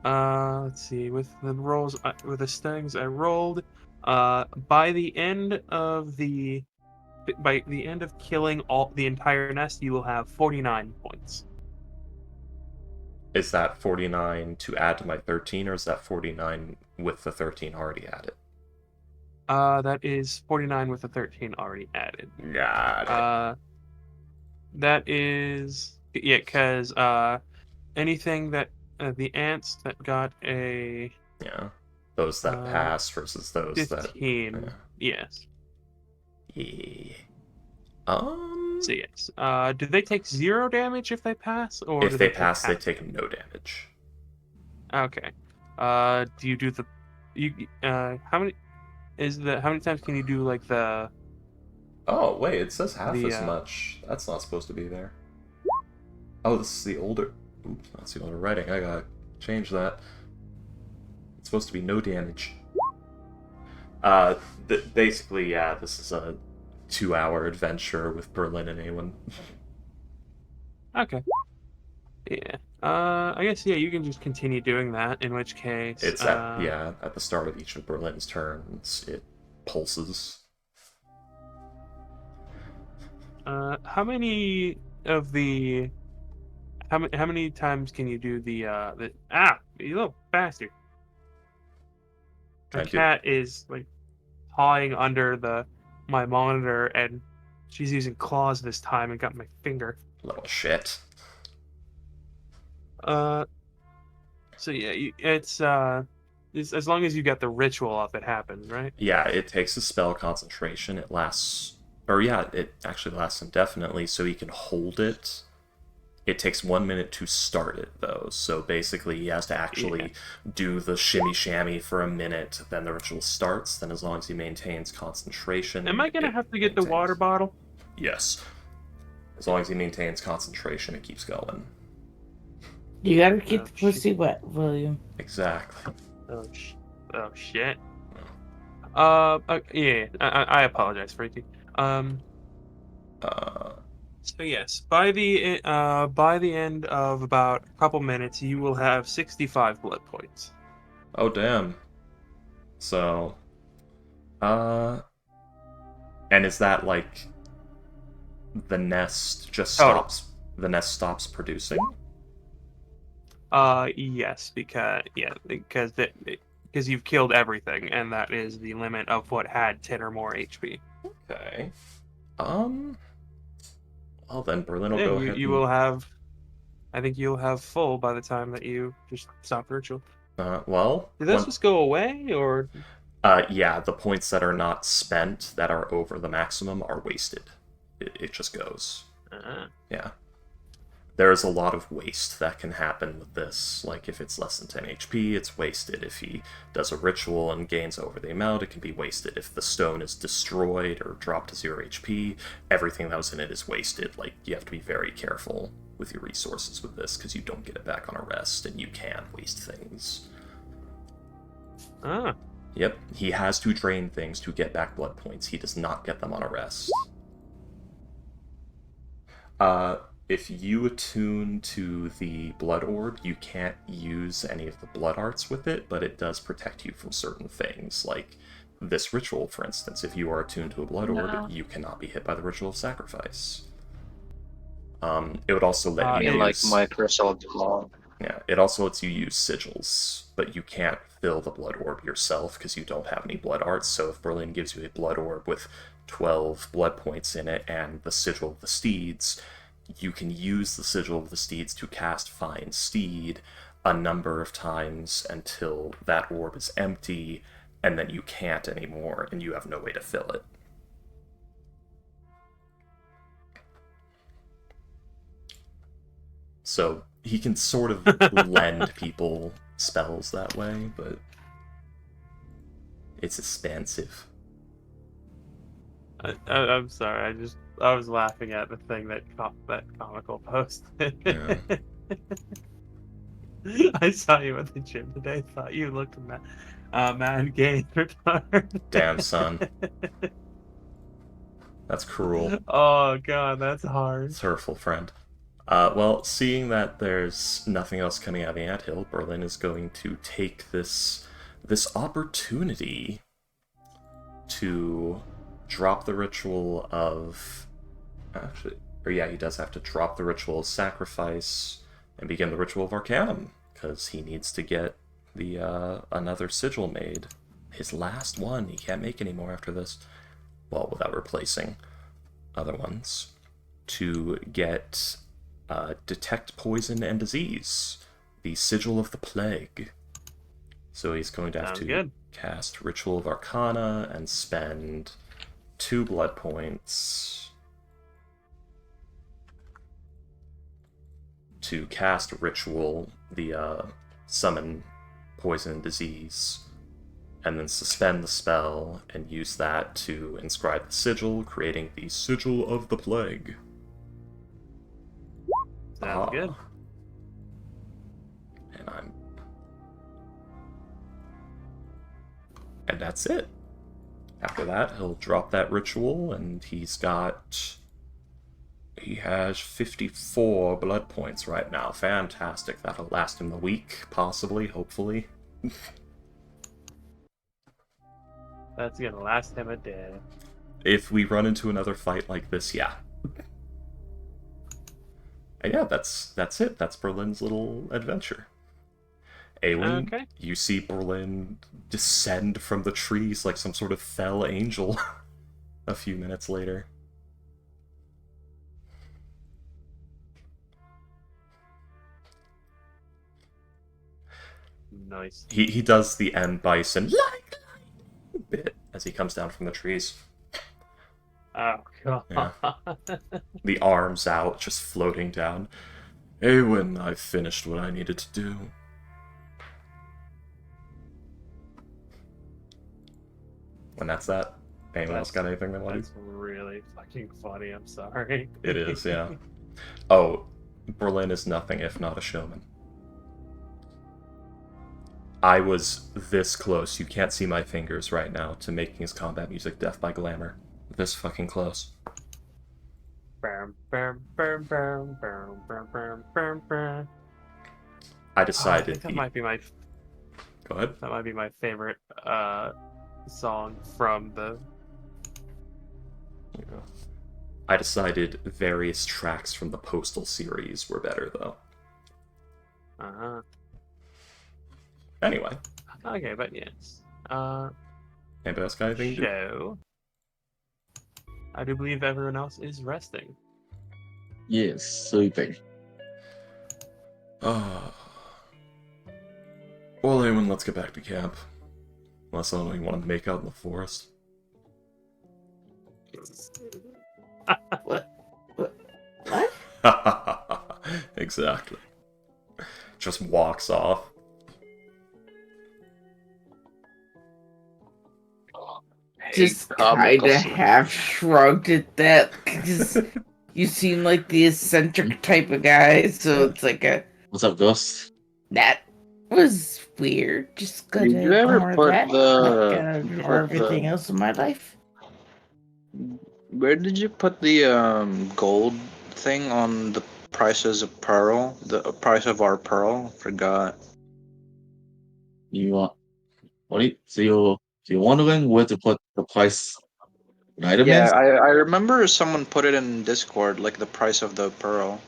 Let's see. With the rolls, with the stings I rolled, by the end of killing the entire nest, you will have 49 points. Is that 49 to add to my 13, or is that 49 with the 13 already added? That is 49 with the 13 already added. Got it. That is because anything that the ants that got a Yeah. Those that pass versus those 15. that. Yes. Yeah. So yes. Do they take 0 damage if they pass, or If do they take pass, they half? take no damage. Okay. Do you do the how many times can you do like the Oh, wait, it says half The, as much. That's not supposed to be there. Oh, this is the older... Oops, that's the older writing. I gotta change that. It's supposed to be no damage. Basically, yeah, this is a 2-hour adventure with Berlin and Awen. Okay. Yeah. I guess yeah, you can just continue doing that. In which case, It's at the start of each of Berlin's turns, it pulses. how many of the how many times can you do the you little bastard? My cat is like pawing under my monitor, and she's using claws this time and got my finger. Little shit. So yeah, it's as long as you get the ritual up, it happens, right? Yeah, it takes a spell concentration. It lasts, or yeah, it actually lasts indefinitely, so you can hold it. It takes 1 minute to start it, though, so basically he has to actually do the shimmy shammy for a minute, then the ritual starts, then as long as he maintains concentration... Am I gonna have to get the water bottle? Yes. As long as he maintains concentration, it keeps going. You gotta keep the pussy wet, William. Exactly. Oh shit. Yeah, I apologize, Freaky. So yes, by the end of about a couple minutes, you will have 65 blood points. Oh damn. So, and is that like the nest just stops? The nest stops producing? Yes, because you've killed everything, and that is the limit of what had 10 or more HP. Okay. Well then, Berlin will go ahead. You will have. I think you'll have full by the time that you just stop ritual. Well. Did those just go away, or? Yeah, the points that are not spent, that are over the maximum, are wasted. It just goes. Yeah. There is a lot of waste that can happen with this. Like, if it's less than 10 HP, it's wasted. If he does a ritual and gains over the amount, it can be wasted. If the stone is destroyed or dropped to 0 HP, everything that was in it is wasted. Like, you have to be very careful with your resources with this, because you don't get it back on a rest, and you can waste things. Yep, he has to drain things to get back blood points. He does not get them on a rest. If you attune to the blood orb, you can't use any of the blood arts with it, but it does protect you from certain things, like this ritual, for instance. If you are attuned to a blood orb, you cannot be hit by the ritual of sacrifice. It would also let you use... like my crystal law. Yeah, it also lets you use sigils, but you can't fill the blood orb yourself because you don't have any blood arts. So if Berlin gives you a blood orb with 12 blood points in it and the sigil of the steeds, you can use the sigil of the steeds to cast Find Steed a number of times until that orb is empty, and then you can't anymore, and you have no way to fill it. So he can sort of lend people spells that way, but it's expensive. I'm sorry. I was laughing at the thing that comical post. Yeah. I saw you at the gym today. Thought you looked mad gay retard. Damn, son. That's cruel. Oh god, that's hard. It's hurtful, friend. Well, seeing that there's nothing else coming out of the anthill, Berlin is going to take this opportunity to drop the ritual of... Actually, or yeah, he does have to drop the ritual of sacrifice and begin the ritual of Arcanum, because he needs to get the another sigil made. His last one. He can't make any more after this. Well, without replacing other ones. To get detect poison and disease. The sigil of the plague. So he's going to have to cast Ritual of Arcana and spend 2 blood points to cast Ritual, the summon poison and disease, and then suspend the spell and use that to inscribe the sigil, creating the Sigil of the Plague. Sounds good. And that's it. After that, he'll drop that ritual, and he has 54 blood points right now. Fantastic. That'll last him a week, possibly, hopefully. That's gonna last him a day. If we run into another fight like this, yeah. And yeah, that's it. That's Berlin's little adventure. Awen, Okay. you see Berlin descend from the trees like some sort of fell angel a few minutes later. Nice. He does the end bison like bit as he comes down from the trees. Oh god. Yeah. The arms out, just floating down. Awen, I've finished what I needed to do. And that's that. Anyone else got anything they want to do? That's really fucking funny. I'm sorry. It is, yeah. Oh, Berlin is nothing if not a showman. I was this close, you can't see my fingers right now, to making his combat music Death by Glamour. This fucking close. I decided... I think that might be my... Go ahead. That might be my favorite song from the... Yeah. I decided various tracks from the Postal series were better, though. Uh-huh. Anyway. Okay, but yes. Anybody else got anything to do? Show. I do believe everyone else is resting. Yes, sleeping. Well, anyone, let's get back to camp. Unless I don't even want to make out in the forest. What? Exactly. Just walks off. Just kind of half shrugged at that, because you seem like the eccentric type of guy, so it's like What's up, Ghost? that was weird. Just gotta Did you ever ignore put that. the- Not gonna ignore everything else in my life. Where did you put the gold thing on the prices of pearl? The price of our pearl? Forgot. You are. So you're wondering where to put the price item Yeah, is? I remember someone put it in Discord, like the price of the pearl.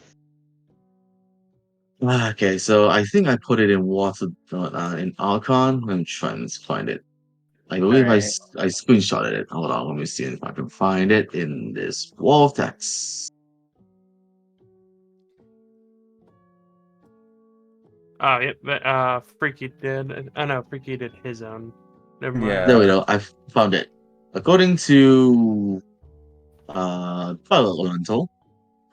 Okay, so I think I put it in in Archon. Let me try and find it. I believe Alright. I screenshotted it. Hold on, let me see if I can find it in this wall of text. Oh, yeah, but Freaky did. Oh no, Freaky did his own. Never mind. Yeah. There we go. I found it. According to Pilot Elemental,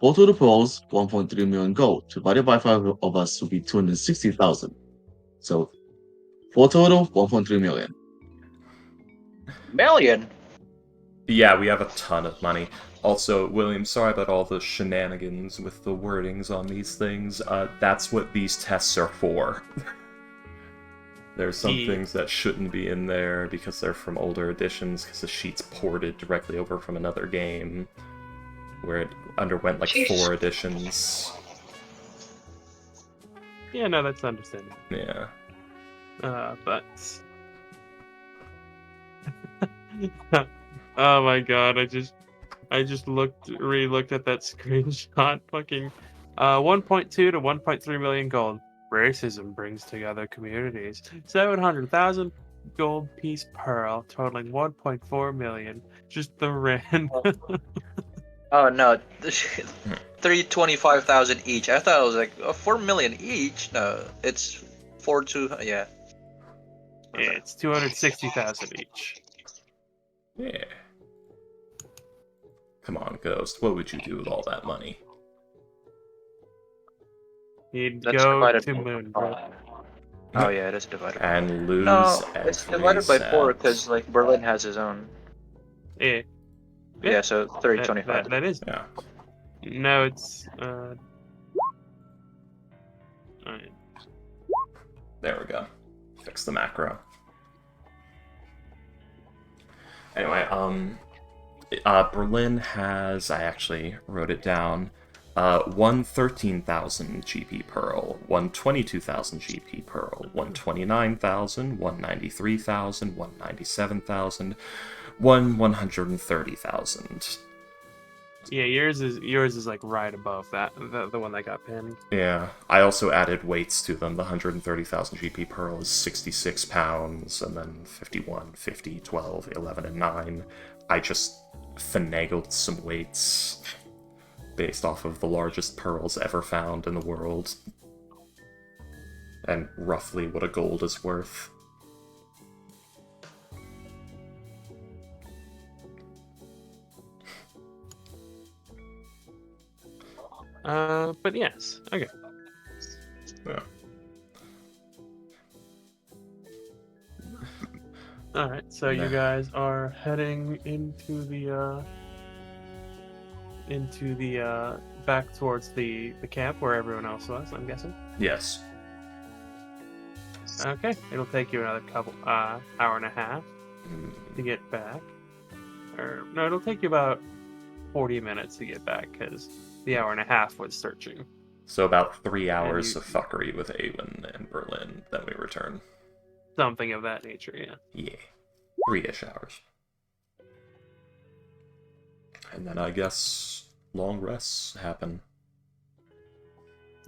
4 to the pearls, 1.3 million gold. Divided by 5 of us would be 260,000. So 4 total, 1.3 million. Million? Yeah, we have a ton of money. Also, William, sorry about all the shenanigans with the wordings on these things. That's what these tests are for. There's some things that shouldn't be in there because they're from older editions, because the sheet's ported directly over from another game, where it underwent like Jeez. 4 editions. Yeah, no, that's understandable. Yeah. But oh my god, I just re-looked at that screenshot. Fucking 1.2 to 1.3 million gold. Racism brings together communities. 700,000 gold piece pearl, totaling 1.4 million. Just the random. Oh no, 325,000 each. I thought it was like 4 million each. No, it's 4 2. Yeah. It's 260,000 each. Yeah. Come on, Ghost. What would you do with all that money? You'd That's go divided to by Moon, bro. Oh yeah, it is divided. And lose No, every it's divided by 4 cent. because like Berlin has his own. Yeah, Yeah, so 325. that is. Yeah. No, it's alright. There we go. Fix the macro. Anyway, Berlin has, I actually wrote it down, 113,000 GP Pearl, 122,000 GP Pearl, 129,000, 193,000, 197,000, 130,000. Yeah, yours is like right above that, the one that got pinned. Yeah, I also added weights to them. The 130,000 GP Pearl is 66 pounds, and then 51, 50, 12, 11, and 9. I just finagled some weights based off of the largest pearls ever found in the world, and roughly what a gold is worth. But yes, okay. Yeah. All right, so you guys are heading into the back towards the camp where everyone else was, I'm guessing. Yes. Okay, it'll take you another hour and a half to get back. Or no, it'll take you about 40 minutes to get back because the hour and a half was searching. So about 3 hours of fuckery with Awen and Berlin, then we return. Something of that nature, yeah. Yeah. 3-ish hours. And then I guess long rests happen.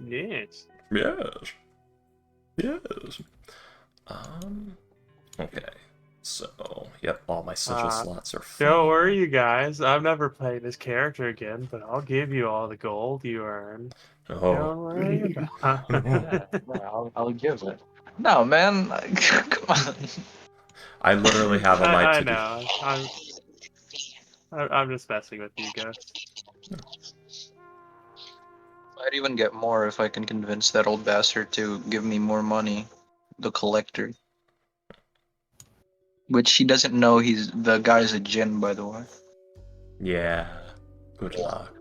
Yes. Yes. Yes. Okay. So, yep, all my sigil slots are full. Don't worry, you guys. I've never played this character again, but I'll give you all the gold you earned. Don't Oh. worry about it. I'll give it. No, man. Come on. I literally have on my I to-do. know. I'm just messing with you, Ghost. I'd even get more if I can convince that old bastard to give me more money. The collector. Which he doesn't know the guy's a djinn, by the way. Yeah. Good luck.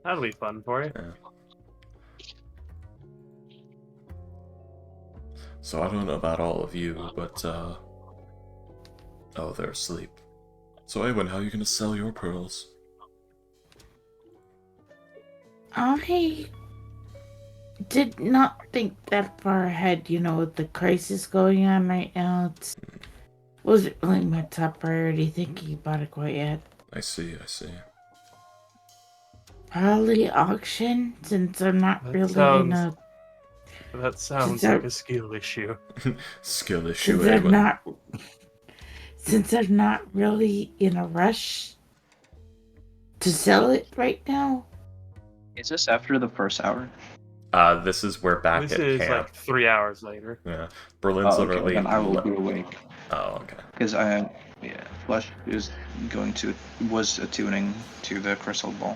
That'll be fun for you. Yeah. So I don't know about all of you, but oh, they're asleep. So Awen, how are you gonna sell your pearls? I did not think that far ahead, with the crisis going on right now. It wasn't really my top priority thinking about it quite yet. I see. Probably auction, since I'm not That really sounds- That sounds like a skill issue. Skill issue, since Awen. I'm not really in a rush to sell it right now. Is this after the first hour? This is we're back This at is camp. like 3 hours later. Yeah. Berlin's literally... Then I will be awake. Oh, okay. Because Flesh was attuning to the crystal ball.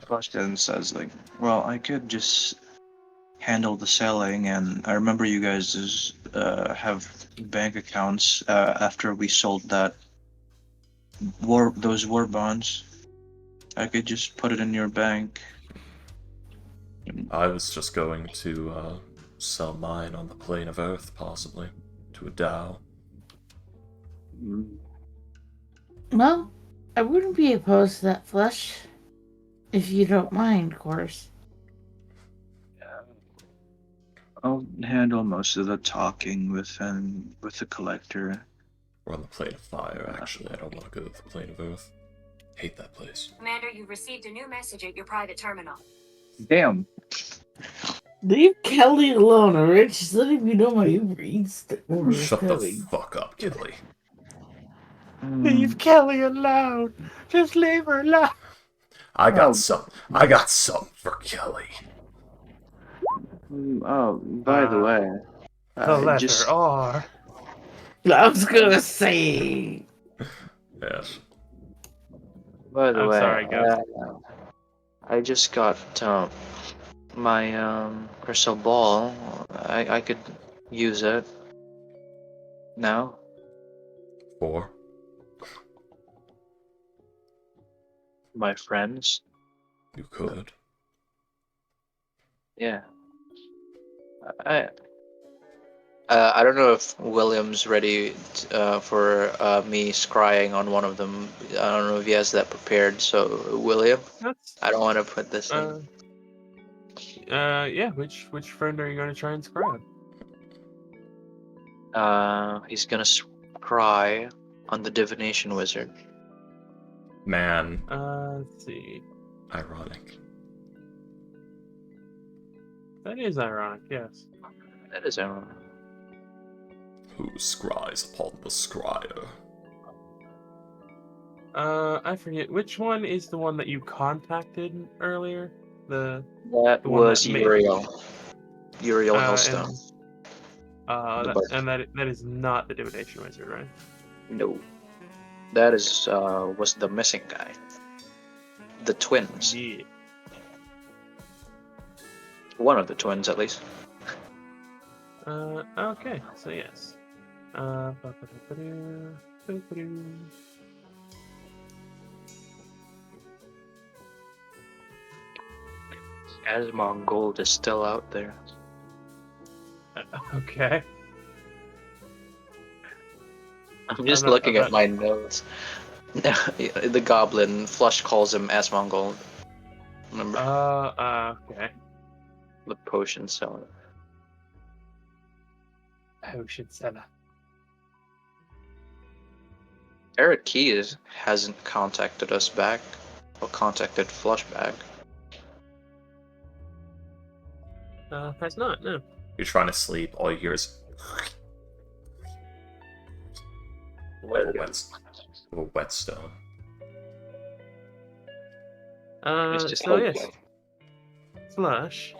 Flesh then says like, well, I could just handle the selling, and I remember you guys have bank accounts after we sold those war bonds. I could just put it in your bank. I was just going to sell mine on the plane of Earth, possibly, to a Dao. Well, I wouldn't be opposed to that, Flush. If you don't mind, of course. I'll handle most of the talking with the collector. We're on the plane of fire, actually. I don't want to go to the plane of earth. Hate that place. Commander, you've received a new message at your private terminal. Damn. Leave Kelly alone, alright? She's letting me know my reads order is Shut the coming. fuck up, Kelly. Leave Kelly alone. Just leave her alone. I got Oh. some for Kelly. By the way, The letter just R. I was gonna say. Yes. by the I'm way, sorry, Ghost. I just got my crystal ball. I could use it now. 4. My friends. You could. Yeah. I don't know if William's ready for me scrying on one of them. I don't know if he has that prepared. So William, That's I don't want to put this in. yeah. Which friend are you going to try and scribe? He's gonna scry on the divination wizard. Man, Let's see. ironic. That is ironic. Yes. That is Who scries upon the scryer? I forget which one is the one that you contacted earlier. that the one was that made- Uriel. Uriel and Hellstone. that is not the divination wizard, right? No, that is was the missing guy. The twins. Yeah. One of the twins, at least. Okay. So yes. Asmon Gold is still out there. Okay. I'm just not- looking I'm at my notes. The goblin Flush calls him Asmongold. Remember Okay. the potion seller. Potion seller. Eric Keyes hasn't contacted us back, or contacted Flush back. Has not. No. You're trying to sleep, all you hear is a whetstone. It's just So cold yes. play. Flush.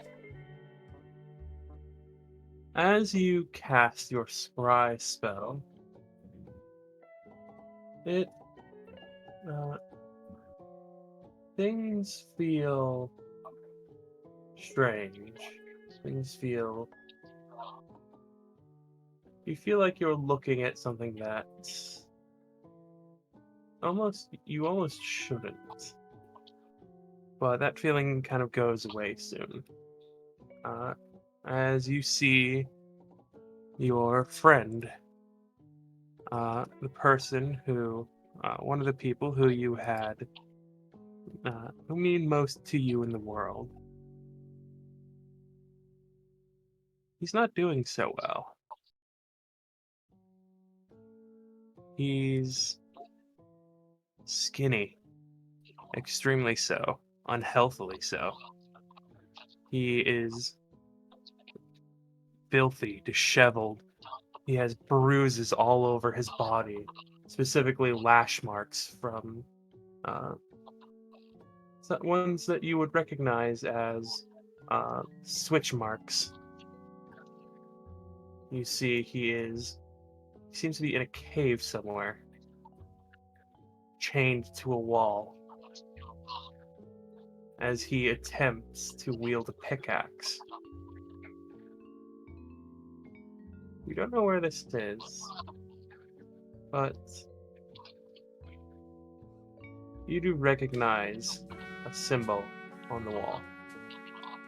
As you cast your scry spell, things feel strange. Things feel. You feel like you're looking at something that you almost shouldn't. But that feeling kind of goes away soon. As you see your friend, the person who, one of the people who you had, who mean most to you in the world. He's not doing so well. He's skinny, extremely so, unhealthily so. He is filthy, disheveled. He has bruises all over his body, specifically lash marks from ones that you would recognize as switch marks. You see, he seems to be in a cave somewhere, chained to a wall, as he attempts to wield a pickaxe. You don't know where this is, but you do recognize a symbol on the wall.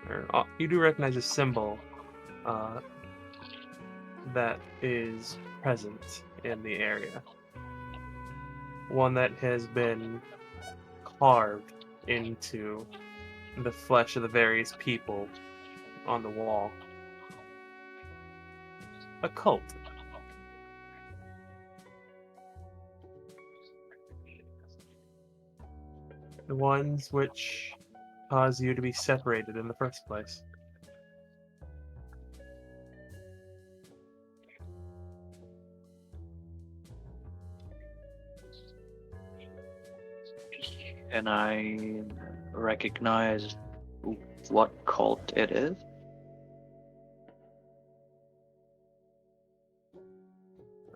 Or you do recognize a symbol that is present in the area. One that has been carved into the flesh of the various people on the wall. A cult. The ones which cause you to be separated in the first place. Can I recognize what cult it is?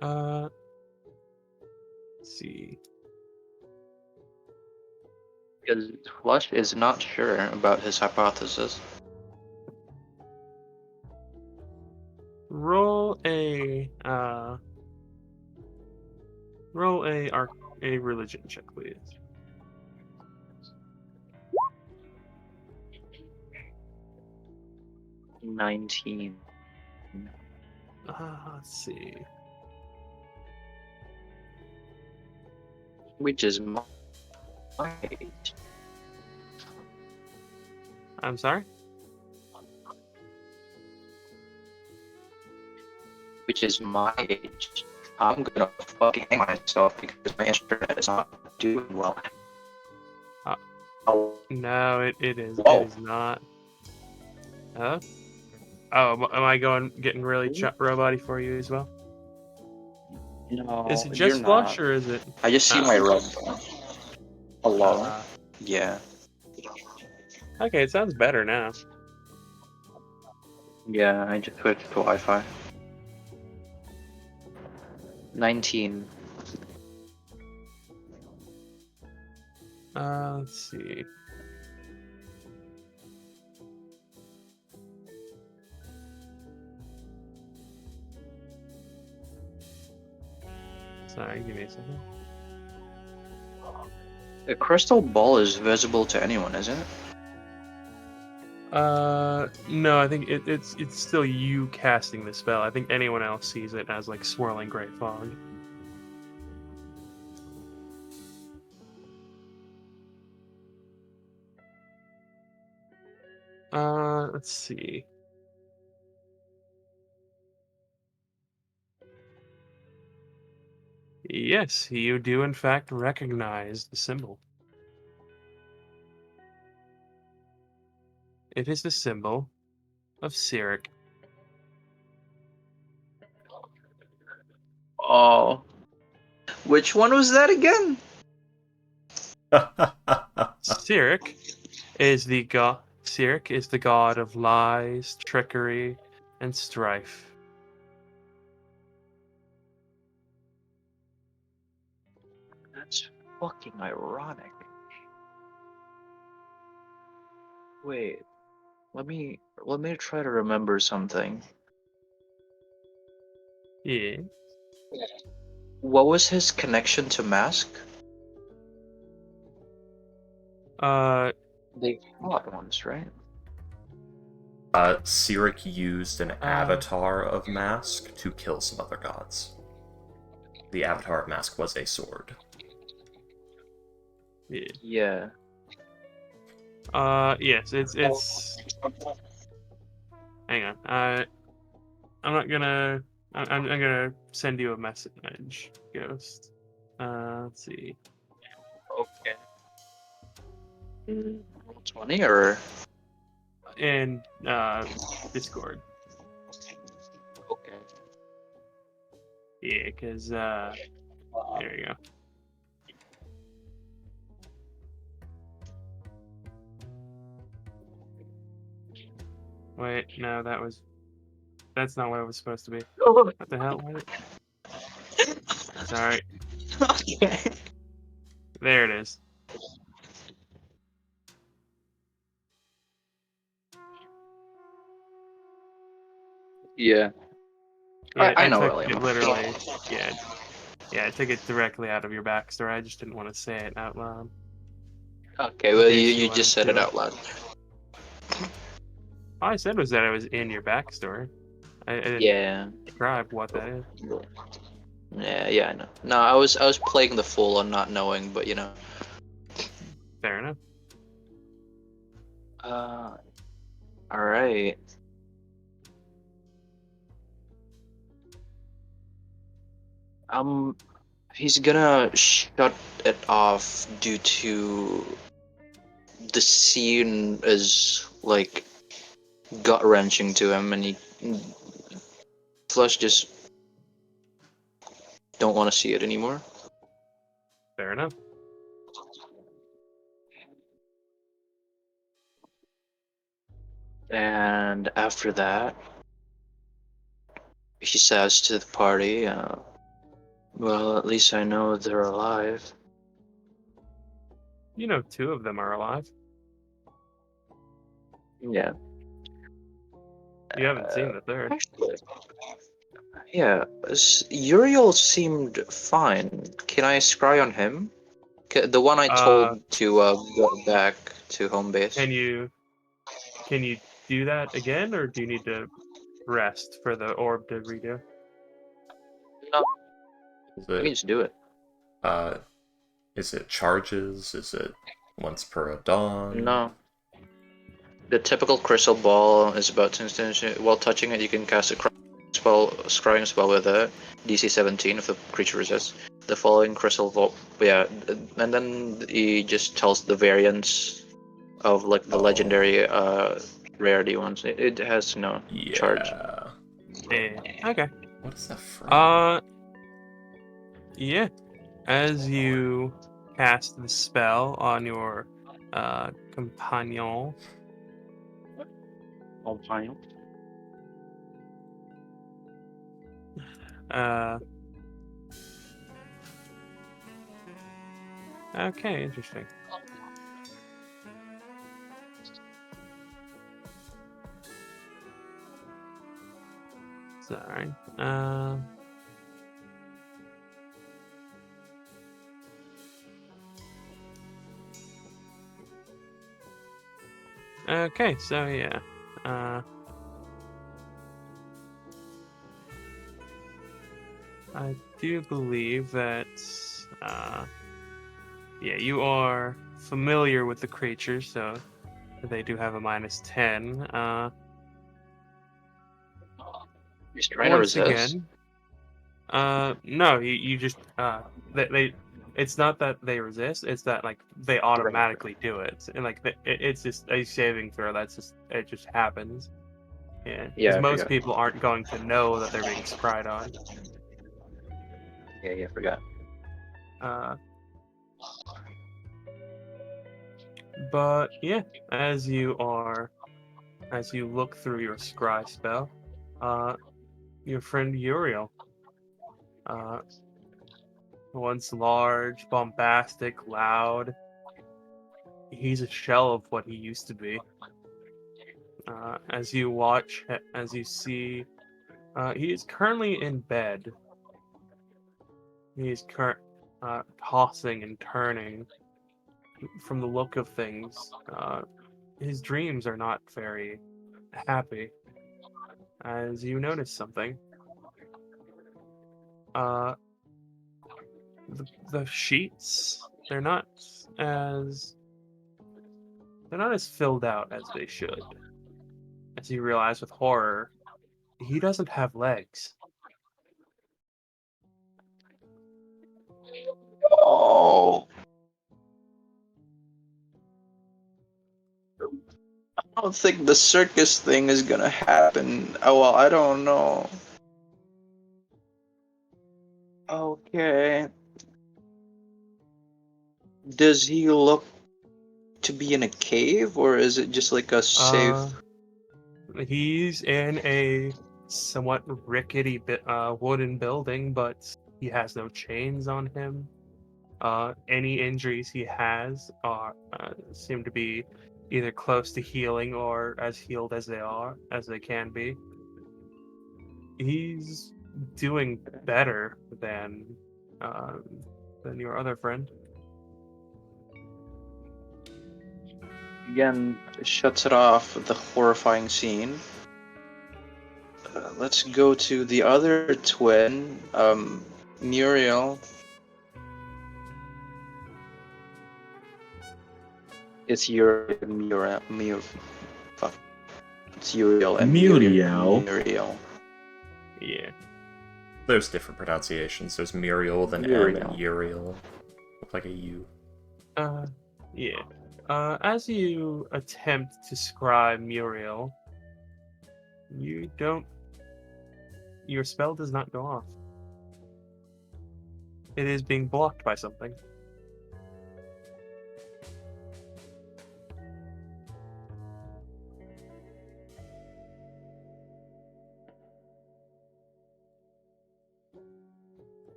Let's see. Because Flush is not sure about his hypothesis. Roll a religion check, please. $19. Let's see. Which is my age. I'm sorry? Which is my age. I'm gonna fucking hang myself because my internet is not doing well. Oh, No, it is. Whoa. It is not. Huh? Oh, am I getting really robot-y for you as well? no, Is it you're just Flush, not. or is it? I just see my red bar. Hello? Uh, Yeah. okay, it sounds better now. Yeah, I just switched to Wi-Fi. 19. Let's see. Sorry, give me a second. The crystal ball is visible to anyone, isn't it? No, I think it's still you casting the spell. I think anyone else sees it as like swirling great fog. Let's see. Yes, you do in fact recognize the symbol. It is the symbol of Cyric. Oh. Which one was that again? Cyric is the god of lies, trickery, and strife. That's fucking ironic. Wait, let me try to remember something. Yeah. What was his connection to Mask? They fought once, right? Cyric used an avatar of Mask to kill some other gods. The avatar of Mask was a sword. Yeah. Yeah. Yes, it's. Hang on. I'm not gonna. I'm gonna send you a message, Ghost. Let's see. Okay. 20 or In Discord. okay. Yeah, because there you go. Wait, no, that's not what it was supposed to be. What the hell? Sorry. Okay. There it is. Yeah. Yeah, I know took William. it literally. Yeah, I took it directly out of your backstory. I just didn't want to say it out loud. Okay, well, In case you wanted just said it to. out loud. All I said was that it was in your backstory. I didn't Yeah. describe what that is. Yeah, I know. No, I was playing the fool on not knowing, but you know. Fair enough. Alright. He's gonna shut it off due to the scene is like gut wrenching to him, and he Flush just don't want to see it anymore. Fair enough. And after that, he says to the party, well, at least I know they're alive. You know, 2 of them are alive. Yeah. You haven't seen the third. Actually, yeah, Uriel seemed fine. Can I scry on him? The one I told to go back to home base. Can you do that again, or do you need to rest for the orb to redo? No, Is I can it, just do it. is it charges? Is it once per dawn? No. The typical crystal ball is about to instantiate. While touching it, you can cast a scrying spell with it. DC 17 if the creature resists. The following crystal ball, yeah, and then he just tells the variants of like the legendary rarity ones. It has no charge. Okay. What is that from? Yeah. As you cast the spell on your companion, okay, interesting. Sorry. Okay, so yeah. I do believe that, yeah, you are familiar with the creatures, so they do have a -10. He's trying to Once resist. again, no, you just, they it's not that they resist, it's that, like, they automatically do it. And, like, it's just a saving throw, it just happens. Yeah, because Yeah, I most forgot. people aren't going to know that they're being scryed on. Yeah, I forgot. But yeah, as you look through your scry spell, your friend Uriel, uh, once large, bombastic, loud, he's a shell of what he used to be. As you watch, as you see, he is currently in bed. He is tossing and turning. From the look of things, his dreams are not very happy. As you notice something, the sheets, they're not as filled out as they should. As you realize with horror, he doesn't have legs. Oh. I don't think the circus thing is gonna happen. Oh well, I don't know. Okay. Does he look to be in a cave, or is it just like a safe? He's in a somewhat rickety wooden building, but he has no chains on him. Any injuries he has seem to be either close to healing or as healed as they can be. He's doing better than your other friend. Again, shuts it off with the horrifying scene. Let's go to the other twin, Muriel. It's fuck. It's Uriel and Muriel. Muriel. Yeah. There's different pronunciations. There's Muriel, then M, and Uriel. Look like a U. Yeah. As you attempt to scribe Muriel, you don't. Your spell does not go off. It is being blocked by something.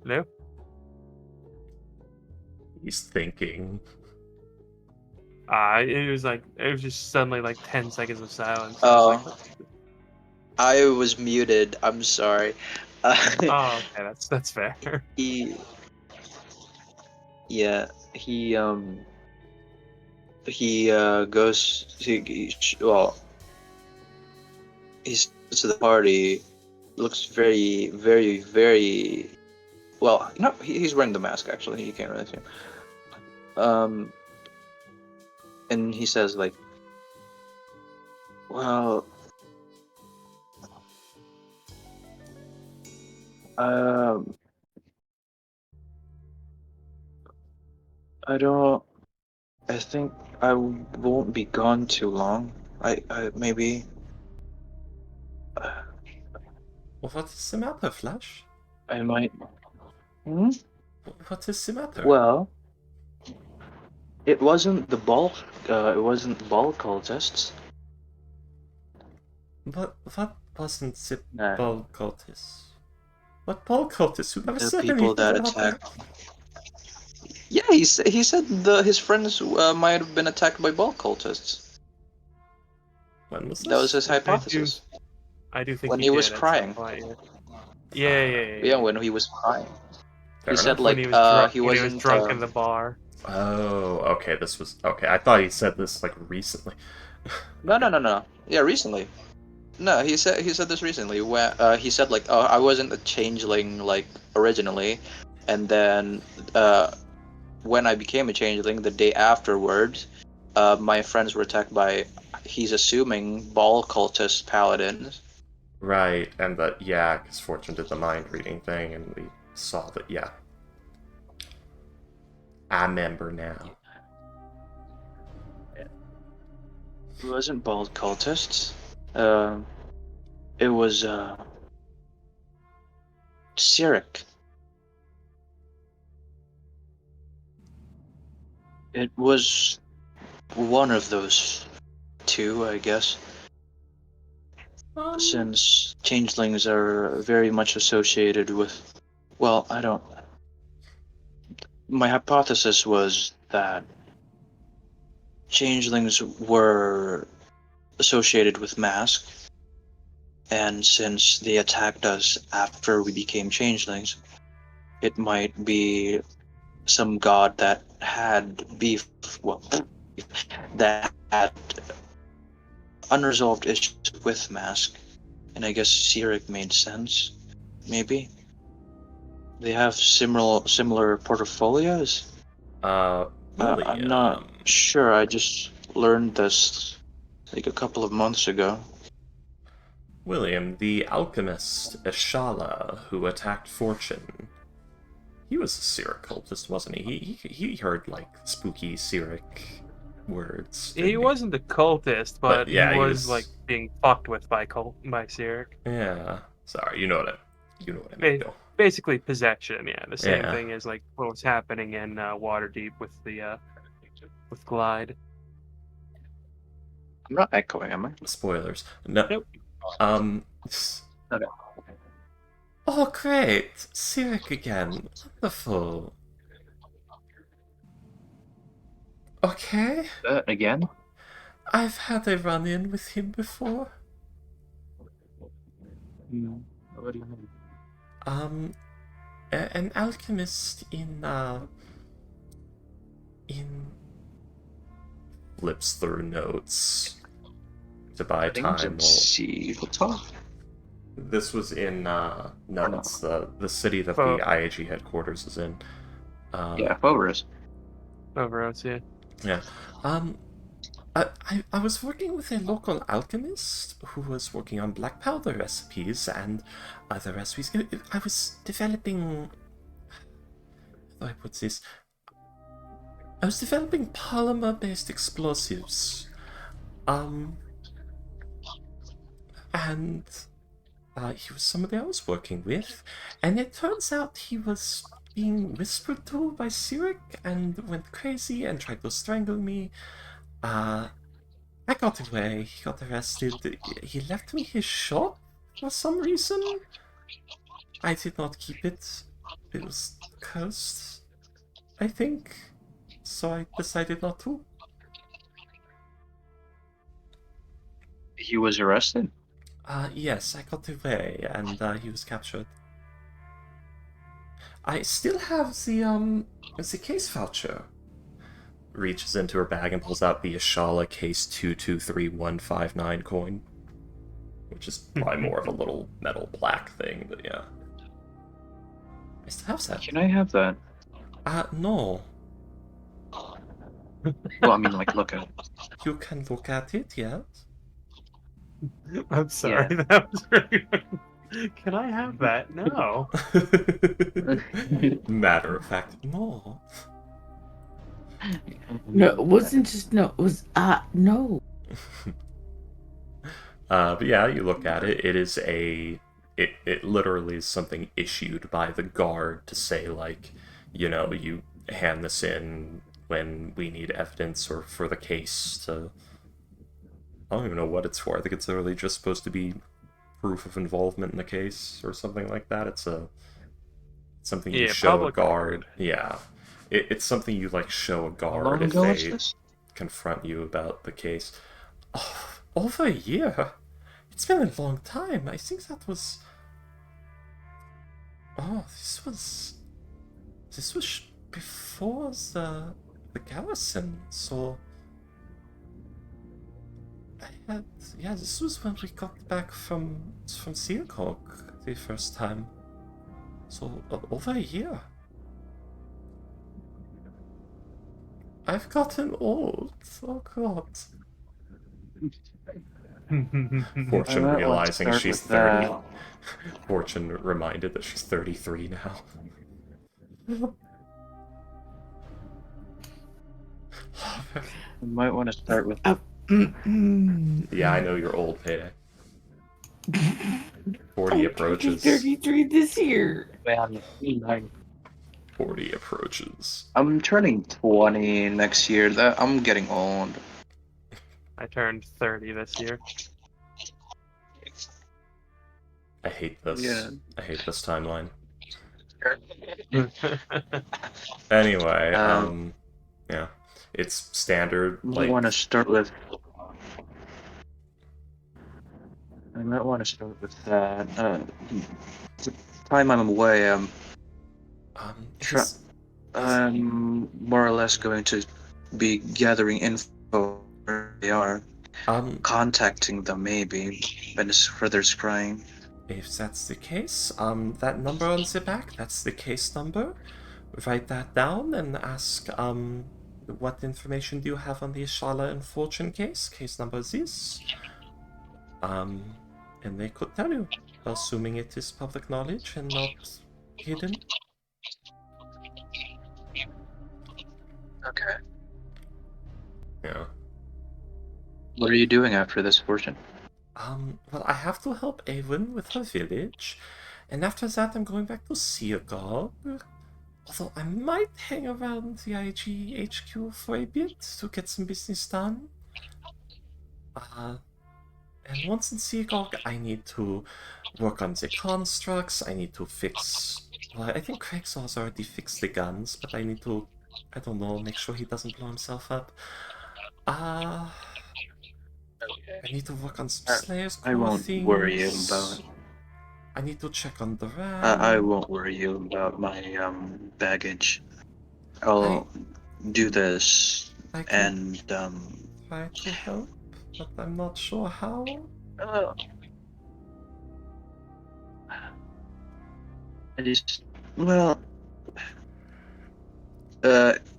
Hello? He's thinking. It was just suddenly like 10 seconds of silence. Oh. I was muted. I'm sorry. Oh, okay, that's fair. He, yeah, he goes. Well, he's to the party. Looks very, very, very. Well, no, he's wearing the mask. Actually, you can't really see him. And he says like, well, I don't. I think I won't be gone too long. I maybe. Well, what is the matter, Flash? I might. Hmm? What is the matter? Well, it wasn't the ball. It wasn't ball cultists. What wasn't the No. ball cultists? What ball cultists? Who never The said people anything that about that? attacked. Yeah, he said his friends might have been attacked by ball cultists. When was this? That was his hypothesis. I do think When he he was did at crying. some point, yeah. Yeah, when he was crying. Fair He said enough. When like he was drunk, he when he wasn't was drunk in the bar. Oh, okay, this was... Okay, I thought he said this, like, recently. No. Yeah, recently. No, he said this recently. Where he said like, oh, I wasn't a changeling like originally, and then when I became a changeling, the day afterwards, my friends were attacked by, he's assuming, ball cultist paladins. Right, and that, yeah, because Fortune did the mind reading thing, and we saw that, yeah. I remember now. It wasn't ball cultists. It was Cyric. It was one of those two, I guess. Since changelings are very much associated with, well, I don't. My hypothesis was that changelings were associated with Mask, and since they attacked us after we became changelings, it might be some god that had beef, well, that had unresolved issues with Mask, and I guess Cyric made sense. Maybe they have similar portfolios. William. I'm not sure. I just learned this like a couple of months ago. William, the alchemist Ishala, who attacked Fortune. He was a Cyric cultist, wasn't he? He heard, like, spooky Cyric words. He wasn't a cultist, but yeah, he was like being fucked with by Cyric. Yeah. Sorry, you know what I mean, though. Basically possession, yeah. The same Yeah. thing as like what was happening in Waterdeep with the with Glide. I'm not echoing, am I? Spoilers. No. Nope. Okay. Oh, great! Cyric again. Wonderful. Okay. Again? I've had a run-in with him before. What do you mean? An alchemist in flips through notes. to buy I think it's time. in Well, Seattle. this was in no, it's the city that Oh. the IAG headquarters is in. Yeah, Fovers. Over us, yeah. Yeah. I was working with a local alchemist who was working on black powder recipes and other recipes. I was developing. How do I put this? I was developing polymer-based explosives. And he was somebody I was working with, and it turns out he was being whispered to by Sirik and went crazy and tried to strangle me. I got away, he got arrested, he left me his shop for some reason. I did not keep it. It was cursed, I think, so I decided not to. He was arrested? Yes, I got away, and he was captured. I still have the case voucher. Reaches into her bag and pulls out the Ashala case 223159 coin. Which is probably more of a little metal plaque thing, but yeah. I still have that. Can I have that? No. Well, I mean, like, look at it. You can look at it, yes? I'm sorry, that was really. Can I have that? No. Matter of fact, no. No, it wasn't just no. It was no. But yeah, you look at it. It is it literally is something issued by the guard to say, like, you know, you hand this in when we need evidence or for the case to. I don't even know what it's for. I think it's literally just supposed to be proof of involvement in the case or something like that. It's something you show a public guard. Yeah. It's something you, like, show a How guard long if ago was they this? confront you about the case. Oh, over a year? It's been a long time. I think that was... Oh, this was before the garrison, so... Yeah, this was when we got back from Sealcock the first time. So, over a year. I've gotten old. Oh god. Fortune might want to realizing start she's with 30. that. Fortune reminded that she's 33 now. You might want to start with. Yeah, I know you're old, Payday. 40 I'm approaches. 33 this year. 40 approaches. I'm turning 20 next year. That I'm getting old. I turned 30 this year. I hate this. Yeah. I hate this timeline. Anyway, yeah. It's standard, I might like... want to start with. I might want to start with that. The time I'm away, this- I'm more or less going to be gathering info where they are, contacting them maybe, when it's further scrying. if that's the case, that number on the back, that's the case number. Write that down and ask, what information do you have on the Ashala and Fortune case? Case number is this. And they could tell you, assuming it is public knowledge and not hidden. Okay. Yeah. What are you doing after this, Fortune? Well, I have to help Avon with her village, and after that I'm going back to Seagog. Although I might hang around the IG HQ for a bit to get some business done. And once in Seagog, I need to work on the constructs, I need to fix... Well, I think Craig's already fixed the guns, but I need to, I don't know, make sure he doesn't blow himself up. I need to work on some Slayer's core I won't things. worry you about. I need to check on the RAM. I won't worry you about my baggage. I'll do this I can and try to help. but I'm not sure how. Uh, I just, well,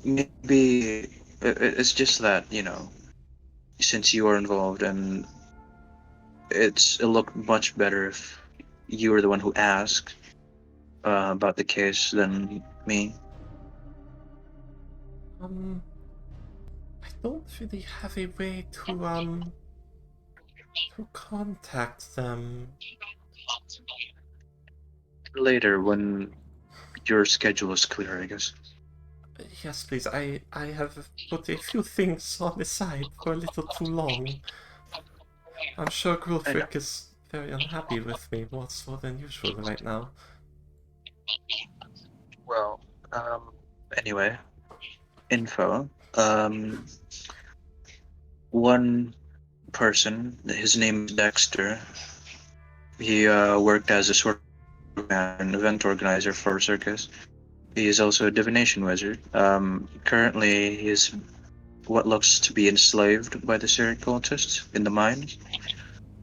maybe it's just that, since you are involved, and it'll look much better if you were the one who asked about the case than me. I don't really have a way to contact them. Later, when your schedule is clear, I guess. Yes, please. I have put a few things on the side for a little too long. I'm sure I know. Gulfric is very unhappy with me more so than usual right now. Well, anyway, info. One person, his name is Dexter. He worked as a sort of an event organizer for a circus. He is also a divination wizard. Currently, he is what looks to be enslaved by the serial cultists in the mines.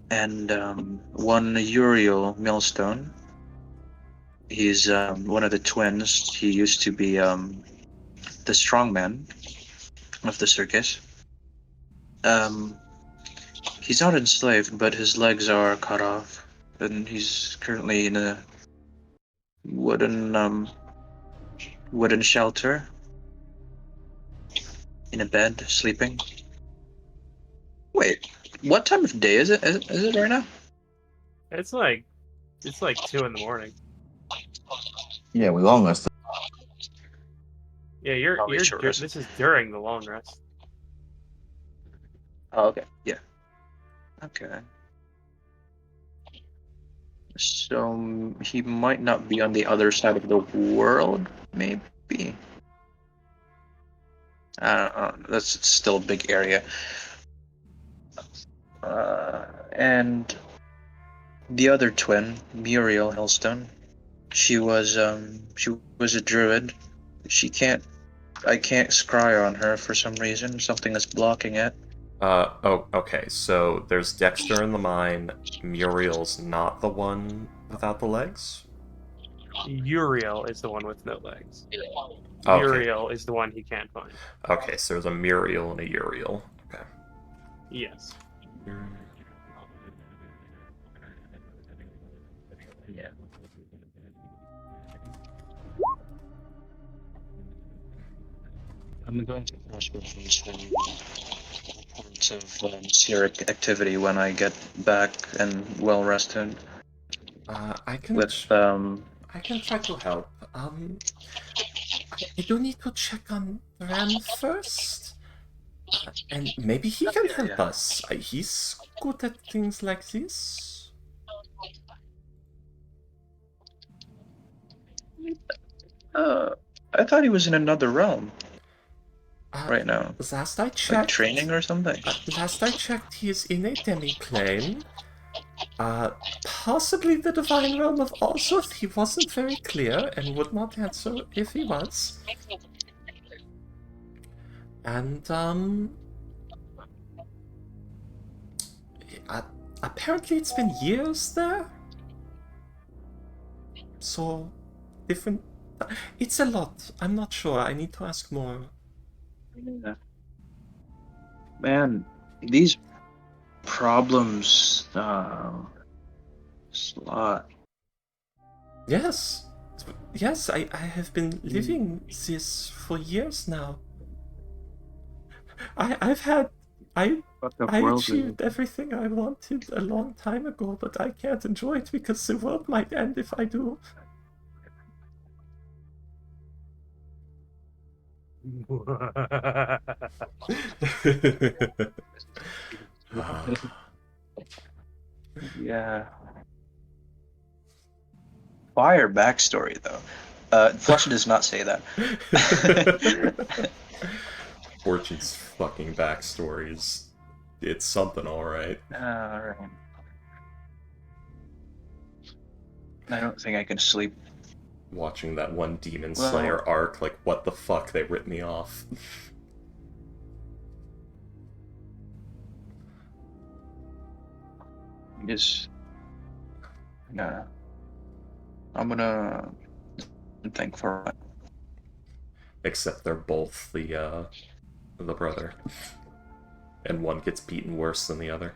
And one Uriel Millstone. He's one of the twins. He used to be the strongman of the circus. He's not enslaved, but his legs are cut off, and he's currently in a wooden shelter in a bed, sleeping. Wait, what time of day is it? Is it right now? It's like 2 in the morning. Yeah, we long rest. Yeah, you're Probably short rest. this is during the long rest. Oh, okay. Yeah. Okay. So he might not be on the other side of the world, maybe. I don't know. That's still a big area. And the other twin, Muriel Hillstone, she was a druid. I can't scry on her for some reason. Something is blocking it. Oh, okay, so there's Dexter in the mine. Muriel's not the one without the legs? Uriel is the one with no legs. Okay. Uriel is the one he can't find. Okay, so there's a Muriel and a Uriel. Okay. Yes. Yeah. I'm going to flash reference reports of Siric activity when I get back and well rested. I can With I can try to help. I do need to check on Ram first. And maybe he can help us. He's good at things like this. I thought he was in another realm right now. Last I Like checked, training or something. Last I checked, he is in a demi-plane. Possibly the divine realm of Alzoth. He wasn't very clear and would not answer if he was. And apparently it's been years there. So different. It's a lot. I'm not sure. I need to ask more. Yeah. Man, these problems, it's a lot. Yes. Yes, I have been living this for years now. I achieved everything I wanted a long time ago, but I can't enjoy it because the world might end if I do. Yeah. Fire backstory though. Flush does not say that. Fortune's fucking backstories. It's something, alright. Alright. I don't think I can sleep. Watching that one Demon Slayer arc, like, what the fuck, they ripped me off. Just yeah. I'm gonna think for it. Except they're both the brother, and one gets beaten worse than the other.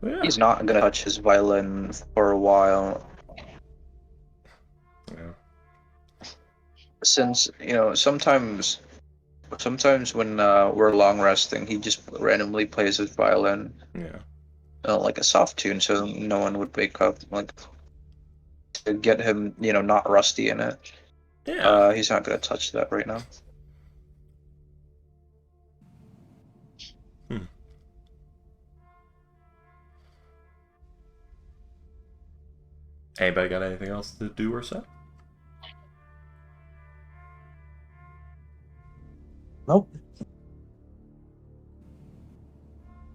Yeah. He's not gonna touch his violin for a while. Yeah. Since sometimes when we're long resting, he just randomly plays his violin, Yeah. like a soft tune, so no one would wake up. Like to get him, not rusty in it. Yeah. He's not gonna touch that right now. Anybody got anything else to do or say? Nope.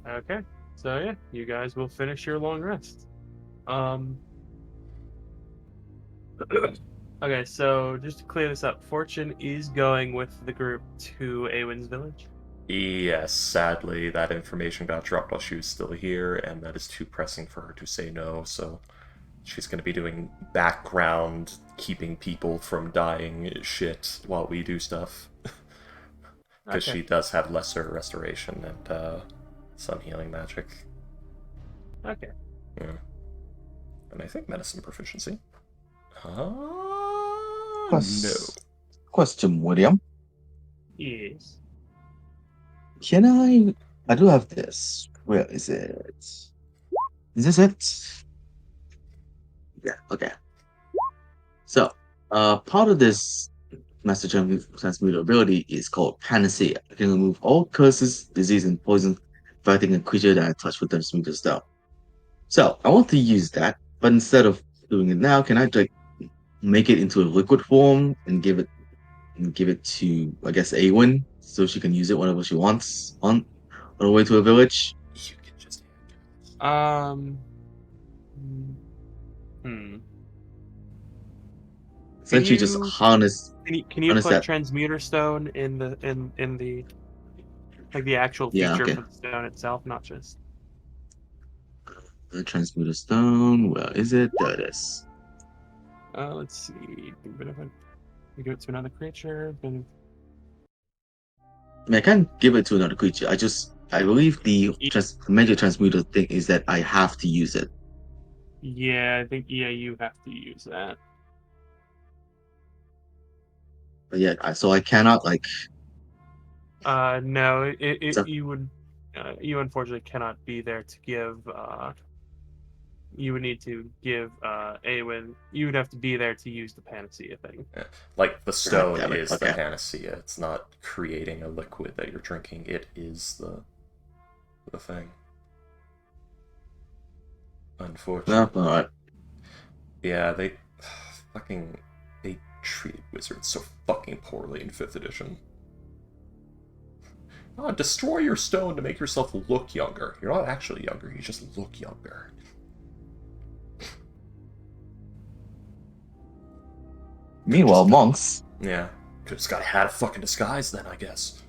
Okay. So yeah, you guys will finish your long rest. Okay, so just to clear this up, Fortune is going with the group to Awen's village. Yes, sadly, that information got dropped while she was still here, and that is too pressing for her to say no, so she's going to be doing background, keeping people from dying shit while we do stuff. Because Okay. she does have lesser restoration and some healing magic. Okay. Yeah. And I think medicine proficiency. No. Question, William. Yes. Can I do have this. Where is it? Is this it? Yeah, okay. So, part of this master transmuter ability is called Panacea. It can remove all curses, disease, and poison affecting a creature that I touch with the transmuter stone. So, I want to use that, but instead of doing it now, can I like make it into a liquid form and give it to, I guess, Awen, so she can use it whenever she wants on her way to a village? You can just Um. Hmm. Essentially, just harness Can you put that. transmuter stone in the like the actual Yeah, feature okay. for the stone itself, not just. The transmuter stone. Where is it? There it is. Let's see. You do it to another creature. Then I mean, I can't give it to another creature. I believe the E- major transmuter thing is that I have to use it. yeah, I think you have to use that. But yeah, so I cannot like. No, So, you would. You unfortunately cannot be there to give. You would need to give Awen. You would have to be there to use the panacea thing. Yeah. Like, the God stone damn it. is the Okay. panacea. It's not creating a liquid that you're drinking. It is the thing. No, Unfortunately. all right. Yeah, they treated wizards so fucking poorly in 5th edition. Destroy your stone to make yourself look younger. You're not actually younger, you just look younger. Meanwhile, monks. Yeah. Just gotta have a fucking disguise then, I guess.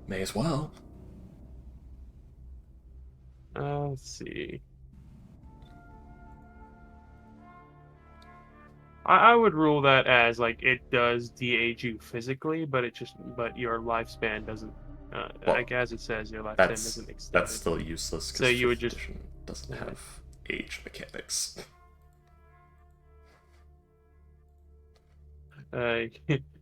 May as well. Let's see. I would rule that as like it does de-age you physically, but your lifespan doesn't. Well, like as it says, your lifespan That's isn't extended. that's still useless So because you 5th would just- edition doesn't have age mechanics.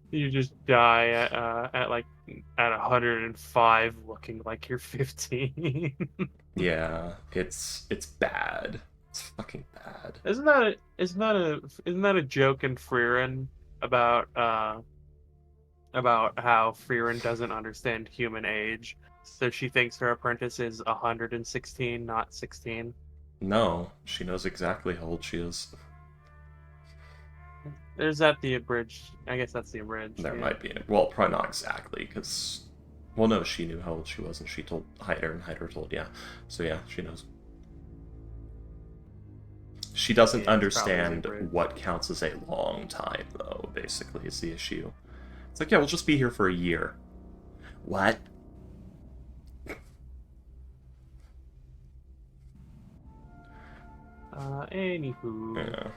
You just die at 105, looking like you're 15. Yeah, it's bad. It's fucking bad. Isn't that a joke in Frieren about how Frieren doesn't understand human age, so she thinks her apprentice is 116, not 16. No, she knows exactly how old she is. Is that the abridged? I guess that's the abridged. There yeah. might be. Well, probably not exactly, because. Well, no, she knew how old she was, and she told Hyder, and Hyder told, yeah. So, yeah, she knows. She doesn't Yeah, it's probably understand abridged. what counts as a long time, though, basically, is the issue. It's like, yeah, we'll just be here for a year. What? Anywho. Yeah.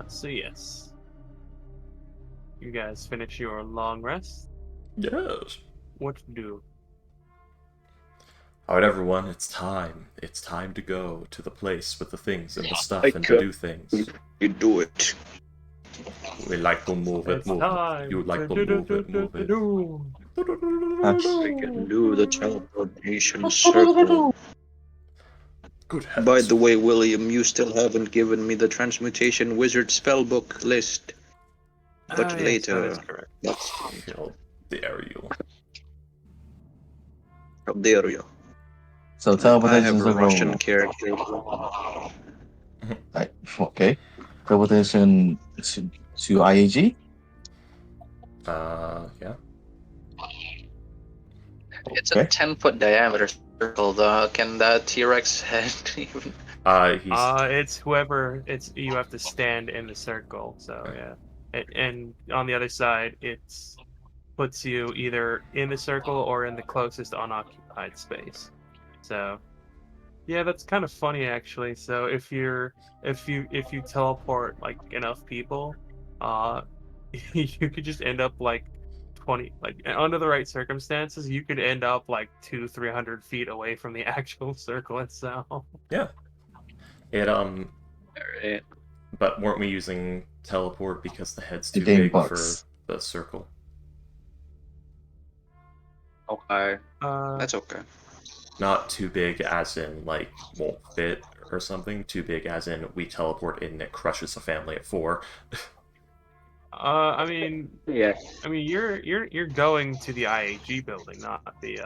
So yes. You guys finish your long rest. Yes. What to do? Alright, everyone, it's time. It's time to go to the place with the things and the stuff I and to can't. do things. You do it. We like to move it, It's move time. it. You like to move it, move it. I can do the teleportation circle. Good By heavens. the way, William, you still haven't given me the transmutation wizard spellbook list. But Yes, later. that is correct. That's How dare you. how dare you. So I teleportation have a Russian circle. character. Right. Okay. Teleportation to IAG. Yeah. It's a Okay. 10-foot diameter circle, though. Can that T-Rex head even? He's... It's whoever. You have to stand in the circle. So yeah, and on the other side, it's puts you either in the circle or in the closest unoccupied space. So yeah, that's kind of funny actually. So if you teleport like enough people, you could just end up like 20, like under the right circumstances, you could end up like 200-300 feet away from the actual circle itself. Yeah. It, Alright. but weren't we using teleport because the head's The too game big bugs. for the circle? Okay. That's okay. Not too big as in, like, won't fit or something. Too big as in we teleport in and it crushes a family of 4. I mean, Yeah. you're going to the IAG building, not the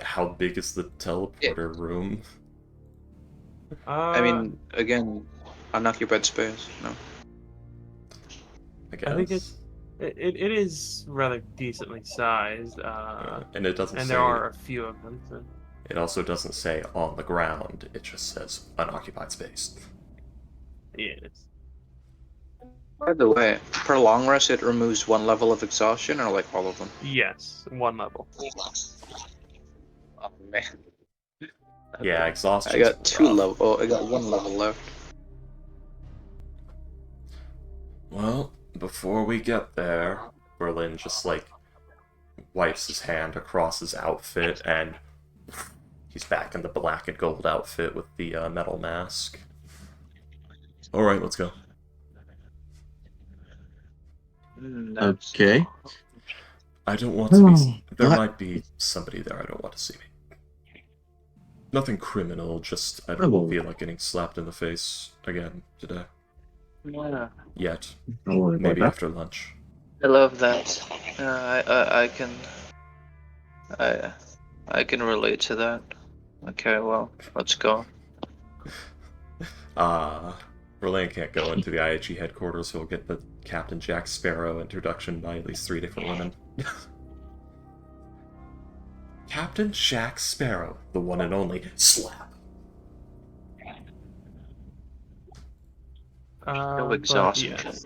How big is the teleporter room? I mean, again, unoccupied space. No. I guess. I think it is rather decently sized, and it doesn't and say... there are a few of them. So. It also doesn't say on the ground. It just says unoccupied space. Yes. By the way, per long rest, it removes one level of exhaustion, or like all of them? Yes, one level. Oh man. Yeah, exhaustion. I got 2 level. Oh, I got 1 level left. Well, before we get there, Berlin just, like, wipes his hand across his outfit, and he's back in the black and gold outfit with the metal mask. Alright, let's go. Okay. I don't want to be... There What? might be somebody there. I don't want to see me. Nothing criminal, just I Oh. don't feel like getting slapped in the face again today. Yeah. Yet. Don't worry about Maybe that. after lunch. I love that. I can relate to that. Okay, well, let's go. Berlin can't go into the IHE headquarters, so we'll get the Captain Jack Sparrow introduction by at least 3 different women. Captain Jack Sparrow, the one and only. Slap! No But exhaustion. yes.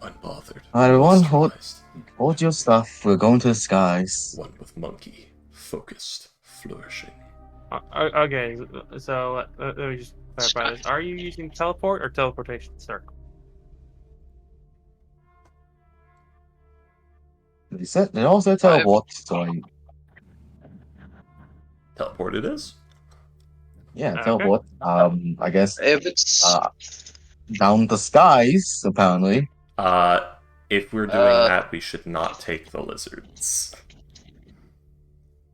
Unbothered. Everyone, moisturized, hold your stuff. We're going to the skies. One with monkey. Focused. Flourishing. Okay, so let me just clarify this. Are you using teleport or teleportation circle? They all said teleport, so Teleport it is? yeah, Okay. teleport. I guess If it's down the skies, apparently. If we're doing that, we should not take the lizards.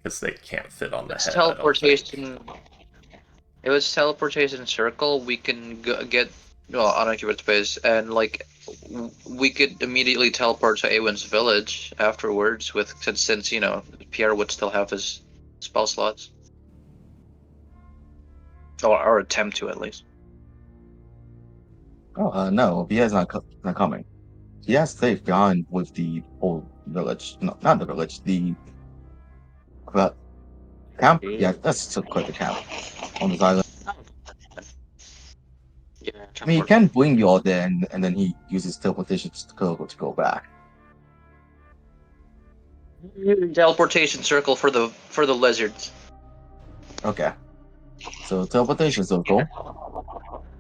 Because they can't fit on the it's head. I don't think. teleportation. If it's teleportation circle, we can get unoccupied space, and like we could immediately teleport to Awen's village afterwards. With since Pierre would still have his spell slots, or attempt to at least. Oh, no, Bia's not coming. He has stayed behind with the whole village. No, not the village. The Camp? Yeah, that's quite the camp on this island. Yeah, I mean, he can bring you all there, and then he uses teleportation to go back. teleportation circle for the lizards. Okay. So teleportation circle.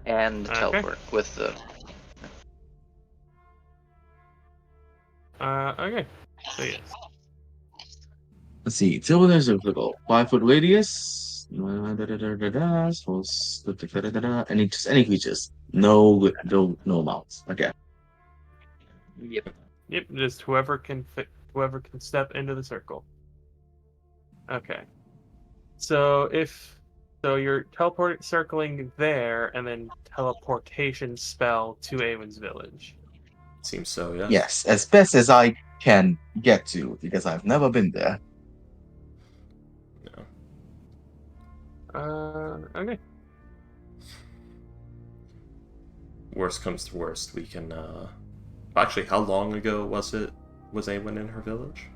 And Okay. teleport with the. Okay. So yes. Let's see. Teleportation circle. 5-foot radius. Any creatures. No amounts. Okay. Yep. Yep. Just whoever can fit, whoever can step into the circle. Okay. So you're circling there, and then teleportation spell to Awen's village. Seems so, yes. Yes, as best as I can get to, because I've never been there. No. Okay. Worst comes to worst, we can, Actually, how long ago was Awen in her village?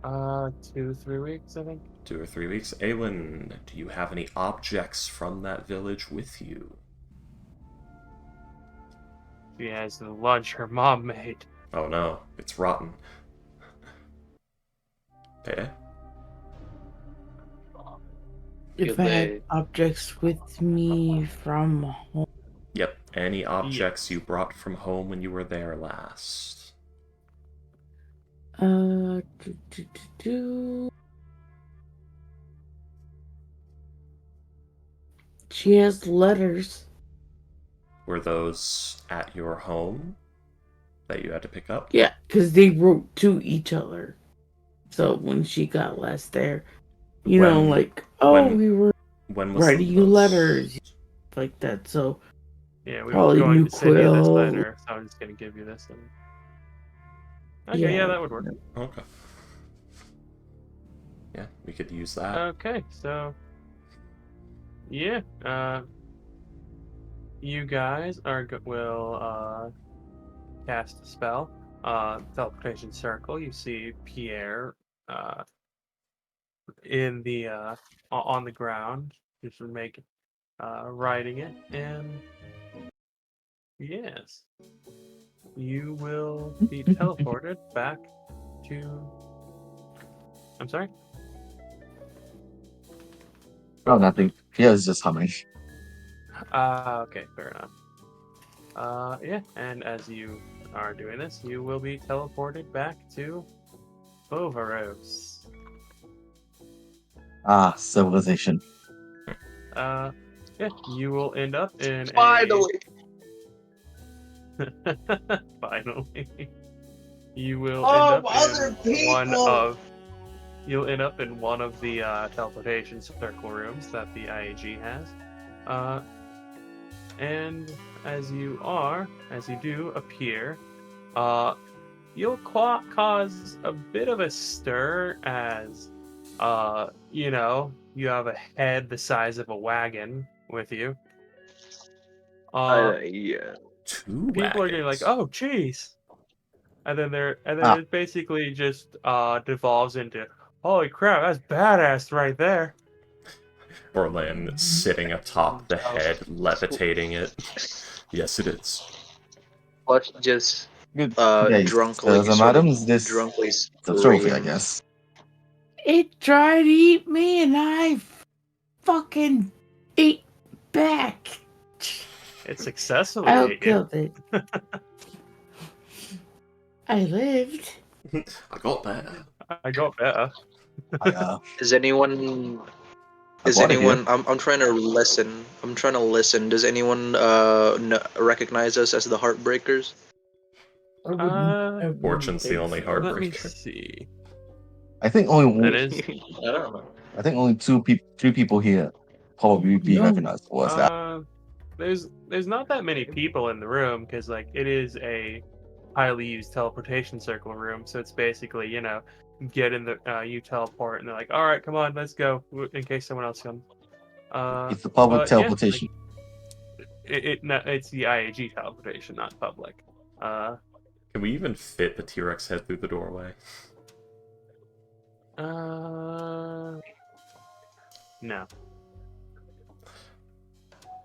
2-3 weeks, I think. 2 or 3 weeks. Awen, do you have any objects from that village with you? She has the lunch her mom made. Oh no, it's rotten. Payday? If I had objects with me from home. Yep, any objects you brought from home when you were there last. She has letters. Were those at your home that you had to pick up? Yeah, because they wrote to each other. So when she got last there, we were when was writing the you most... letters like that. So Yeah, we probably were going to send you this Quill. letter, so I'm just gonna give you this. Okay, yeah, that would work. Okay. Yeah, we could use that. Okay, so yeah, you guys will cast a spell, teleportation circle. You see Pierre in the on the ground, just writing it, and yes, you will be teleported back to. I'm sorry. Oh, nothing. Pierre's just humming. Okay, fair enough. Yeah, and as you are doing this, you will be teleported back to Bovaros. Ah, civilization. Yeah, you will end up in Finally. Finally. You will end up in You'll end up in one of the teleportation circle rooms that the IAG has. And as you do appear, you'll cause a bit of a stir as, you have a head the size of a wagon with you. Yeah. 2 People are getting like, wagons. oh, jeez. And then Ah. it basically just devolves into, holy crap, that's badass right there. Berlin sitting atop the head, levitating it. Yes, it is. Let's just Good. drunkly so, sort of madams, this drunkly the trophy, I scream. guess. It tried to eat me, and I fucking ate back. It successfully I ate you. outkilled it. I lived. I got better. I got better. Is anyone? I'm trying to listen. I'm trying to listen. Does anyone recognize us as the Heartbreakers? Fortune's the only Let me heartbreaker. see. I think only That is. I don't know. I think only 3 people here probably be No. recognized for us. That There's not that many people in the room because it is a highly used teleportation circle room. So it's basically get in the you teleport and they're like, all right, come on, let's go in case someone else comes. it's the public but teleportation. It's the IAG teleportation, not public. Can we even fit the T-Rex head through the doorway? No.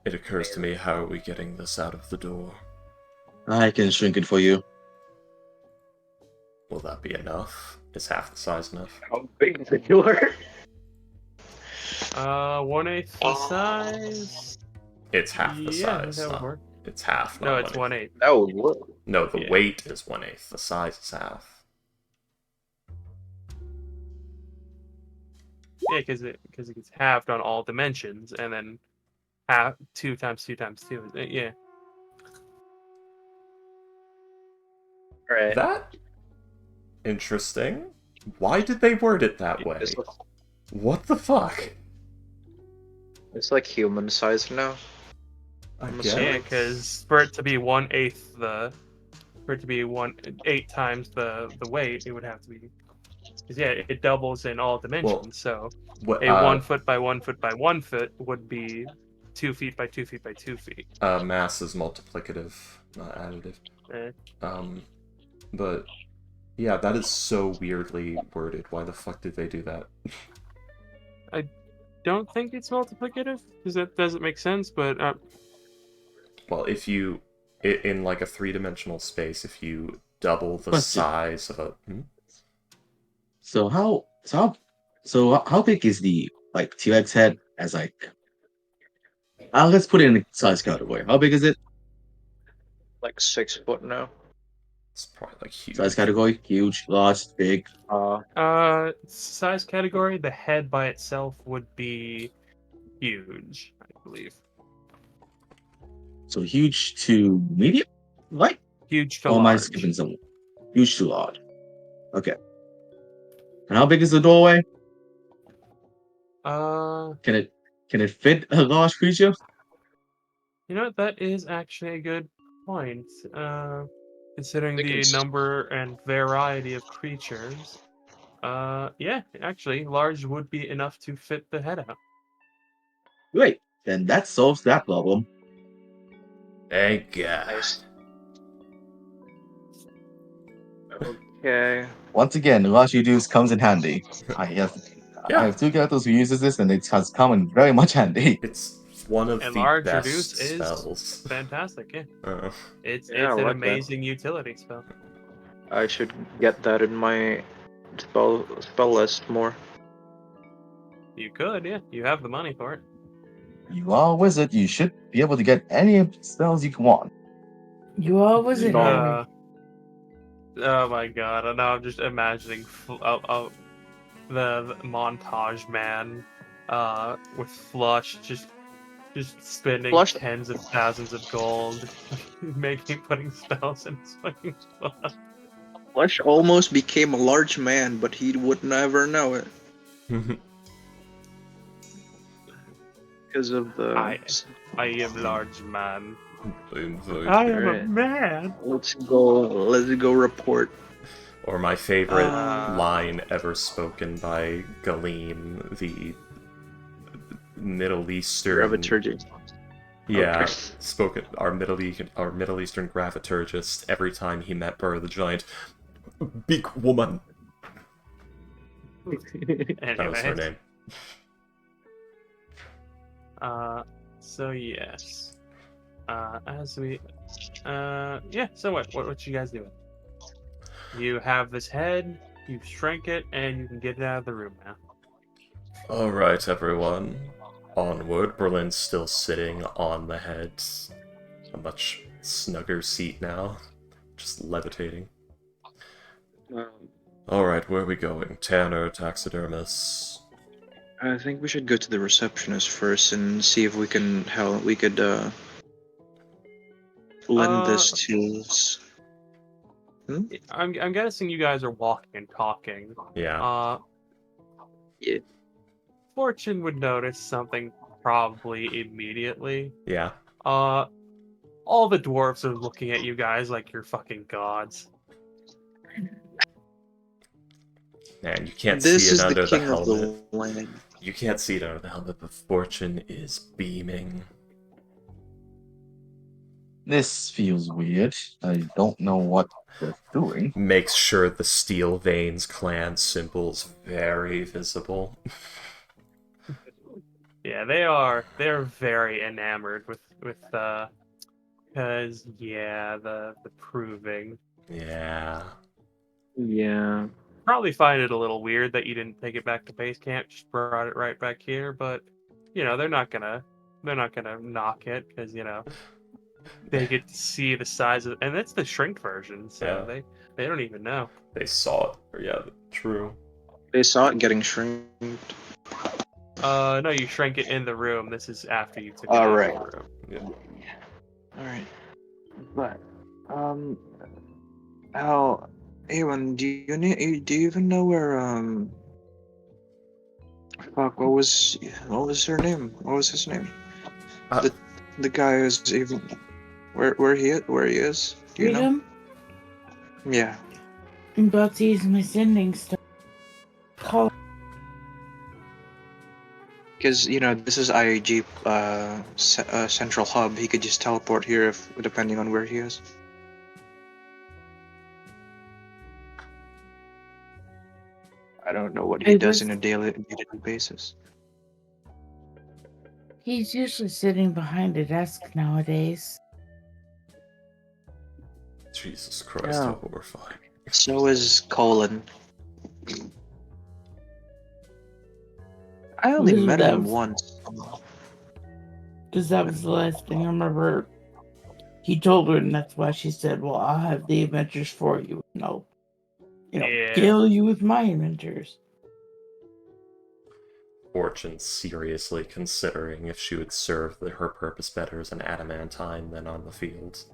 It occurs to me, how are we getting this out of the door? I can shrink it for you. Will that be enough? Is half the size enough? How big is the door? 1/8 the size. It's half the Yeah, size. that would Not, work. it's half, No, not it's 1/8. 1/8. That would work. No, the Yeah. weight is 1/8. The size is half. Yeah, because it gets halved on all dimensions, and then half 2 times 2 times 2. Yeah. Right. That? Interesting. Why did they word it that way? It's, What the fuck? it's like human size now. I I'm guess. assuming. Yeah, because for it to be 1/8 for it to be 1/8 times the weight, it would have to be. Because yeah, it doubles in all dimensions. So What, a 1 foot by 1 foot by 1 foot would be 2 feet by 2 feet by 2 feet. mass is multiplicative, not additive. Eh. But yeah, that is so weirdly worded. Why the fuck did they do that? Don't think it's multiplicative because that doesn't make sense. But Well, if you in like a 3-dimensional space, if you double the Question. size of a So how big is the like T-Rex head as like? Let's put it in a size category. How big is it? Like 6 foot now. it's probably like huge. Size category: huge, large, big. size category, the head by itself would be huge, I believe. So huge to medium, right? Huge to Or am I large. skipping some? Huge to large. Okay. And how big is the doorway? Can it fit a large creature? You know what? That is actually a good point. Considering They the can number and variety of creatures. Yeah, actually, large would be enough to fit the head out. Great. Then that solves that problem. Thank God. Nice. Okay. Once again, large reduce comes in handy. I have Yeah, 2 characters who uses this, and it has come in very much handy. it's one of And the large best reduce is spells. fantastic, yeah. It's Yeah, I an like that. amazing utility spell. I should get that in my spell list more. You could, yeah. You have the money for it. You are a wizard. You should be able to get any spells you want. You are a wizard, No. Harry. Oh my god! And now I'm just imagining the montage man, with Flush just spending Flush- tens of thousands of gold, putting spells in his fucking spot. Flesh almost became a large man, but he would never know it because of the. I am large man. I'm very- I am a Right. man. Let's go report. Or my favorite Uh, line ever spoken by Galeen, the Middle Eastern. Graviturgy. Yeah, Okay. spoken our Middle Eastern graviturgist every time he met Burr the Giant. Big woman. That was her Anyways, name. So yes. As we, yeah. So what you guys doing? You have this head. You shrink it, and you can get it out of the room now. All right, everyone. Onward. Berlin's still sitting on the head. A much snugger seat now. Just levitating. Alright, where are we going? Tanner, taxidermist. I think we should go to the receptionist first and see if we could lend this to. I'm guessing you guys are walking and talking. Yeah. Yeah. Fortune would notice something probably immediately. Yeah. All the dwarves are looking at you guys like you're fucking gods. Man, you can't This see it is under the the king of helmet. the land. You can't see it under the helmet, but Fortune is beaming. This feels weird. I don't know what they're doing. Makes sure the Steel Veins clan symbol's very visible. Yeah, they're very enamored with because the proving. Yeah. Yeah. Probably find it a little weird that you didn't take it back to base camp, just brought it right back here, but they're not gonna knock it because they get to see the size of, and it's the shrink version, so Yeah. they don't even know. They saw it. Yeah, true. They saw it getting shrinked. No, you shrank it in the room. This is after you took it Oh, out right. of the room. Yeah. Alright. But, Al, Awen, do you even know where, fuck, what was her name? What was his name? Uh, The guy who's even, where he is? Do you know? Freedom? Yeah. I'm about to use my sending stuff. Call. Because, this is IAG, central hub. He could just teleport here depending on where he is. I don't know what he does on a daily basis. He's usually sitting behind a desk nowadays. Jesus Christ, Yeah. how horrifying. So is Colin. I only Listen, met that him was- once. Because that was the last thing I remember. He told her, and that's why she said, well, I'll have the adventures for you. No. Yeah. Kill you with my adventures. Fortune seriously considering if she would serve her purpose better as an adamantine than on the field.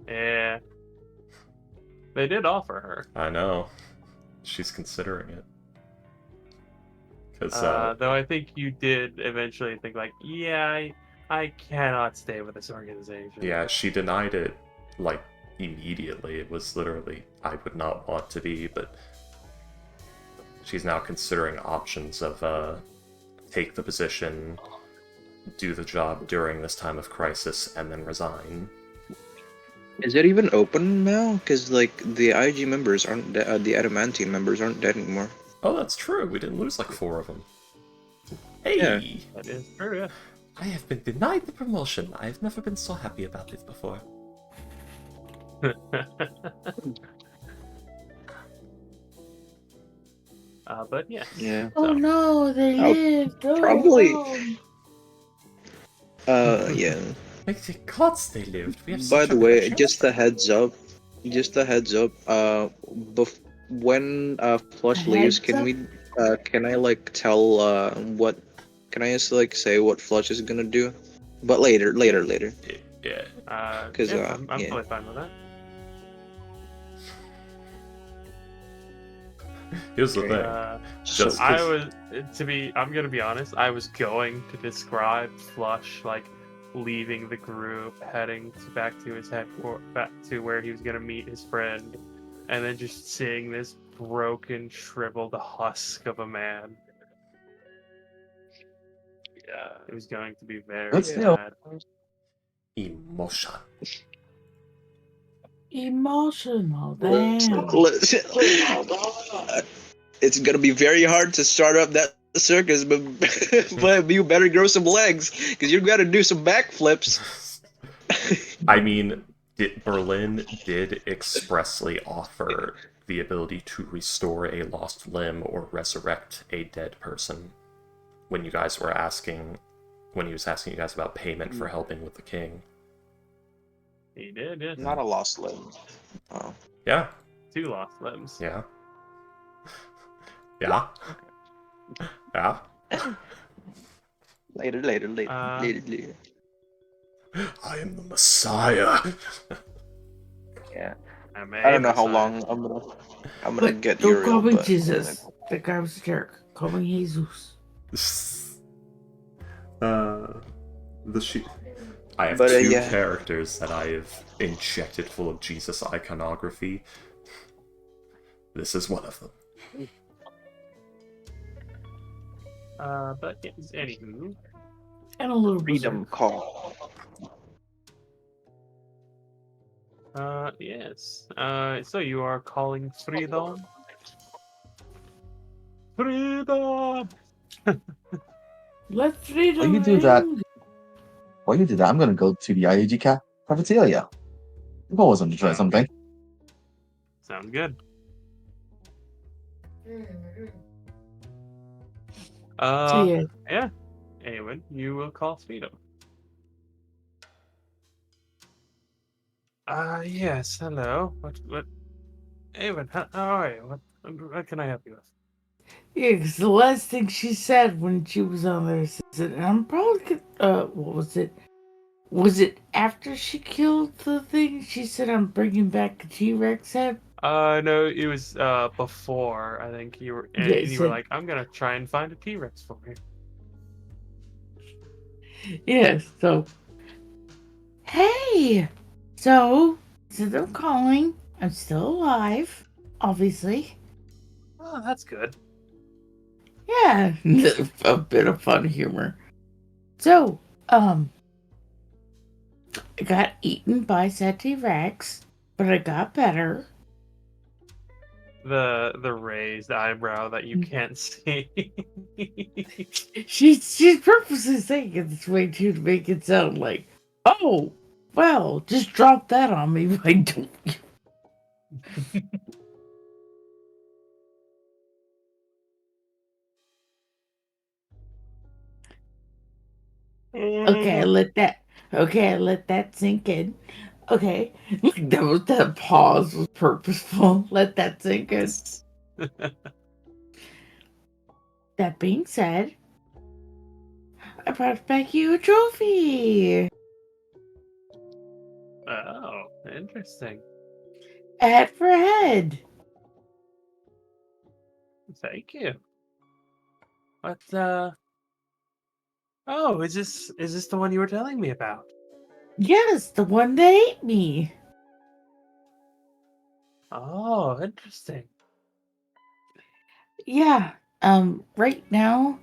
Yeah. They did offer her. I know. She's considering it. Because, Though I think you did eventually think like, yeah, I cannot stay with this organization. yeah, she denied it, like, immediately. It was literally, I would not want to be, but she's now considering options of, take the position, do the job during this time of crisis, and then resign. Is it even open now? Because, like, the IG members aren't the Adamantine members aren't dead anymore. Oh, that's true. We didn't lose like 4 of them. Hey! Yeah. That is true, yeah. I have been denied the promotion. I've never been so happy about this before. But yeah. Yeah. Oh no, they Oh, lived. Oh, probably- no. Yeah. Like the gods they lived. We have By such the a way, good just a chance. heads up. When Flush leaves, Heads up? can I like tell what? Can I just like say what Flush is gonna do? But later. Yeah. 'Cause, yeah, I'm yeah. totally fine with that. Here's the thing. Just I 'cause- was I'm gonna be honest. I was going to describe Flush like leaving the group, heading back to his back to where he was gonna meet his friend, and then just seeing this broken, shriveled husk of a man. Yeah, it was going to be very That's still- sad. Emotion. Emotional, damn. It's gonna be very hard to start up that circus, but but you better grow some legs, because you gotta do some backflips. I mean, Berlin did expressly offer the ability to restore a lost limb or resurrect a dead person when he was asking you guys about payment for helping with the king. He did, yes. Not a lost limb. Oh. Yeah, 2 lost limbs. yeah. Yeah. Yeah. Later. I am the Messiah. Yeah. I I don't know how long I'm gonna get Don't Uriel, call me but Jesus. That guy was a jerk. Call me Jesus. The sheep. I have But, 2 yeah. characters that I have injected full of Jesus iconography. This is one of them. But yes, anywho. And a little Freedom berserk. call. Yes. So you are calling freedom? Freedom! Let's read While you do that, I'm gonna go to the IAG cafeteria. I've always wanted to try something. Sounds good. So yeah, Yeah. Awen, you will call freedom. Yes, hello. What? Awen, how are you? What can I help you with? yeah, 'cause the last thing she said when she was on there is that I'm probably what was it? Was it after she killed the thing? She said I'm bringing back a T-Rex head. No, it was before. I think you were, Yeah, and it you were said like, I'm gonna try and find a T-Rex for you. yeah. So hey, so since I'm calling, I'm still alive, obviously. Oh, that's good. Yeah, a bit of fun humor. So, I got eaten by said T-Rex, but I got better. The raised eyebrow that you can't see. She's purposely saying it this way too to make it sound like, oh, well, just drop that on me. Why don't you? Okay, I let that sink in. Okay, that pause was purposeful. Let that sink in. That being said, I brought back you a trophy. Oh, interesting. Head for head. Thank you. But oh, is this the one you were telling me about? Yes, the one that ate me. Oh, interesting. Yeah. Right now,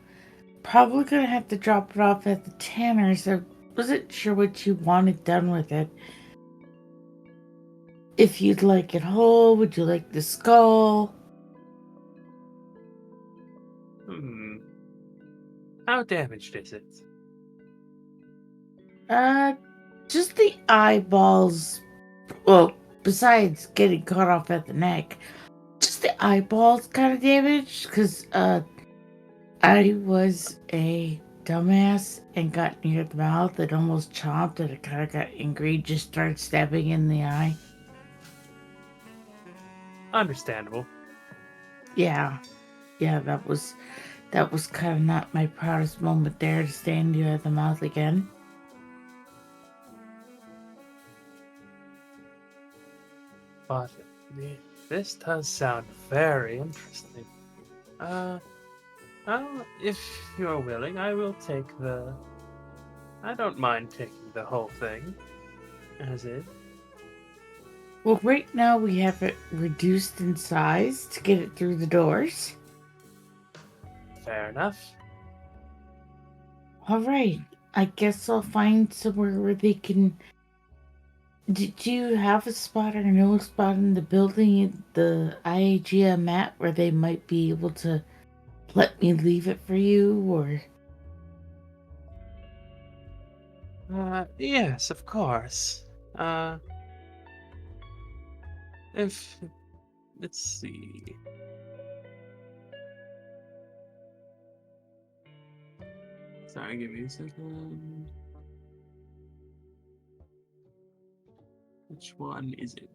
probably gonna have to drop it off at the Tanner's. I wasn't sure what you wanted done with it. If you'd like it whole, would you like the skull? Hmm. How damaged is it? Just the eyeballs. Well, besides getting cut off at the neck, just the eyeballs kind of damaged. Cause I was a dumbass and got near the mouth and almost chomped, and I kind of got angry. Just started stabbing in the eye. Understandable. Yeah, that was kind of not my proudest moment there to stand near the mouth again. But this does sound very interesting. If you're willing, I will take the. I don't mind taking the whole thing, as is. Well, right now we have it reduced in size to get it through the doors. Fair enough. All right, I guess I'll find somewhere where they can. Did you have a spot or know a spot in the building, the IAGM map, where they might be able to let me leave it for you, or? Yes, of course. If let's see. Sorry, give me a second. Which one is it?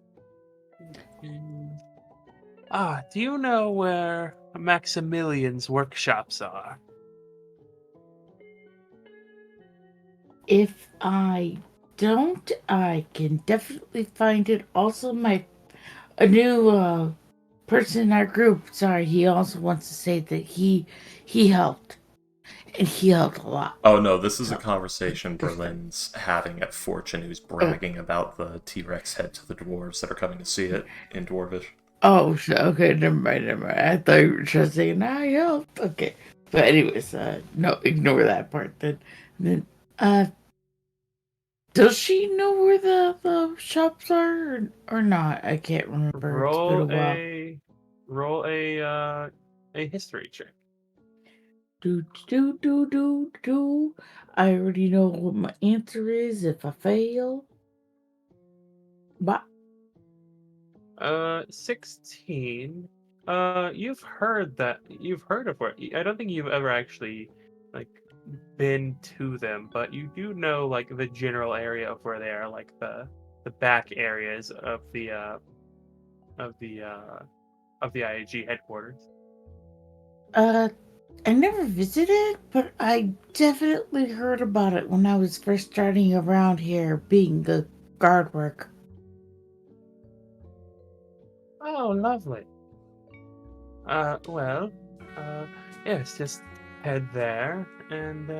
Do you know where Maximilian's workshops are? If I don't, I can definitely find it. Also, a new person in our group. Sorry, he also wants to say that he helped, and he helped a lot. Oh no, this is a So, conversation Berlin's having at Fortune, who's bragging about the T-Rex head to the dwarves that are coming to see it in Dwarvish. oh, okay, never mind. I thought you were just saying I helped. Okay, But anyways, no, ignore that part then. Uh, does she know where the shops are or not? I can't remember. It's been a while. Roll a history check. Do. I already know what my answer is if I fail. But 16. You've heard of where. I don't think you've ever actually like been to them, but you do know like the general area of where they are, like the back areas of the of the uh of the IAG headquarters. I never visited, but I definitely heard about it when I was first starting around here being the guard work. Oh, lovely. Well, yes, just head there and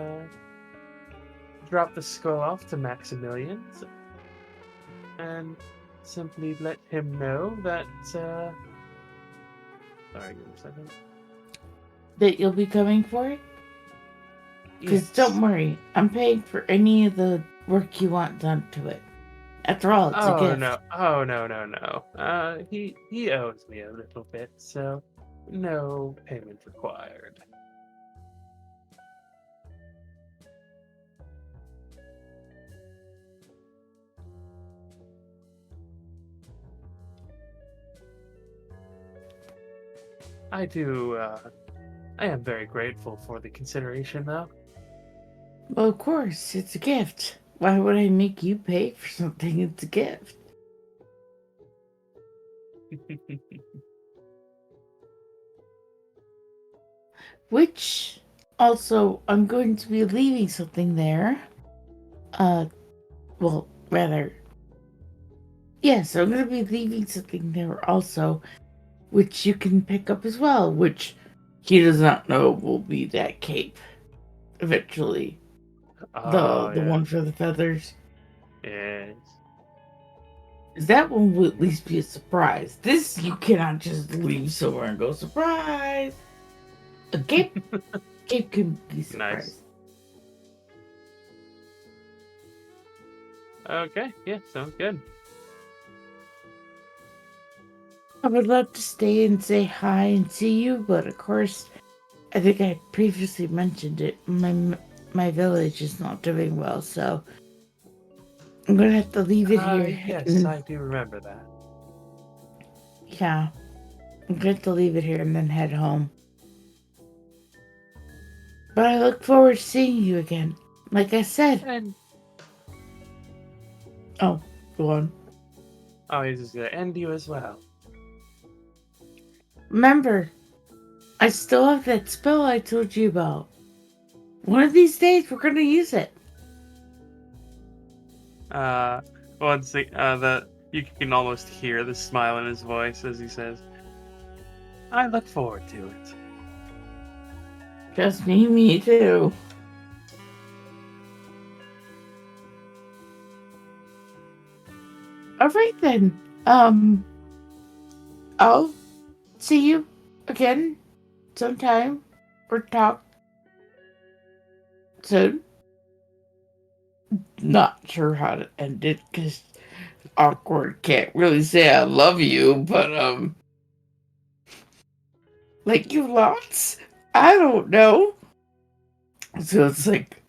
drop the skull off to Maximilian's and simply let him know that, sorry, give me a second. That you'll be coming for it? Because Yes. don't worry, I'm paying for any of the work you want done to it. After all, it's a Oh, gift. no. Oh, no. He owes me a little bit, so no payment required. I am very grateful for the consideration, though. Well, of course, it's a gift. Why would I make you pay for something it's a gift? Which, also, I'm going to be leaving something there. Well, rather, yes, I'm going to be leaving something there also, which you can pick up as well, which he does not know will be that cape eventually. Oh, The yeah. one for the feathers. Yes. That one will at least be a surprise. This you cannot just leave somewhere and go surprise. A cape, cape can be surprise. Nice. Okay, yeah, sounds good. I would love to stay and say hi and see you, but of course, I think I previously mentioned it. My village is not doing well, so I'm gonna have to leave it here. Yes, I do remember that. Yeah, I'm going to have to leave it here and then head home. But I look forward to seeing you again. Like I said. And Oh, go on. oh, he's just gonna end you as well. Remember, I still have that spell I told you about. One of these days, we're gonna use it. Once the you can almost hear the smile in his voice as he says, "I look forward to it." Trust me too. All right then. I'll see you again sometime or talk soon. Not sure how to end it because awkward. Can't really say I love you, but like you lots. I don't know. So it's like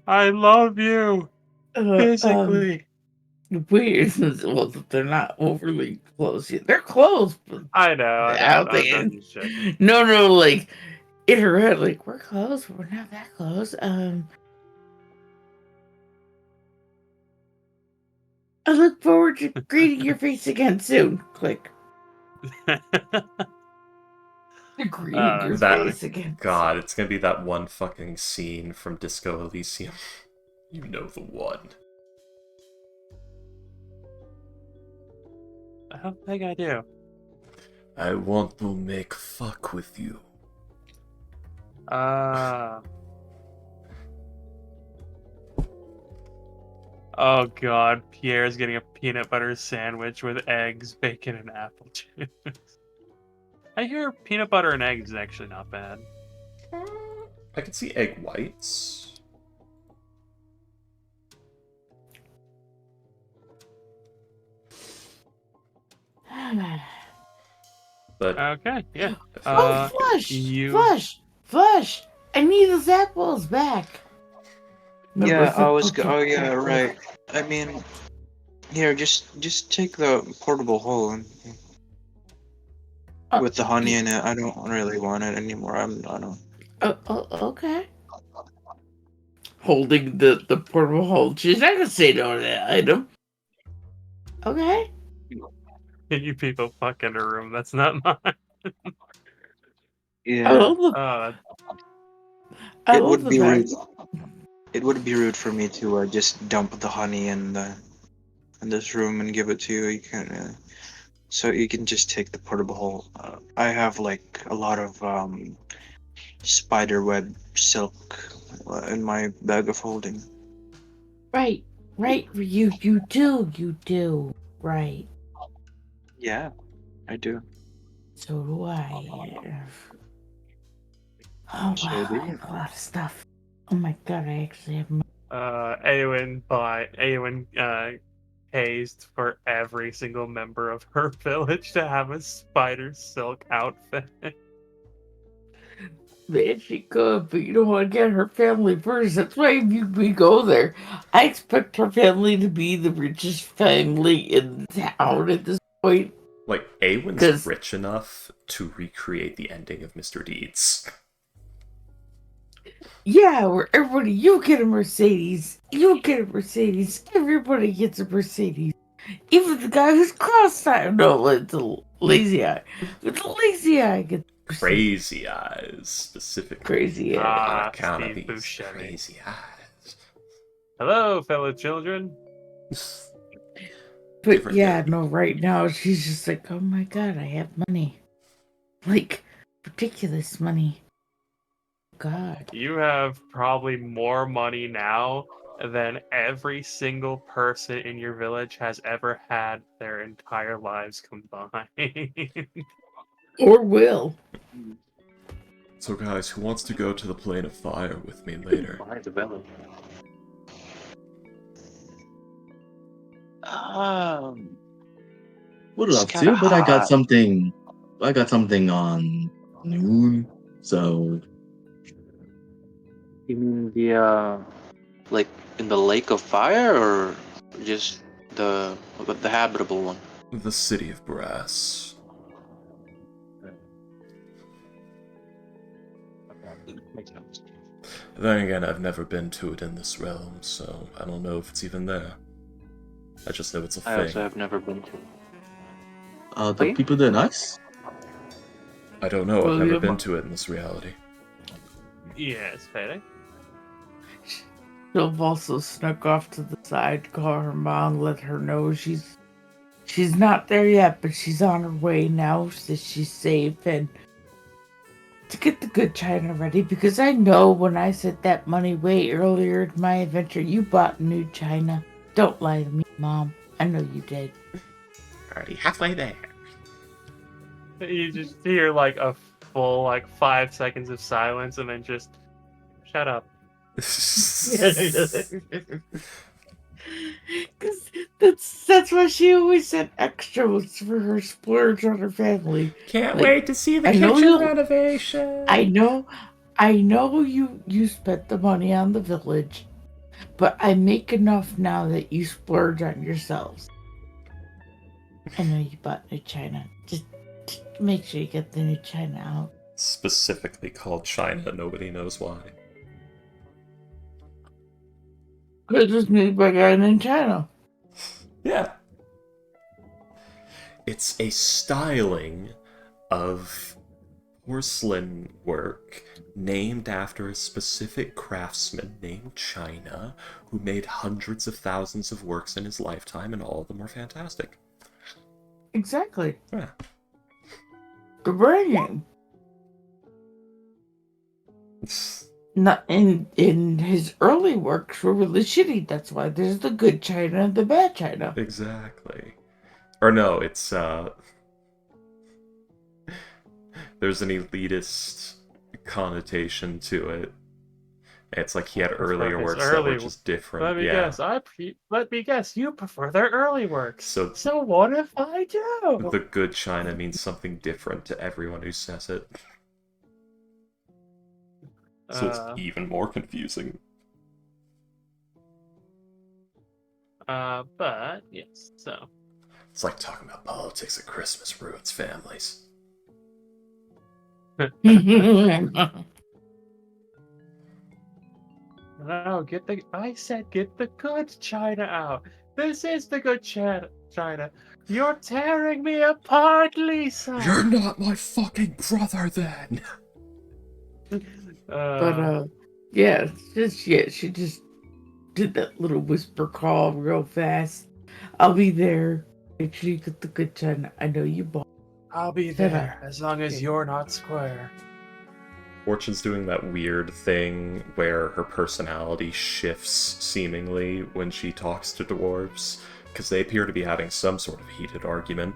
I love you physically. Weird. Well, they're not overly close yet. They're close, but I know. I don't I'm think. just joking. No, like in her head, like we're close, but we're not that close. I look forward to greeting your face again soon. Click. Greeting your That face again. God, it's gonna be that one fucking scene from Disco Elysium. You know the one. I don't think I do. I want to make fuck with you. Oh god, Pierre's getting a peanut butter sandwich with eggs, bacon, and apple juice. I hear peanut butter and eggs is actually not bad. I can see egg whites. But Okay, yeah. Oh, Flush! you- Flush! I need those apples back. Remember Yeah, I was. the- Oh yeah, right. I mean, here, just take the portable hole and with the honey in it. I don't really want it anymore. I don't. Okay. Holding the portable hole. She's not gonna say no to that item. Okay. Can you people fuck in a room? That's not mine. Yeah. I love the. I It love would the be fact. rude. It would be rude for me to just dump the honey in this room and give it to you. You can't. So you can just take the portable hole. I have like a lot of spider web silk in my bag of holding. Right. You do. Right. Yeah, I do. So do I. Oh So wow, do I you. have a lot of stuff. Oh my god, I actually have. Eowyn hazed for every single member of her village to have a spider silk outfit. Man, she could, but you don't want to get her family first. That's why we go there. I expect her family to be the richest family in town at this point. like, Awen's rich enough to recreate the ending of Mr. Deeds. Yeah, where everybody, you get a Mercedes, everybody gets a Mercedes. Even the guy who's cross-eyed, no, it's a lazy eye. But the lazy eye gets Crazy eyes, specifically. crazy eye. On account of Steve these Buscemi. crazy eyes. Hello, fellow children. But Different yeah, day. no, right now she's just like, oh my god, I have money. Like, ridiculous money. God. You have probably more money now than every single person in your village has ever had their entire lives combined. Or will. So guys, who wants to go to the plane of fire with me later? Behind the village. Would It's love kinda to, but I got hot. something. I got something on noon, so You mean the like in the lake of fire, or just the habitable one? The City of Brass. Makes sense. Then again, I've never been to it in this realm, so I don't know if it's even there. I just know it's a I thing. also have never been to. the Wait. people there nice. I don't know, I've Well, never yeah, been to it in this reality. Yes, Fede. She'll also snuck off to the side, call her mom, let her know she's not there yet, but she's on her way now, that she's safe, and to get the good china ready, because I know when I said that money way earlier in my adventure, you bought new china. Don't lie to me, Mom. I know you did. Already halfway there. You just hear like a full 5 seconds of silence and then just shut up. Cause that's why she always said extra was for her splurge on her family. Can't Like, wait to see the I know kitchen you- renovation. I know you spent the money on the village, but I make enough now that you splurge on yourselves. I know you bought new china. Just make sure you get the new china out. Specifically called China, nobody knows why. It was made by a guy in China. Yeah. It's a styling of porcelain work named after a specific craftsman named China who made hundreds of thousands of works in his lifetime, and all of them were fantastic. Exactly. Yeah. The brand name. Not in his early works were really shitty. That's why there's the good china and the bad china. Exactly. Or no, it's there's an elitist connotation to it. It's like he had earlier his works that were early- just different. Let me yeah. guess. Let me guess. You prefer their early works. So So what if I do? the good China means something different to everyone who says it. So it's even more confusing. But yes. So It's like talking about politics at Christmas ruins families. no, I said get the good China out. This is the good China. You're tearing me apart, Lisa. You're not my fucking brother then. But yeah, she just did that little whisper call real fast. I'll be there. Make sure you get the good China. I know you bought. I'll be there as long as you're not square. Fortune's doing that weird thing where her personality shifts seemingly when she talks to dwarves, because they appear to be having some sort of heated argument.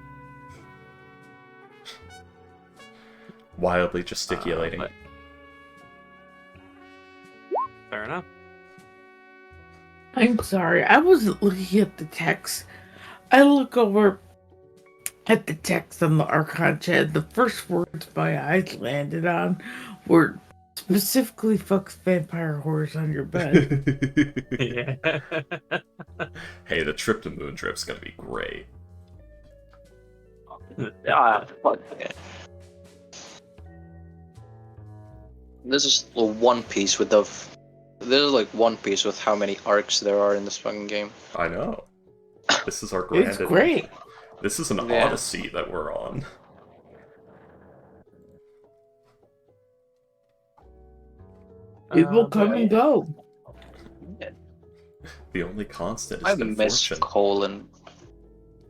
Wildly gesticulating. Fair enough. I'm sorry, I wasn't looking at the text. I look over at the text on the Archon chat. The first words my eyes landed on were specifically "fucks vampire horrors on your bed." Yeah. Hey, the trip to Moondrip's gonna be great. Fuck yeah. This is One Piece with the. This is like One Piece with how many arcs there are in this fucking game. I know. This is our grand It's great. This is an Yeah. odyssey that we're on. People come and go. The only constant I is good miss fortune. Colin.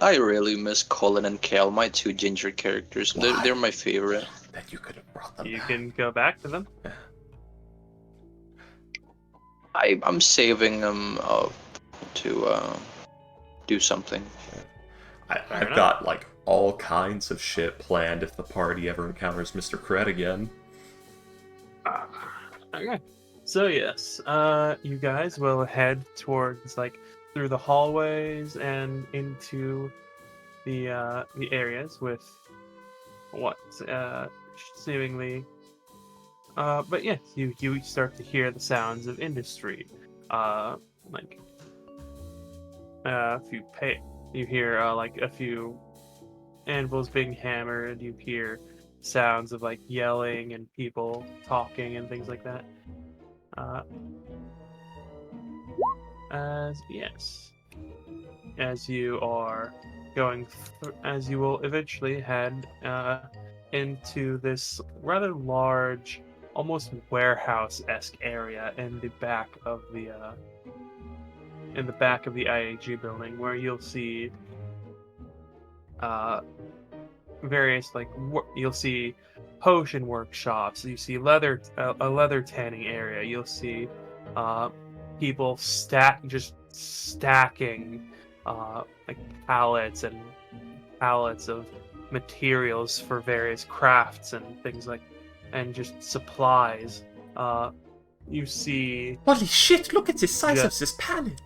I really miss Colin and Kale, my two ginger characters. Why? They're my favorite. That you could have brought them You back. can go back to them. I'm saving them to do something. I've enough. got like all kinds of shit planned if the party ever encounters Mr. Kret again. Okay. So yes, you guys will head towards like through the hallways and into the areas with what seemingly. But yes, you start to hear the sounds of industry, like a few you hear like a few anvils being hammered. You hear sounds of like yelling and people talking and things like that. As you are going, as you will eventually head into this rather large, almost warehouse-esque area in the back of the IAG building, where you'll see various you'll see potion workshops. You see a leather tanning area. You'll see people stacking like pallets and pallets of materials for various crafts and things and just supplies. You see Holy shit, look at the size Yeah. of this pallet!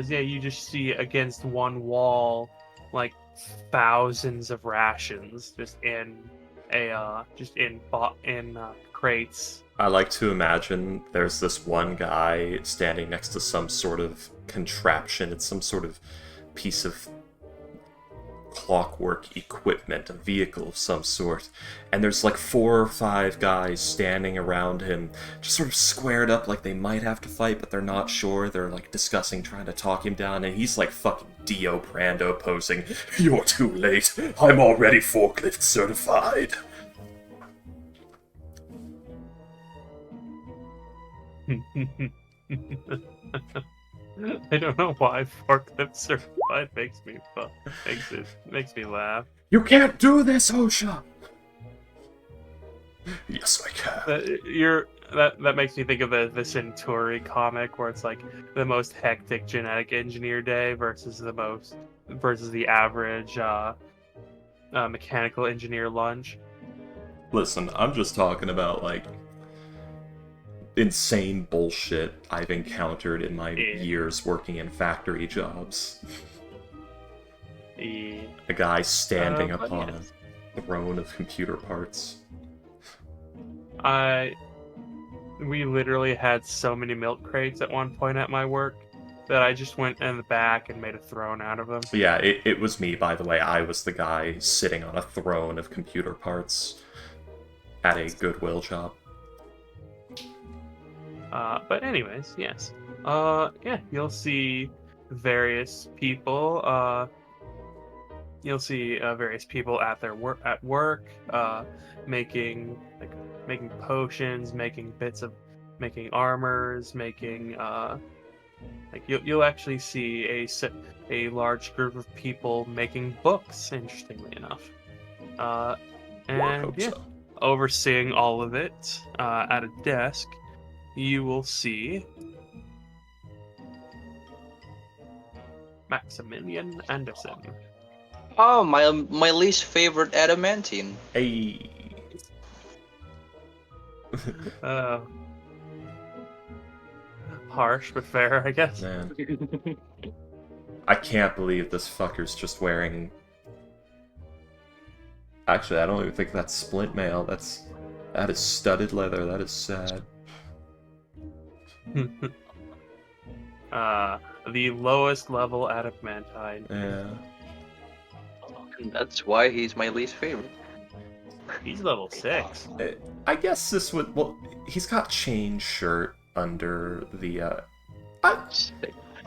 you just see against one wall like thousands of rations just in crates. I like to imagine there's this one guy standing next to some sort of contraption. It's some sort of piece of clockwork equipment, a vehicle of some sort. And there's like 4 or 5 guys standing around him, just sort of squared up like they might have to fight, but they're not sure. They're like discussing, trying to talk him down, and he's like fucking Dio Brando posing. You're too late. I'm already forklift certified. I don't know why forklift certified makes me laugh. You can't do this, OSHA! Yes, I can. That makes me think of the Centauri comic where it's like the most hectic genetic engineer day versus the average mechanical engineer lunge. Listen, I'm just talking about, like, insane bullshit I've encountered in my Yeah. years working in factory jobs. Yeah. A guy standing But upon yes. a throne of computer parts. We literally had so many milk crates at one point at my work that I just went in the back and made a throne out of them. Yeah, it was me, by the way. I was the guy sitting on a throne of computer parts at a Goodwill shop. But anyways, yes. Yeah, you'll see various people. You'll see various people at their work, making potions, making making armors, making you'll actually see a large group of people making books. Interestingly enough, and Hope yeah, so. overseeing all of it at a desk, you will see Maximilian Anderson. Oh, my least favorite adamantine. Hey. Harsh but fair, I guess. Man. I can't believe this fucker's just wearing... Actually, I don't even think that's splint mail. That is studded leather. That is sad. The lowest level adamantine. Yeah. That's why he's my least favorite. He's level 6. I guess this would... Well, he's got chain shirt under the...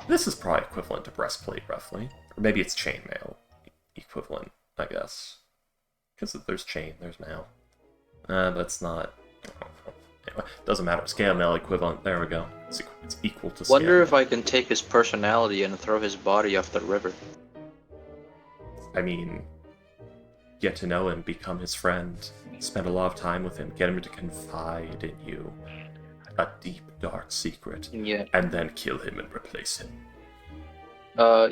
This is probably equivalent to breastplate, roughly. Or maybe it's chainmail equivalent, I guess. Because if there's chain, there's mail. That's not... Anyway, doesn't matter. Scale mail equivalent. There we go. It's equal to scale. Wonder if I can take his personality and throw his body off the river. I mean, get to know him, become his friend, spend a lot of time with him, get him to confide in you a deep, dark secret, Yeah. and then kill him and replace him.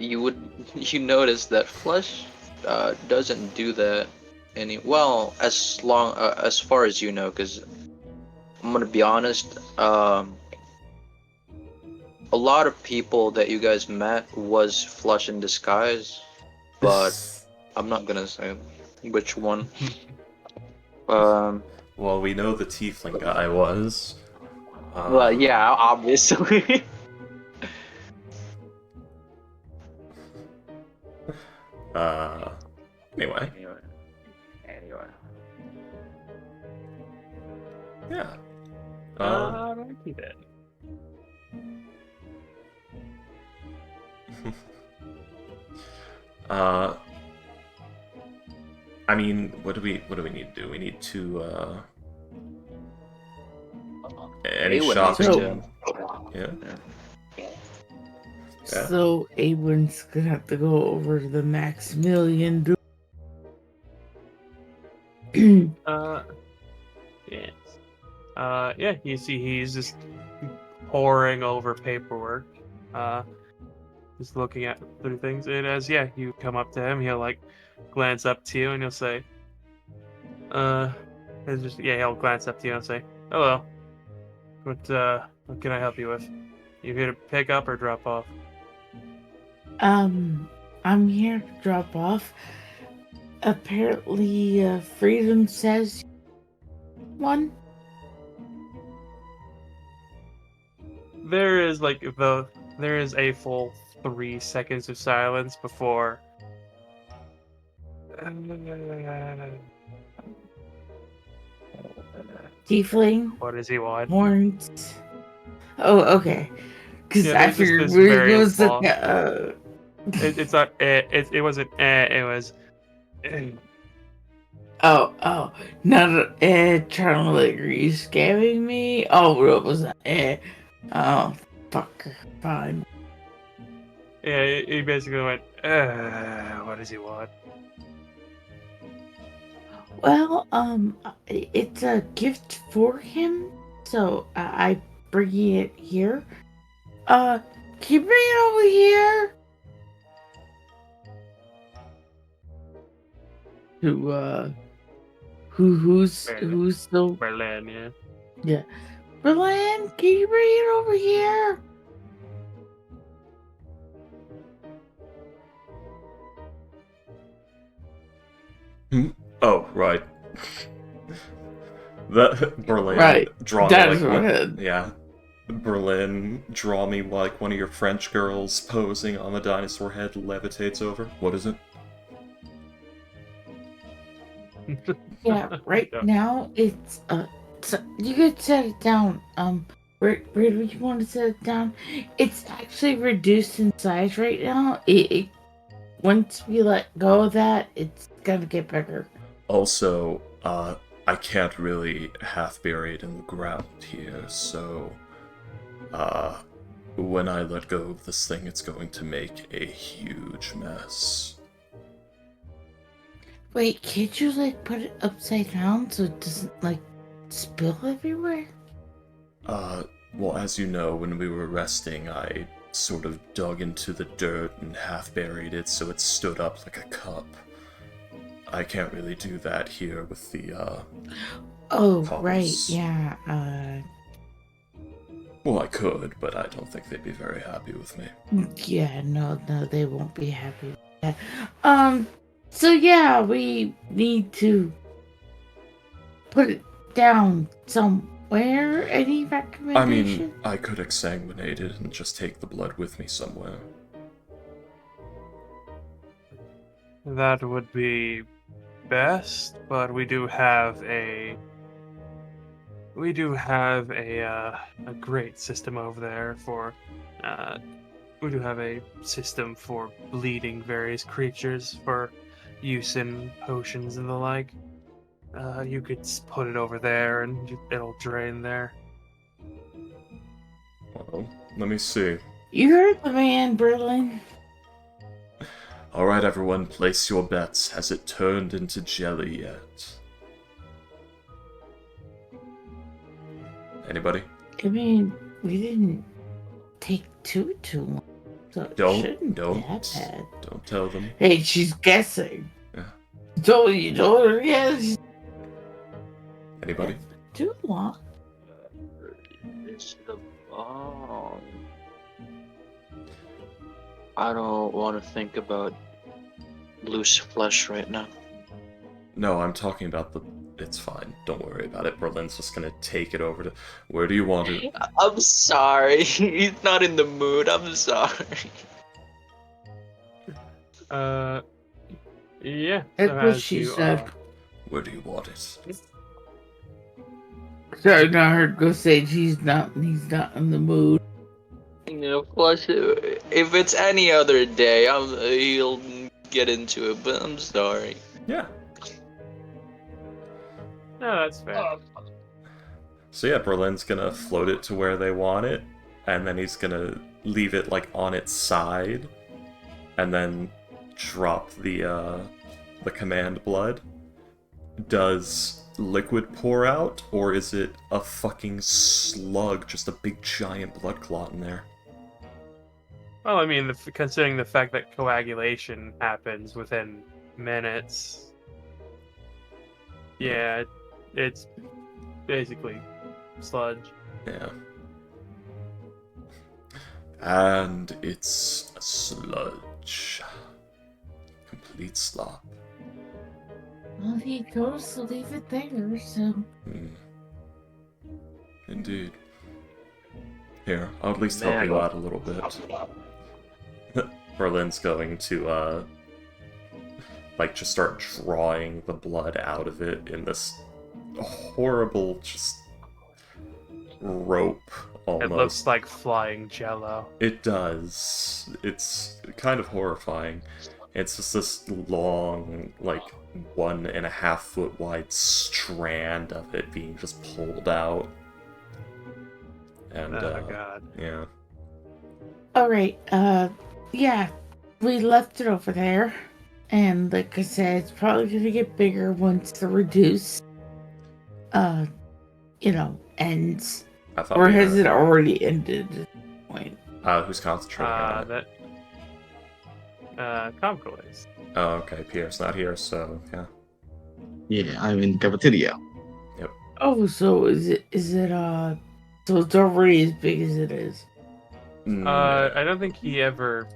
You notice that flesh doesn't do that as far as you know, because I'm gonna be honest, a lot of people that you guys met was flesh in disguise, but I'm not gonna say which one. Well, we know the tiefling guy was. Well, yeah, obviously. Anyway. Yeah. Righty then. I mean, what do we need to do? We need to any Awen shopping? needs Yeah. So Awen's gonna have to go over to the Maximilian. Yes. Yeah, you see he's just poring over paperwork. Just looking at through things. And as you come up to him, he'll like glance up to you and he'll say, he'll glance up to you and say, "Hello. What can I help you with? You here to pick up or drop off?" I'm here to drop off. Apparently, Freedom says one. There is a full 3 seconds of silence before Tiefling, what does he want? horns. Oh, okay. Because Yeah, I there's just figured this we very it was long- like, It's not it wasn't it was oh, not trying to like re-scamming me. Oh, what was that? Oh, fuck, fine. yeah, he basically went, what does he want? Well, it's a gift for him, so I bring it here. Can you bring it over here? to who's still Berlin, yeah. yeah. Berlin, can you bring it over here? Oh, right. That Berlin, Right. draw That me is like what one, I had. yeah. Berlin, draw me like one of your French girls posing on the dinosaur head levitates over. What is it? Yeah, right Yeah. now it's so you could set it down. Where do you want to set it down? It's actually reduced in size right now. It once we let go of that, it's gonna get bigger. Also, I can't really half bury it in the ground here, so, when I let go of this thing, it's going to make a huge mess. Wait, can't you like put it upside down so it doesn't like spill everywhere? Well, as you know, when we were resting, I sort of dug into the dirt and half buried it so it stood up like a cup. I can't really do that here with the, Oh, Cobbles. right, yeah. Well, I could, but I don't think they'd be very happy with me. Yeah, no, they won't be happy with that. So yeah, we need to put it down somewhere. Any I recommendation? mean, I could exsanguinate it and just take the blood with me somewhere. That would be best, but we do have a great system over there for we do have a system for bleeding various creatures for use in potions and the like. You could put it over there and it'll drain there. Well, let me see. You heard the man, Berlin. Alright, everyone, place your bets. Has it turned into jelly yet? Anybody? I mean, we didn't take too long, so it shouldn't be that bad. Don't tell them. Hey, she's guessing. Yeah. You told her, yes. Anybody? Too long. It's the bomb. I don't want to think about loose flesh right now. No, I'm talking about the... It's fine. Don't worry about it. Berlin's just gonna take it over to... Where do you want it? I'm sorry. He's not in the mood. I'm sorry. Yeah. That's so what as she you said. are- Where do you want it? Sorry, not her go say he's not in the mood. You know, plus, if it's any other day, he'll get into it. But I'm sorry. Yeah. No, that's fair. So yeah, Berlin's gonna float it to where they want it, and then he's gonna leave it like on its side, and then drop the command blood. Does liquid pour out, or is it a fucking slug, just a big giant blood clot in there? Well, I mean, considering the fact that coagulation happens within minutes, yeah, it's basically sludge. Yeah. And it's a sludge. Complete slop. Well, he goes to leave it there, so. Indeed. Here, I'll at least help you out a little bit. Berlin's going to, like, just start drawing the blood out of it in this horrible, just rope, almost. It looks like flying jello. It does. It's kind of horrifying. It's just this long, like, 1.5 foot wide strand of it being just pulled out. And, Oh god. yeah. Alright, yeah. We left it over there. And like I said, it's probably gonna get bigger once the reduce, ends. I thought Or we has were- it already ended at this point? Who's concentrating on it? Comical is. Oh, okay. Pierre's not here, so yeah. Yeah, I'm in cafeteria. Oh, so so it's already as big as it is. I don't think he never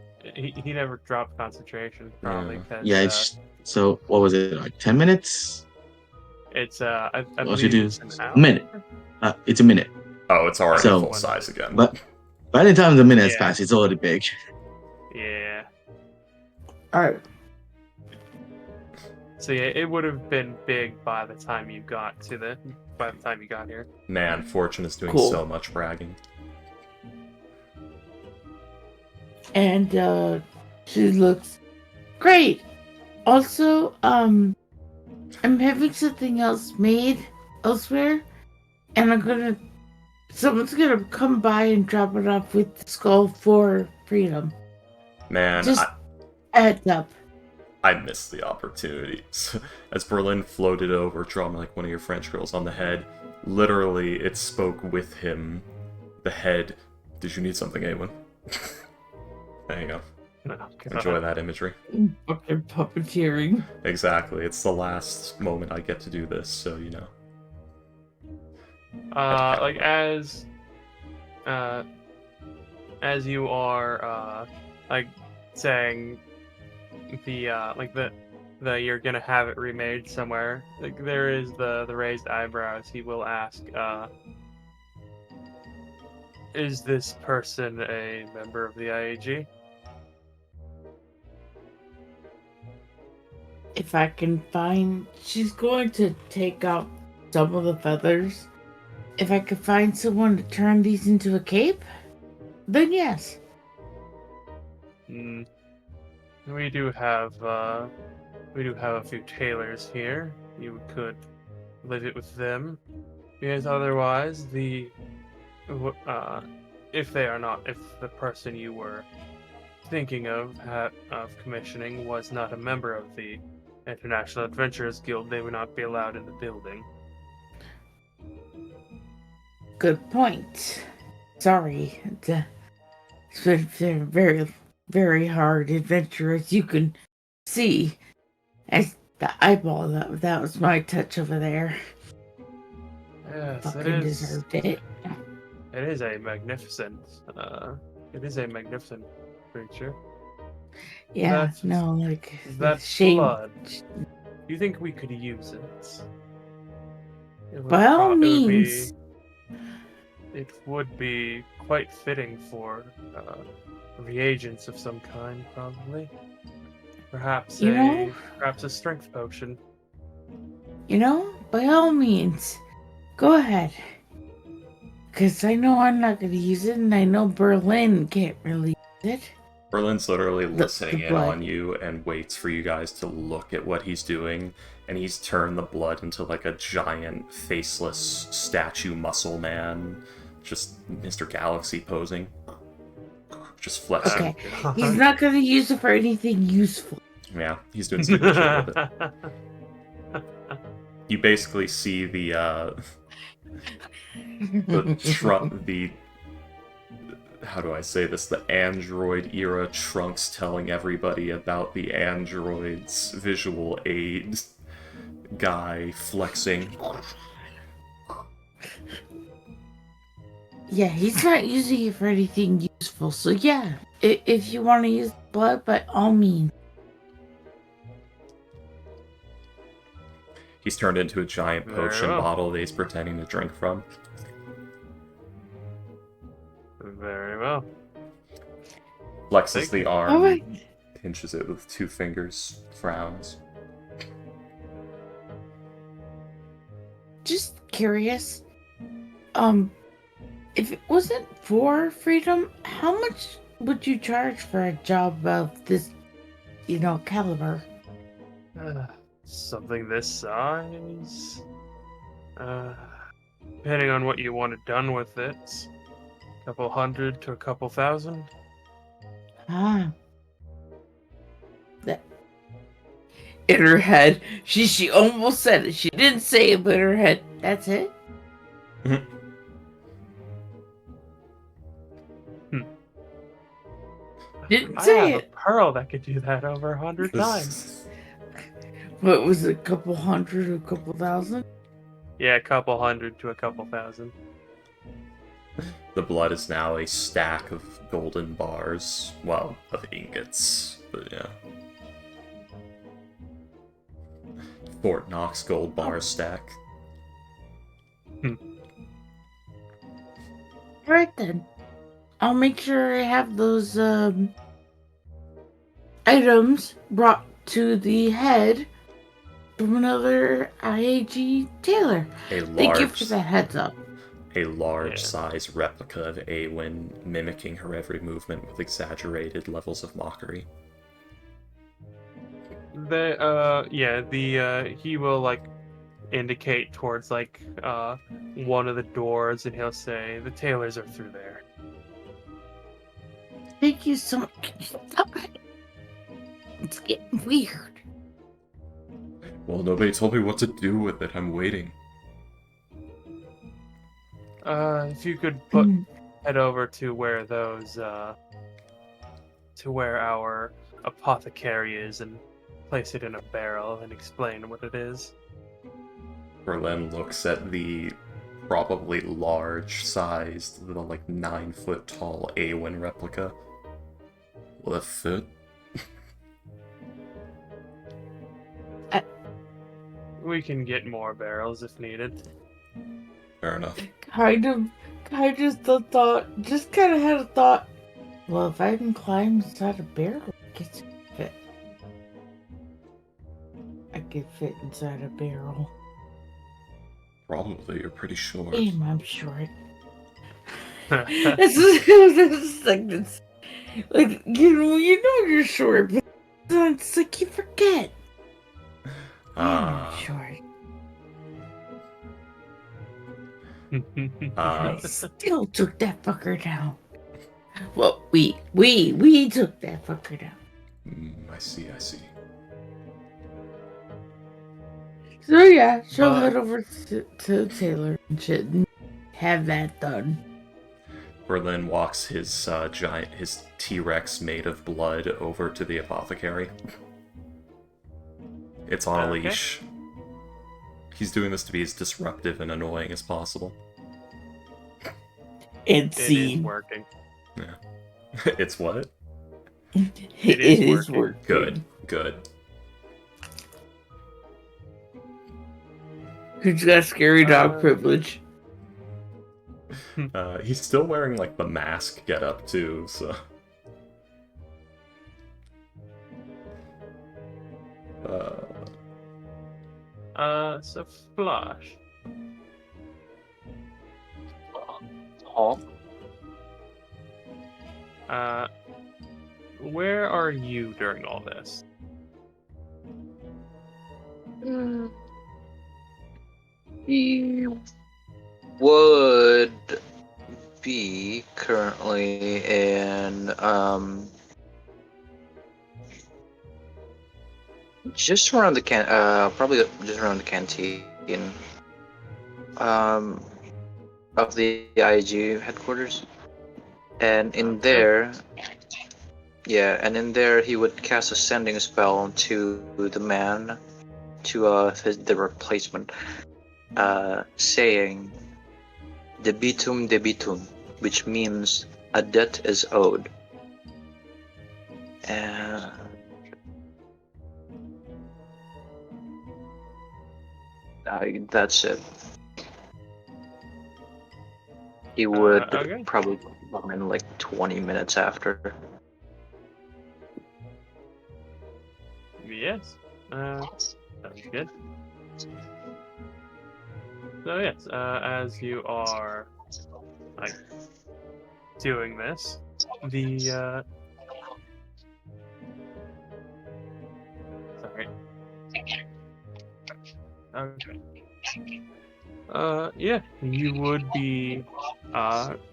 dropped concentration, probably Yeah. because Yeah, so what was it, like 10 minutes? it's I What should believe do? it's an A hour. minute. It's a minute. Oh, it's already Alright, So, full 1 size minute. again. but by the time the minute has Yeah. passed, it's already big. Yeah. All right. So yeah, it would have been big by the time you got here. Man, Fortune is doing Cool. so much bragging. And she looks great. Also, I'm having something else made elsewhere, and someone's gonna come by and drop it off with the skull for freedom. Man, Just heads up. I missed the opportunity. As Berlin floated over, drumming like one of your French girls on the head, literally it spoke with him. The head. Did you need something, Awen? There you go. Enjoy that imagery. Fucking puppeteering. Exactly. It's the last moment I get to do this, so you know. Like as you are like saying the you're gonna have it remade somewhere. Like there is the raised eyebrows. He will ask, is this person a member of the IAG? If I can find, she's going to take out some of the feathers. If I could find someone to turn these into a cape, then yes. We do have a few tailors here. You could leave it with them, because otherwise if the person you were thinking of commissioning was not a member of the International Adventurers Guild, they would not be allowed in the building. Good point. Sorry. It's been very, very hard adventure, as you can see. As the eyeball, that was my touch over there. Yes, Fucking deserved it. It is a magnificent. It is a magnificent creature. Yeah, That's- no, like That shame. blood. Do you think we could use it? By all means. It would be quite fitting for reagents of some kind, probably. Perhaps perhaps a strength potion. By all means, go ahead. Because I know I'm not going to use it, and I know Berlin can't really use it. Berlin's literally listening in blood. on you and waits for you guys to look at what he's doing, and he's turned the blood into like a giant, faceless statue muscle man. Just Mr. Galaxy posing. Just flexing. Okay, he's not going to use it for anything useful. Yeah, he's doing stupid shit with it. You basically see the how do I say this? The Android era Trunks telling everybody about the android's visual aid guy flexing. Yeah, he's not using it for anything useful. So yeah, if you want to use blood, by all means. He's turned into a giant Very potion well. bottle that he's pretending to drink from. Very well. Flexes Thank the you. arm, Alright. pinches it with 2 fingers, frowns. Just curious. If it wasn't for freedom, how much would you charge for a job of this, caliber? Something this size? Depending on what you want it done with it. A couple hundred to a couple thousand. Ah. That. In her head, she almost said it. She didn't say it, but in her head, that's it. Didn't I say have it. a pearl that could do that over 100 times. What was it, a couple hundred or a couple thousand? Yeah, a couple hundred to a couple thousand. The blood is now a stack of golden bars. Well, of ingots, but yeah. Fort Knox gold bar stack. Alright then. I'll make sure I have those items brought to the head from another IAG tailor. A Thank you for large, the heads up. a large-size replica of Awen, mimicking her every movement with exaggerated levels of mockery. He will like indicate towards like one of the doors, and he'll say, "The tailors are through there." Thank you so much. Can you stop it? It's getting weird. Well, nobody told me what to do with it. I'm waiting. If you could head over to where those to where our apothecary is and place it in a barrel and explain what it is. Berlin looks at the probably large-sized, the like 9-foot-tall Awen replica. Will it fit? We can get more barrels if needed. Fair enough. Kind of just kind of had a thought. Well, if I can climb inside a barrel, I guess fit. I could fit inside a barrel. Probably, you're pretty short. Damn, I'm short. It's like this, like you know you're short, but it's like you forget. Damn, I'm short. I still took that fucker down. Well, we took that fucker down. I see. So yeah, she'll head over to Taylor and shit and have that done. Berlin walks his his T-Rex made of blood over to the apothecary. It's on a leash. He's doing this to be as disruptive and annoying as possible. It is working. Yeah. It's what? It is working. Good. Who's got scary dog privilege? He's still wearing like the mask getup too, so. So Flush. Where are you during all this? He would be currently in just around the probably just around the canteen of the IG headquarters, and in there, and in there he would cast a sending spell to the man, to the replacement, saying debitum, which means a debt is owed. And that's it. He would probably come in like 20 minutes after. Yes. Sounds good. So yes, as you are like doing this, the sorry. Okay. Yeah, you would be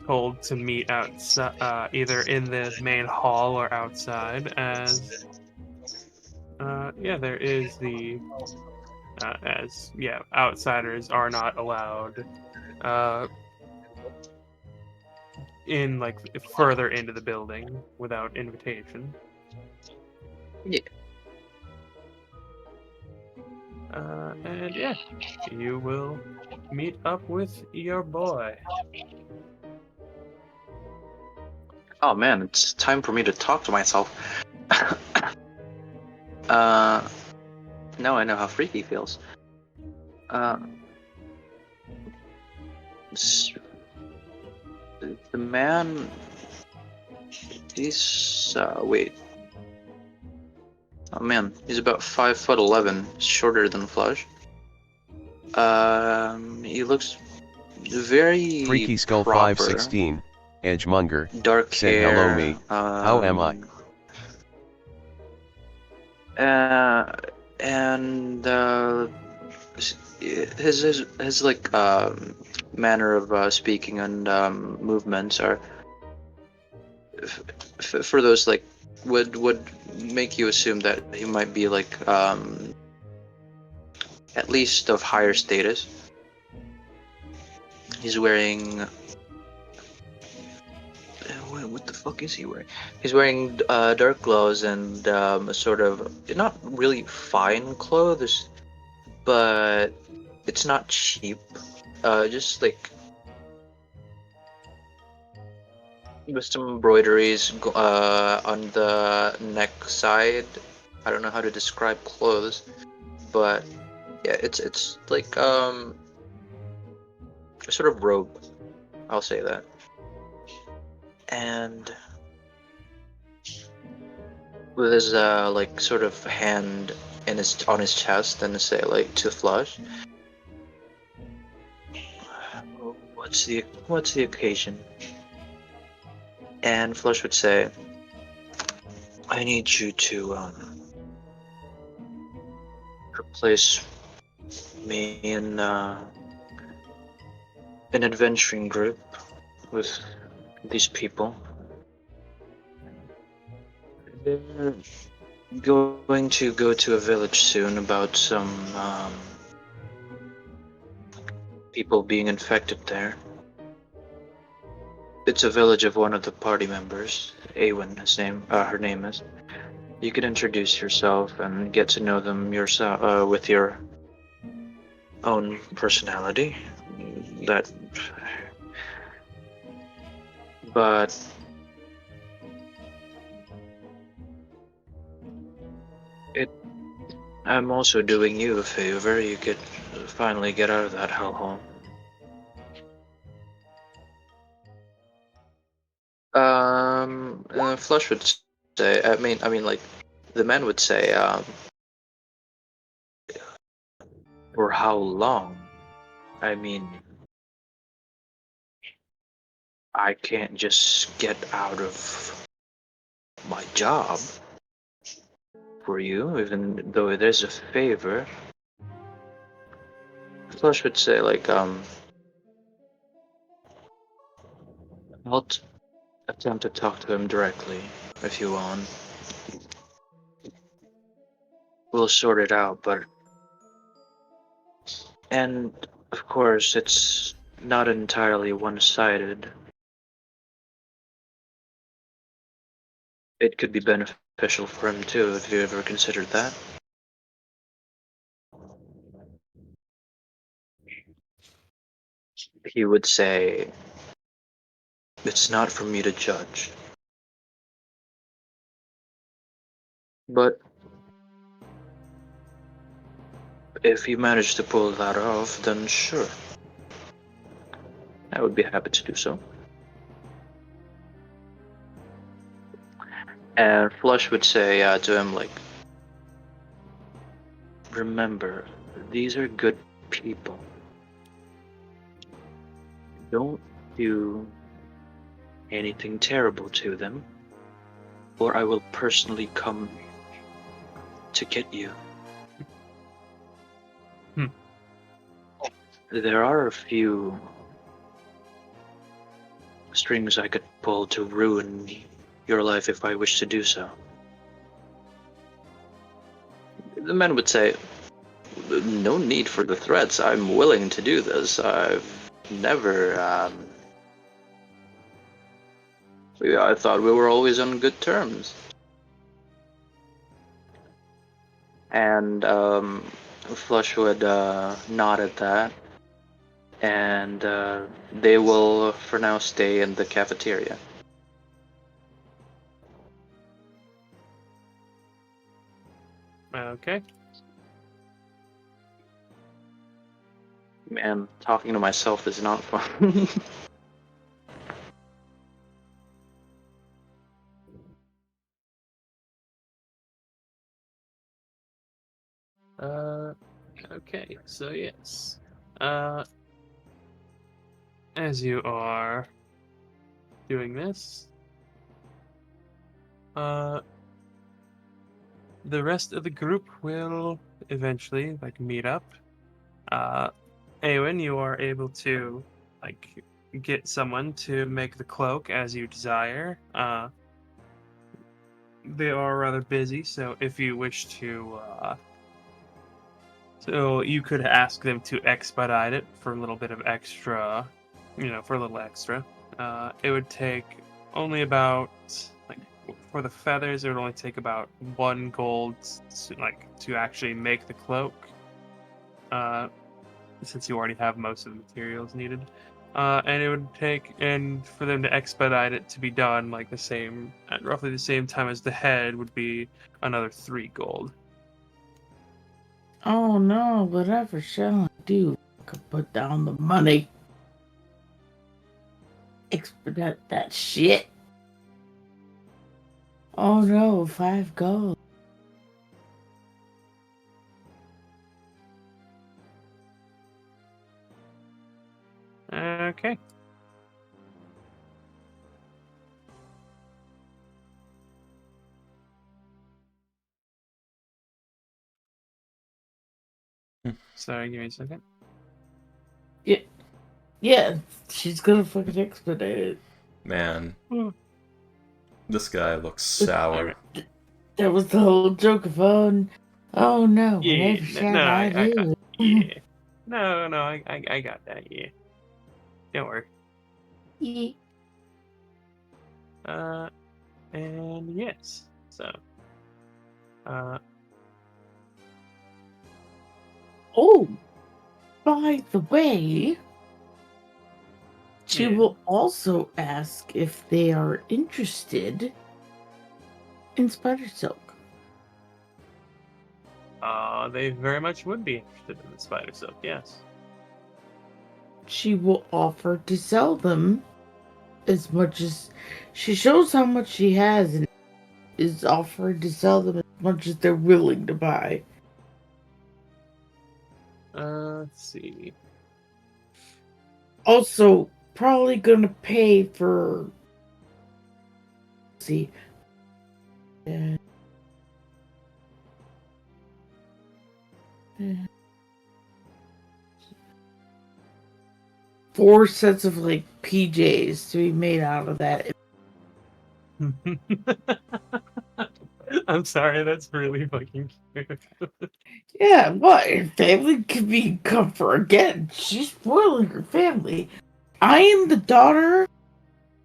told to meet outside, either in the main hall or outside, as there is the outsiders are not allowed in like further into the building without invitation. Yeah. And yeah, you will meet up with your boy. Oh man, it's time for me to talk to myself. Now I know how freaky feels. S- The man, he's wait. Oh man, he's about 5'11", shorter than Flush. He looks very Freaky Skull proper. 516, Edgemonger, Dark said hair. hello me. How am I? And his like manner of speaking and movements are for those like would make you assume that he might be like at least of higher status. He's wearing what the fuck is he wearing? He's wearing dark clothes and a sort of not really fine clothes, but it's not cheap. Just like with some embroideries on the neck side. I don't know how to describe clothes, but yeah, it's like a sort of robe. I'll say that. And with his like sort of hand in his on his chest and say like to Flush. What's the occasion? And Flush would say, I need you to replace me in an adventuring group with these people. They're going to go to a village soon about some people being infected there. It's a village of one of the party members, Awen, her name is. You can introduce yourself and get to know them yourself with your own personality. But I'm also doing you a favor. You could finally get out of that hellhole. Flush would say. I mean, like, the man would say. For how long? I mean, I can't just get out of my job for you, even though it is a favor. Flush would say, like, I'll attempt to talk to him directly if you want. We'll sort it out, but. And, of course, it's not entirely one-sided. It could be beneficial for him too, if you ever considered that. He would say, it's not for me to judge. But if you manage to pull that off, then sure. I would be happy to do so. And Flush would say to him, like, remember, these are good people. Don't do anything terrible to them, or I will personally come to get you. There are a few strings I could pull to ruin your life if I wish to do so. The man would say, no need for the threats. I'm willing to do this. I've never, I thought we were always on good terms. And Flush would nod at that, and they will, for now, stay in the cafeteria. Okay. Man, talking to myself is not fun. Okay, so yes. As you are doing this, the rest of the group will eventually, meet up. Eowyn, you are able to, get someone to make the cloak as you desire. They are rather busy, so if you wish to, so you could ask them to expedite it for a little bit of extra, for a little extra. It would take only about, for the feathers, it would only take about 1 gold, to actually make the cloak. Since you already have most of the materials needed. And it would take, and for them to expedite it to be done at roughly the same time as the head would be another 3 gold. Oh no, whatever shall I do? I could put down the money. Expedite that shit. Oh no, 5 gold. Okay. Sorry, give me a second. Yeah, she's gonna fucking expedite it. Man, Hmm. this guy looks sour. That was the whole joke of, oh no, Yeah, whatever shall I I do? yeah. No, I got that, yeah. Don't worry. Yeah. And yes, so, Oh, by the way, she Yeah. will also ask if they are interested in spider silk. They very much would be interested in the spider silk, yes. She will offer to sell them as much as she shows how much she has and is offered to sell them as much as they're willing to buy. Let's see. Also, probably gonna pay for. See. Uh, 4 sets of PJs to be made out of that. I'm sorry, that's really fucking cute. Yeah, what? Her family could be comfort again. She's spoiling her family. I am the daughter.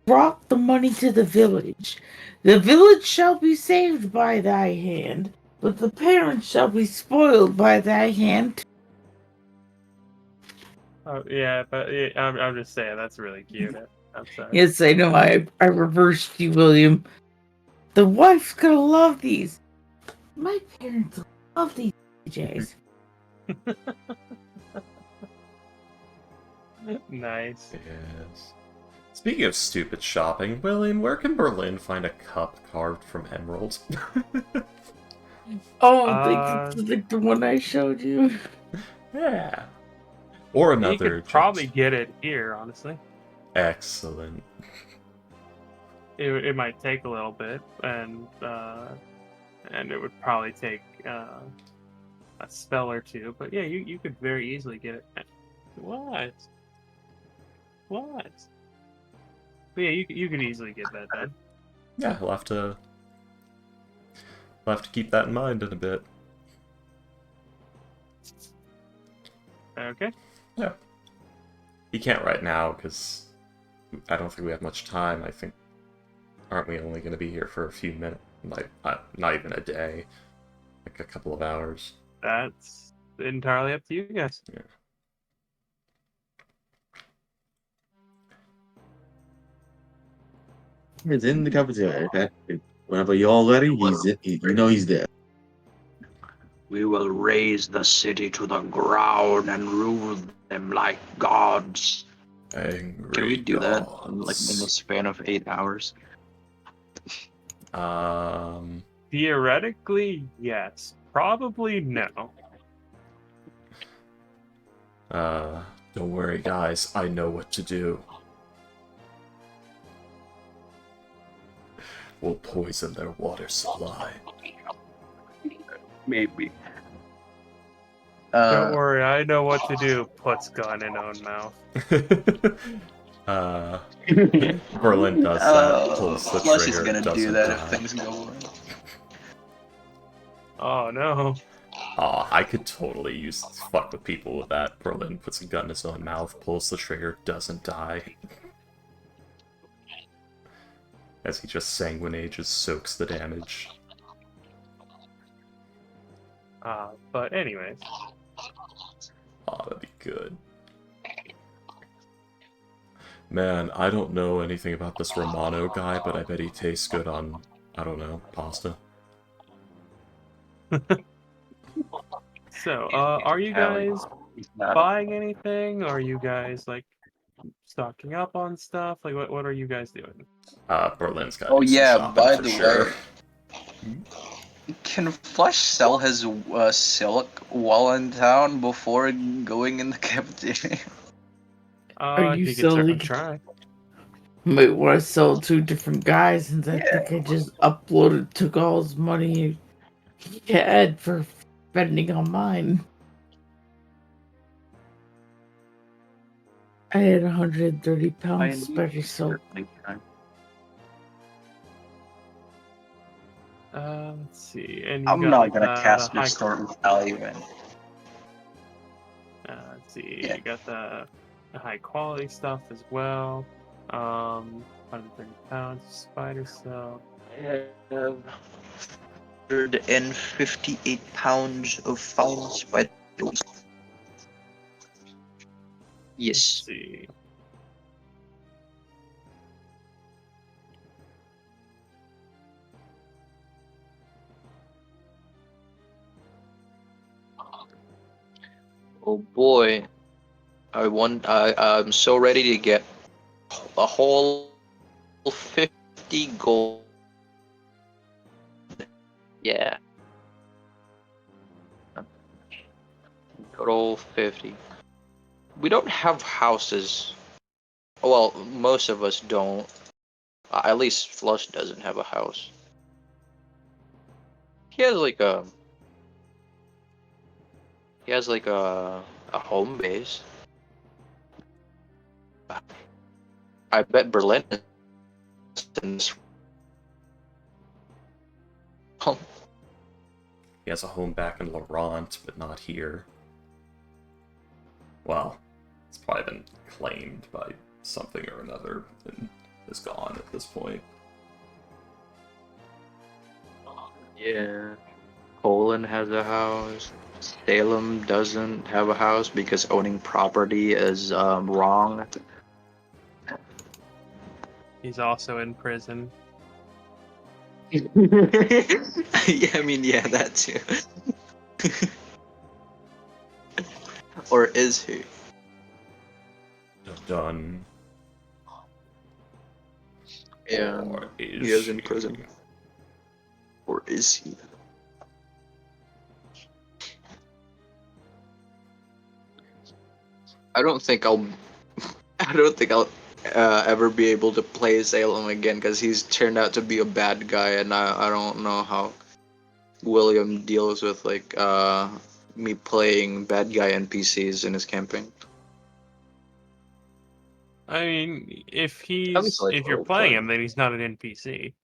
Brought the money to the village. The village shall be saved by thy hand, but the parents shall be spoiled by thy hand. Oh yeah, but yeah, I'm just saying that's really cute. I'm sorry. Yes, I know. I reversed you, William. The wife's gonna love these. My parents love these DJs. Nice. Yes. Speaking of stupid shopping, William, where can Berlin find a cup carved from emerald? Oh, I think it's the one I showed you. Yeah. Or You another. could probably get it here, honestly. Excellent. It might take a little bit, and it would probably take a spell or two. But yeah, you could very easily get it. What? What? But yeah, you could easily get that done. Yeah, we'll have to keep that in mind in a bit. Okay. Yeah. You can't right now because I don't think we have much time. I think aren't we only going to be here for a few minutes? Not even a day, like a couple of hours. That's entirely up to you guys. Yeah. He's in the cafeteria, okay? Whenever you're all ready, he's there. We will raise the city to the ground and rule them like gods. Angry Can we do that in the gods. span of 8 hours? Theoretically, yes. Probably no. Don't worry, guys. I know what to do. We'll poison their water supply. Maybe. Don't worry, I know what to do. Puts gun in own mouth. Berlin does that, pulls the Plus he's trigger, gonna doesn't do that die. if things go wrong. Oh no. Aw, I could totally fuck with people with that. Berlin puts a gun in his own mouth, pulls the trigger, doesn't die. As he just sanguinages, soaks the damage. But anyways. Aw, that'd be good. Man, I don't know anything about this Romano guy, but I bet he tastes good on, I don't know, pasta. So, are you guys buying anything? Are you guys, like, stocking up on stuff? Like, what are you guys doing? Berlin's got Oh to do some yeah, shopping by for the sure. way, can Flush sell his silk while in town before going in the cafeteria? Are you He could certainly selling? try. Might want to sell 2 different guys, since I Yeah. think I just uploaded, took all his money he had for spending on mine. I had 130 pounds special soap. Let's see. And you I'm got, not like, gonna cast high... Distort Value in. let's see. Yeah. You got the high quality stuff as well. 130 pounds of spider silk. I have 158 pounds of fine spider. Yes. Let's see. Oh boy. I'm so ready to get a whole 50 gold. Yeah. Good old 50. We don't have houses. Well, most of us don't. At least Flush doesn't have a house. He has like a home base. I bet Berlin is in this. He has a home back in Laurent, but not here. Well, it's probably been claimed by something or another and is gone at this point. Yeah. Poland has a house. Salem doesn't have a house because owning property is wrong. He's also in prison. Yeah, I mean, yeah, that too. Or is he? Done. Yeah, Or he is in she? prison. Or is he? I don't think I'll ever be able to play Salem again because he's turned out to be a bad guy, and I don't know how William deals with like me playing bad guy NPCs in his campaign. I mean, if least like you're role playing play. him, then he's not an NPC.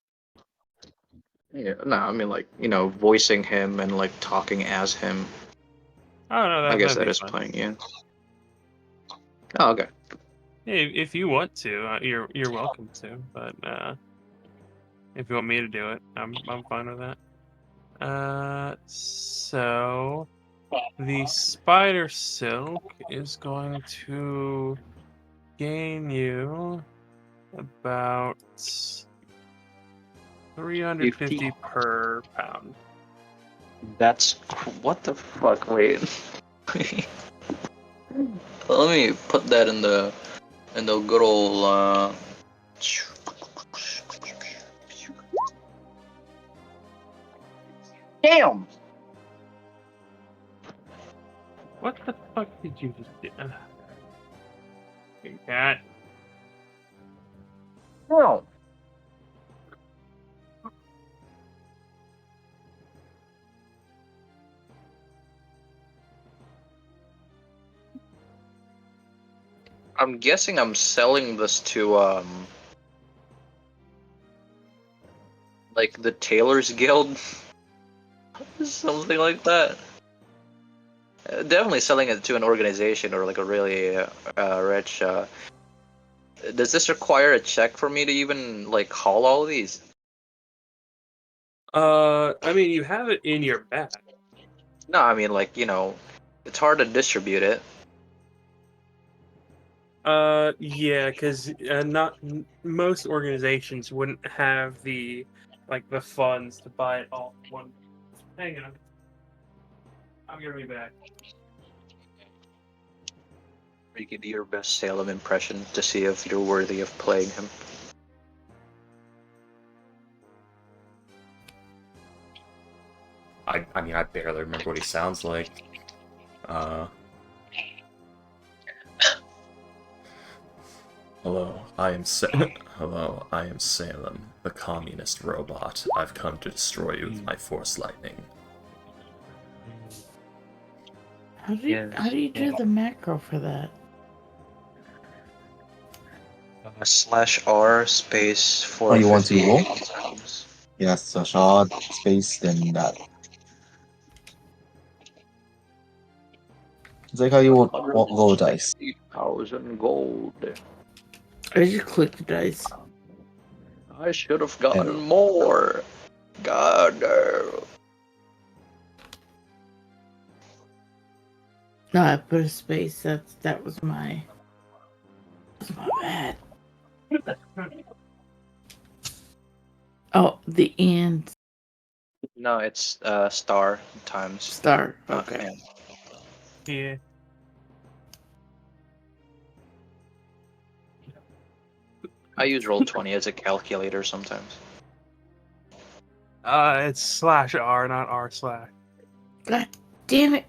Yeah, no, I mean like voicing him and like talking as him. Oh no, I guess that'd that be is fun. playing, yeah. Oh, okay. Yeah, if you want to, you're welcome to. But if you want me to do it, I'm fine with that. So The spider silk is going to gain you about 350 per pound. That's what the fuck. Wait. Let me put that in the good old. Damn. What the fuck did you just do? Hey, cat. No. I'm guessing I'm selling this to like the Tailors Guild, something like that. Definitely selling it to an organization or like a really rich. Does this require a check for me to even like haul all of these? I mean, you have it in your bag. No, I mean like it's hard to distribute it. Yeah, because most organizations wouldn't have the funds to buy it all at one. Hang on, I'm gonna be back. You can do your best Salem impression to see if you're worthy of playing him. I mean, I barely remember what he sounds like. Hello, Hello, I am Salem, the communist robot. I've come to destroy you with my force lightning. How do you do the macro for that? /R space for. Oh, you want to roll? Yes, so shard space, then that. It's like how you would roll dice. 150,000 gold. I just click the dice. I should have gotten Yeah. more. God damn. No, I put a space. That was my bad. Oh, the and No, it's star times. star. Okay. Yeah. I use Roll20 as a calculator sometimes. It's /R, not R/. God damn it!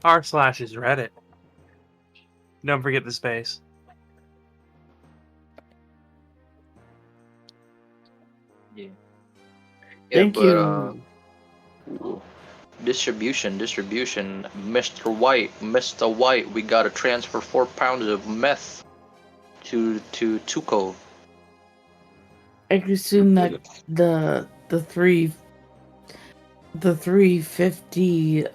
R/ is Reddit. Don't forget the space. Yeah. Thank but, you. Ooh. Distribution. Mr. White, we gotta transfer 4 pounds of meth to Tuco. I assume that the 350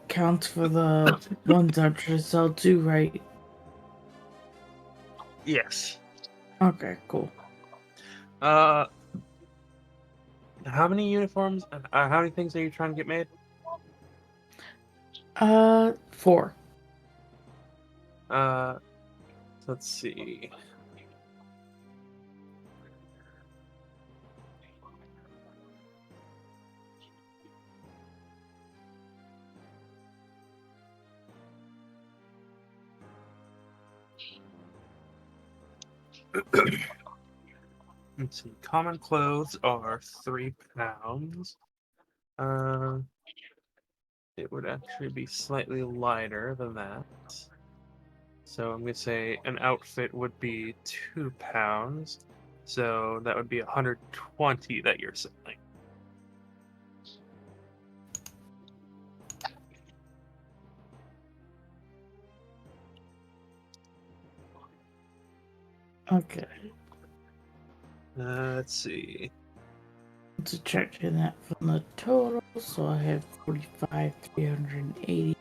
counts for the ones I'm trying to sell too, right? Yes. Okay, cool. How many uniforms? How many things are you trying to get made? 4. Let's see. Let's see. Common clothes are 3 pounds. It would actually be slightly lighter than that. So I'm gonna say an outfit would be 2 pounds. So that would be 120 that you're selling. Okay. Let's see. Subtracting that from the total, so I have 45, 380.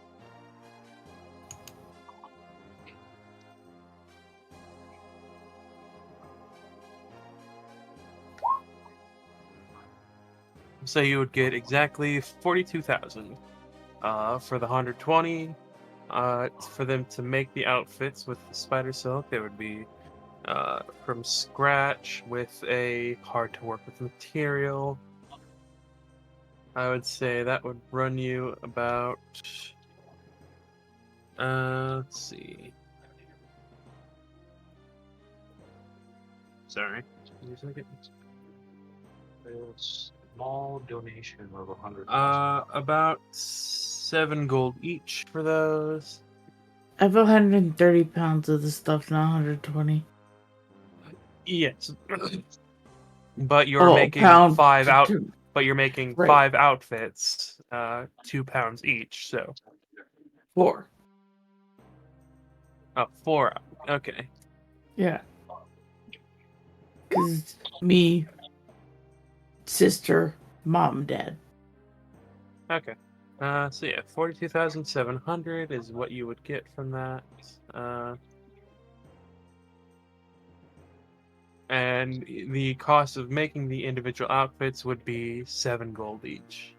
So you would get exactly 42,000. For the 120, for them to make the outfits with the spider silk, they would be from scratch with a hard to work with material. I would say that would run you about. Let's see. Sorry. Give me a second. Small donation of 100. About 7 gold each for those. I have 130 pounds of the stuff, not 120. Yes. But you're Oh, making pound five to out. two. But you're making Right. 5 outfits, 2 pounds each. So 4. 4. Okay. Yeah. Because me, sister, mom, dad. Okay. So yeah, 42,700 is what you would get from that. And the cost of making the individual outfits would be 7 gold each.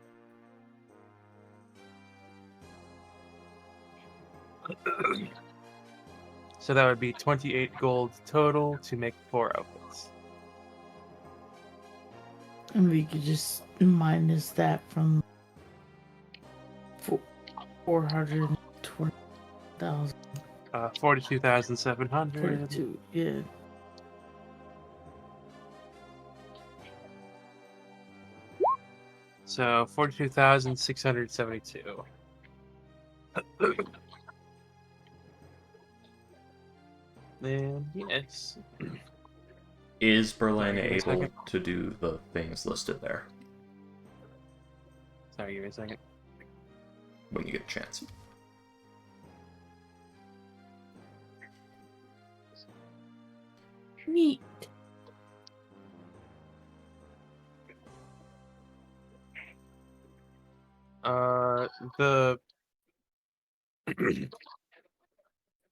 So that would be 28 gold total to make 4 outfits. And we could just minus that from 420,000. 42,700. 42, yeah. So 42,672. And yes. Is Berlin Sorry, give me a able second. to do the things listed there Sorry, give me a second. when you get a chance? Neat. The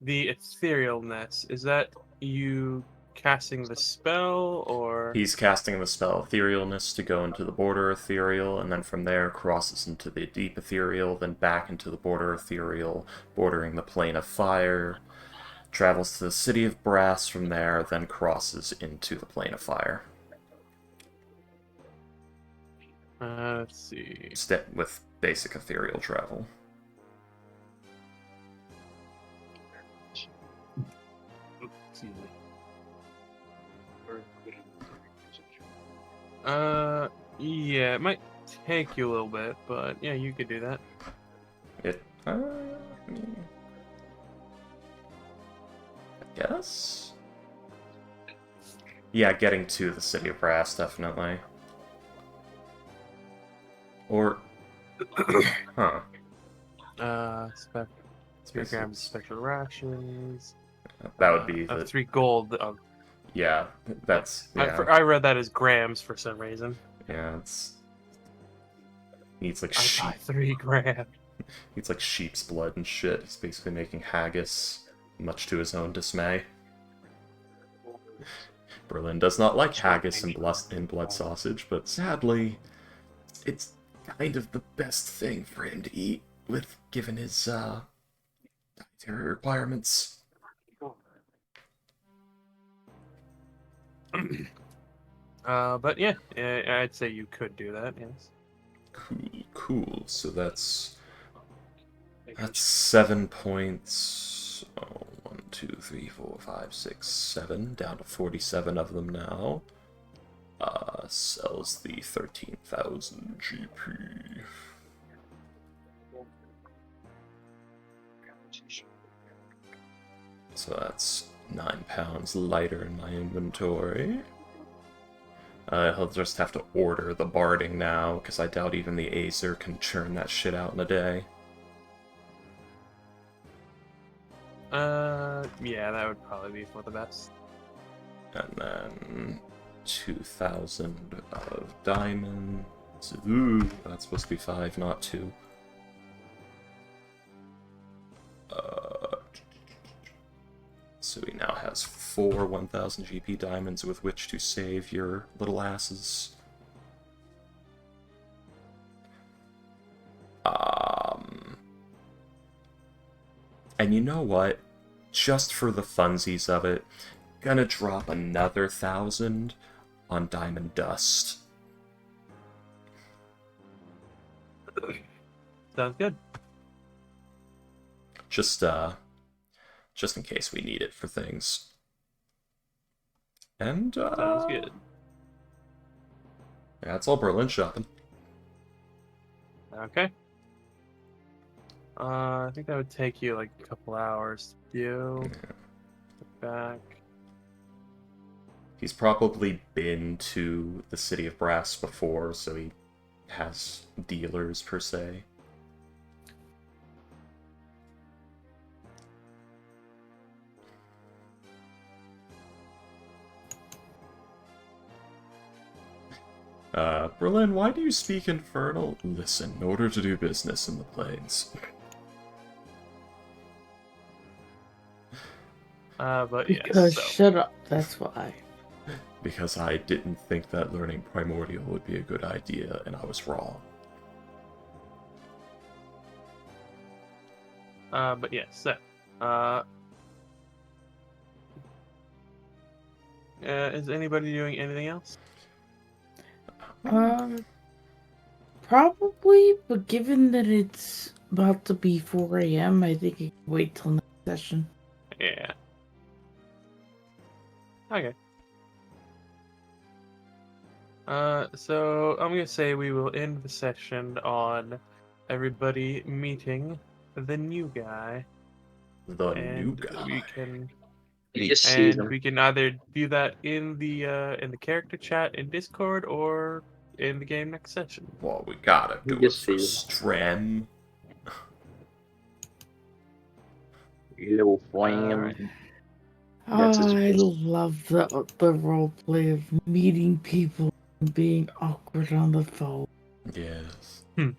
the etherealness, is that you casting the spell, or He's casting the spell Etherealness to go into the border ethereal, and then from there crosses into the deep ethereal, then back into the border ethereal, bordering the plane of fire, travels to the city of brass from there, then crosses into the plane of fire. let's see. With basic ethereal travel. Excuse me. Yeah, it might take you a little bit, but yeah, you could do that. I guess? Yeah, getting to the city of brass, definitely. Or... huh. 3 grams of special rations. That would be the... 3 gold. Yeah, that's... yeah. I read that as grams for some reason. Yeah, it's... needs like I sheep. got 3 grams. Needs like sheep's blood and shit. He's basically making haggis, much to his own dismay. Berlin does not like haggis and blood sausage, but sadly, it's kind of the best thing for him to eat, given his dietary requirements. But yeah, I'd say you could do that, yes. Cool. So that's 7 points. Oh, 1, 2, 3, 4, 5, 6, 7. Down to 47 of them now. Sells the 13,000 GP. So that's 9 pounds lighter in my inventory. He'll just have to order the barding now, because I doubt even the Acer can churn that shit out in a day. Yeah, that would probably be for the best. And then 2,000 of diamonds. Ooh, that's supposed to be 5, not 2. So he now has 4 1,000 GP diamonds with which to save your little asses. And you know what? Just for the funsies of it, gonna drop another 1,000 on Diamond Dust. Sounds good. Just in case we need it for things. And, Sounds good. Yeah, it's all Berlin shopping. Okay. I think that would take you like a couple hours to do. Back. He's probably been to the City of Brass before, so he has dealers, per se. Berlin, why do you speak Infernal? Listen, in order to do business in the plains. But Because yes, so. shut up, that's why. Because I didn't think that learning Primordial would be a good idea, and I was wrong. But yes, so. Is anybody doing anything else? Probably, but given that it's about to be 4 a.m., I think I can wait till next session. Yeah. Okay. So I'm gonna say we will end the session on everybody meeting the new guy. The new guy. We can You just see and them. we can either do that in the character chat in Discord or in the game next session. Well, we gotta do it just for see Strem. You little flame. Alright. That's his I face. love the roleplay of meeting people and being awkward on the phone. Yes. Hmm.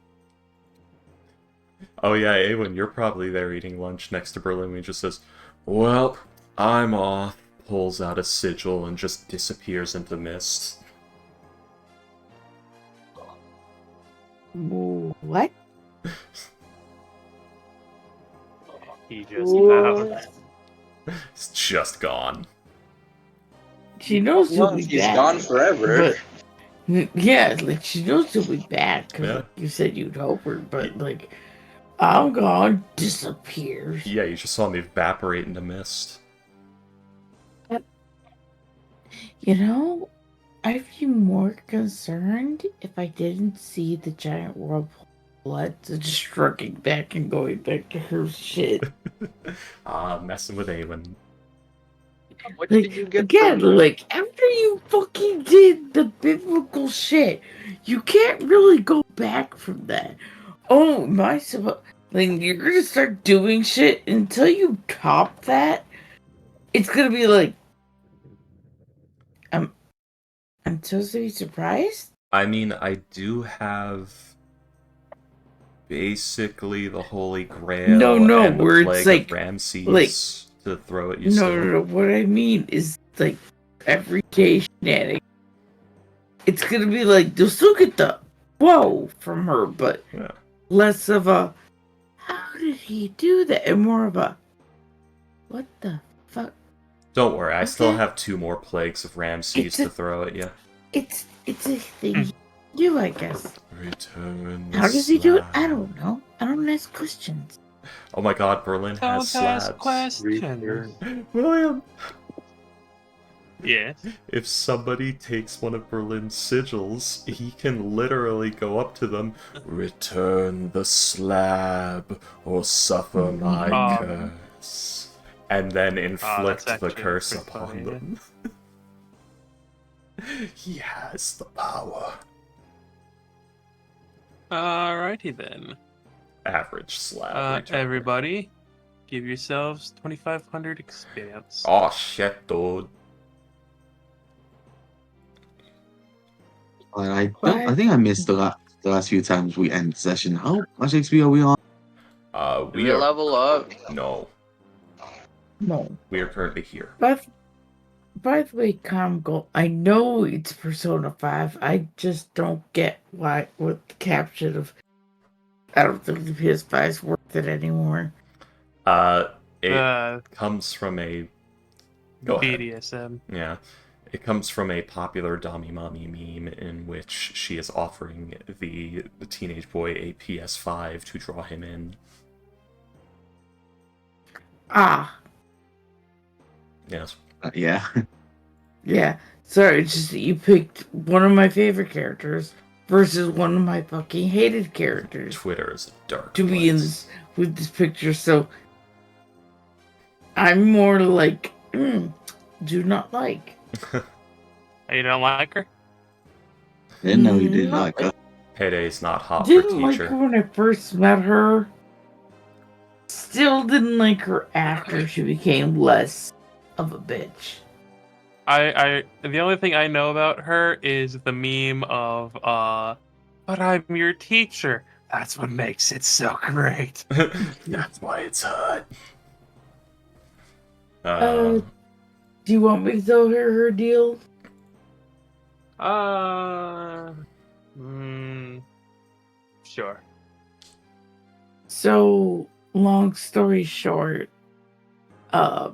Oh yeah, Awen, you're probably there eating lunch next to Berlin. He just says, "Well, I'm off." Pulls out a sigil and just disappears into mist. What? He just bowed. It's just gone. She knows he'll Well, be he's back. gone forever. But yeah, like she knows he'll be back because Yeah. like you said you'd help her, but like I'm gone, disappears. Yeah, you just saw him evaporate into mist. You know, I'd be more concerned if I didn't see the giant whirlpool of blood just trucking back and going back to her shit. Messing with Awen. What Like, did you get again, from like, after you fucking did the biblical shit, you can't really go back from that. Oh, my, like, you're gonna start doing shit until you top that. It's gonna be like, I'm supposed to be surprised? I mean, I do have basically the Holy Grail No, and the where Plague it's like, of Ramses to throw at you no, still. no, what I mean is, like, everyday shenanigans. It's gonna be like, you'll still get the whoa from her, but Yeah. less of a, how did he do that? And more of a, what the fuck? Don't worry, I still Okay. have 2 more Plagues of Ramses to throw at you. It's a thing you do, I guess. Return the How does he do it? I slab. don't know. I don't ask questions. Oh my god, Berlin has Don't ask slabs. questions. William! Yes. If somebody takes one of Berlin's sigils, he can literally go up to them, return the slab, or suffer my curse, and then inflict the actually curse pretty upon funny, them. He has the power. Alrighty then. Average slab return. Everybody, give yourselves 2,500 experience. Oh shit, dude. I think I missed the last few times we end session. How much XP are we on? We are... level up? No, No. we are currently here. But, by the way, Comgo, I know it's Persona 5. I just don't get why, with the caption of, I don't think the PS5 is worth it anymore. It comes from a... Go ahead. BDSM. Yeah. It comes from a popular Dami Mommy meme in which she is offering the teenage boy a PS5 to draw him in. Ah, Yes. Yeah. yeah. Sorry, it's just that you picked one of my favorite characters versus one of my fucking hated characters Twitter is a dark to be in place. this with this picture. So I'm more like do not like. You don't like her? Didn't know you didn't No, like her. Payday's not hot for Didn't like teacher. her when I first met her. Still didn't like her after she became less of a bitch. The only thing I know about her is the meme of but I'm your teacher. That's what makes it so great. That's why it's hot. Do you want me to tell her deal? Sure. So, long story short, I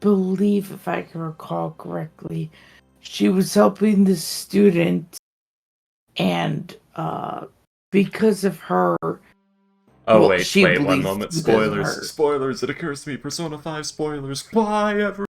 believe, if I can recall correctly, she was helping the student, and because of her. Oh, well, wait, she one believes moment. because of Spoilers. her. Spoilers. It occurs to me. Persona 5 spoilers. Bye, everyone.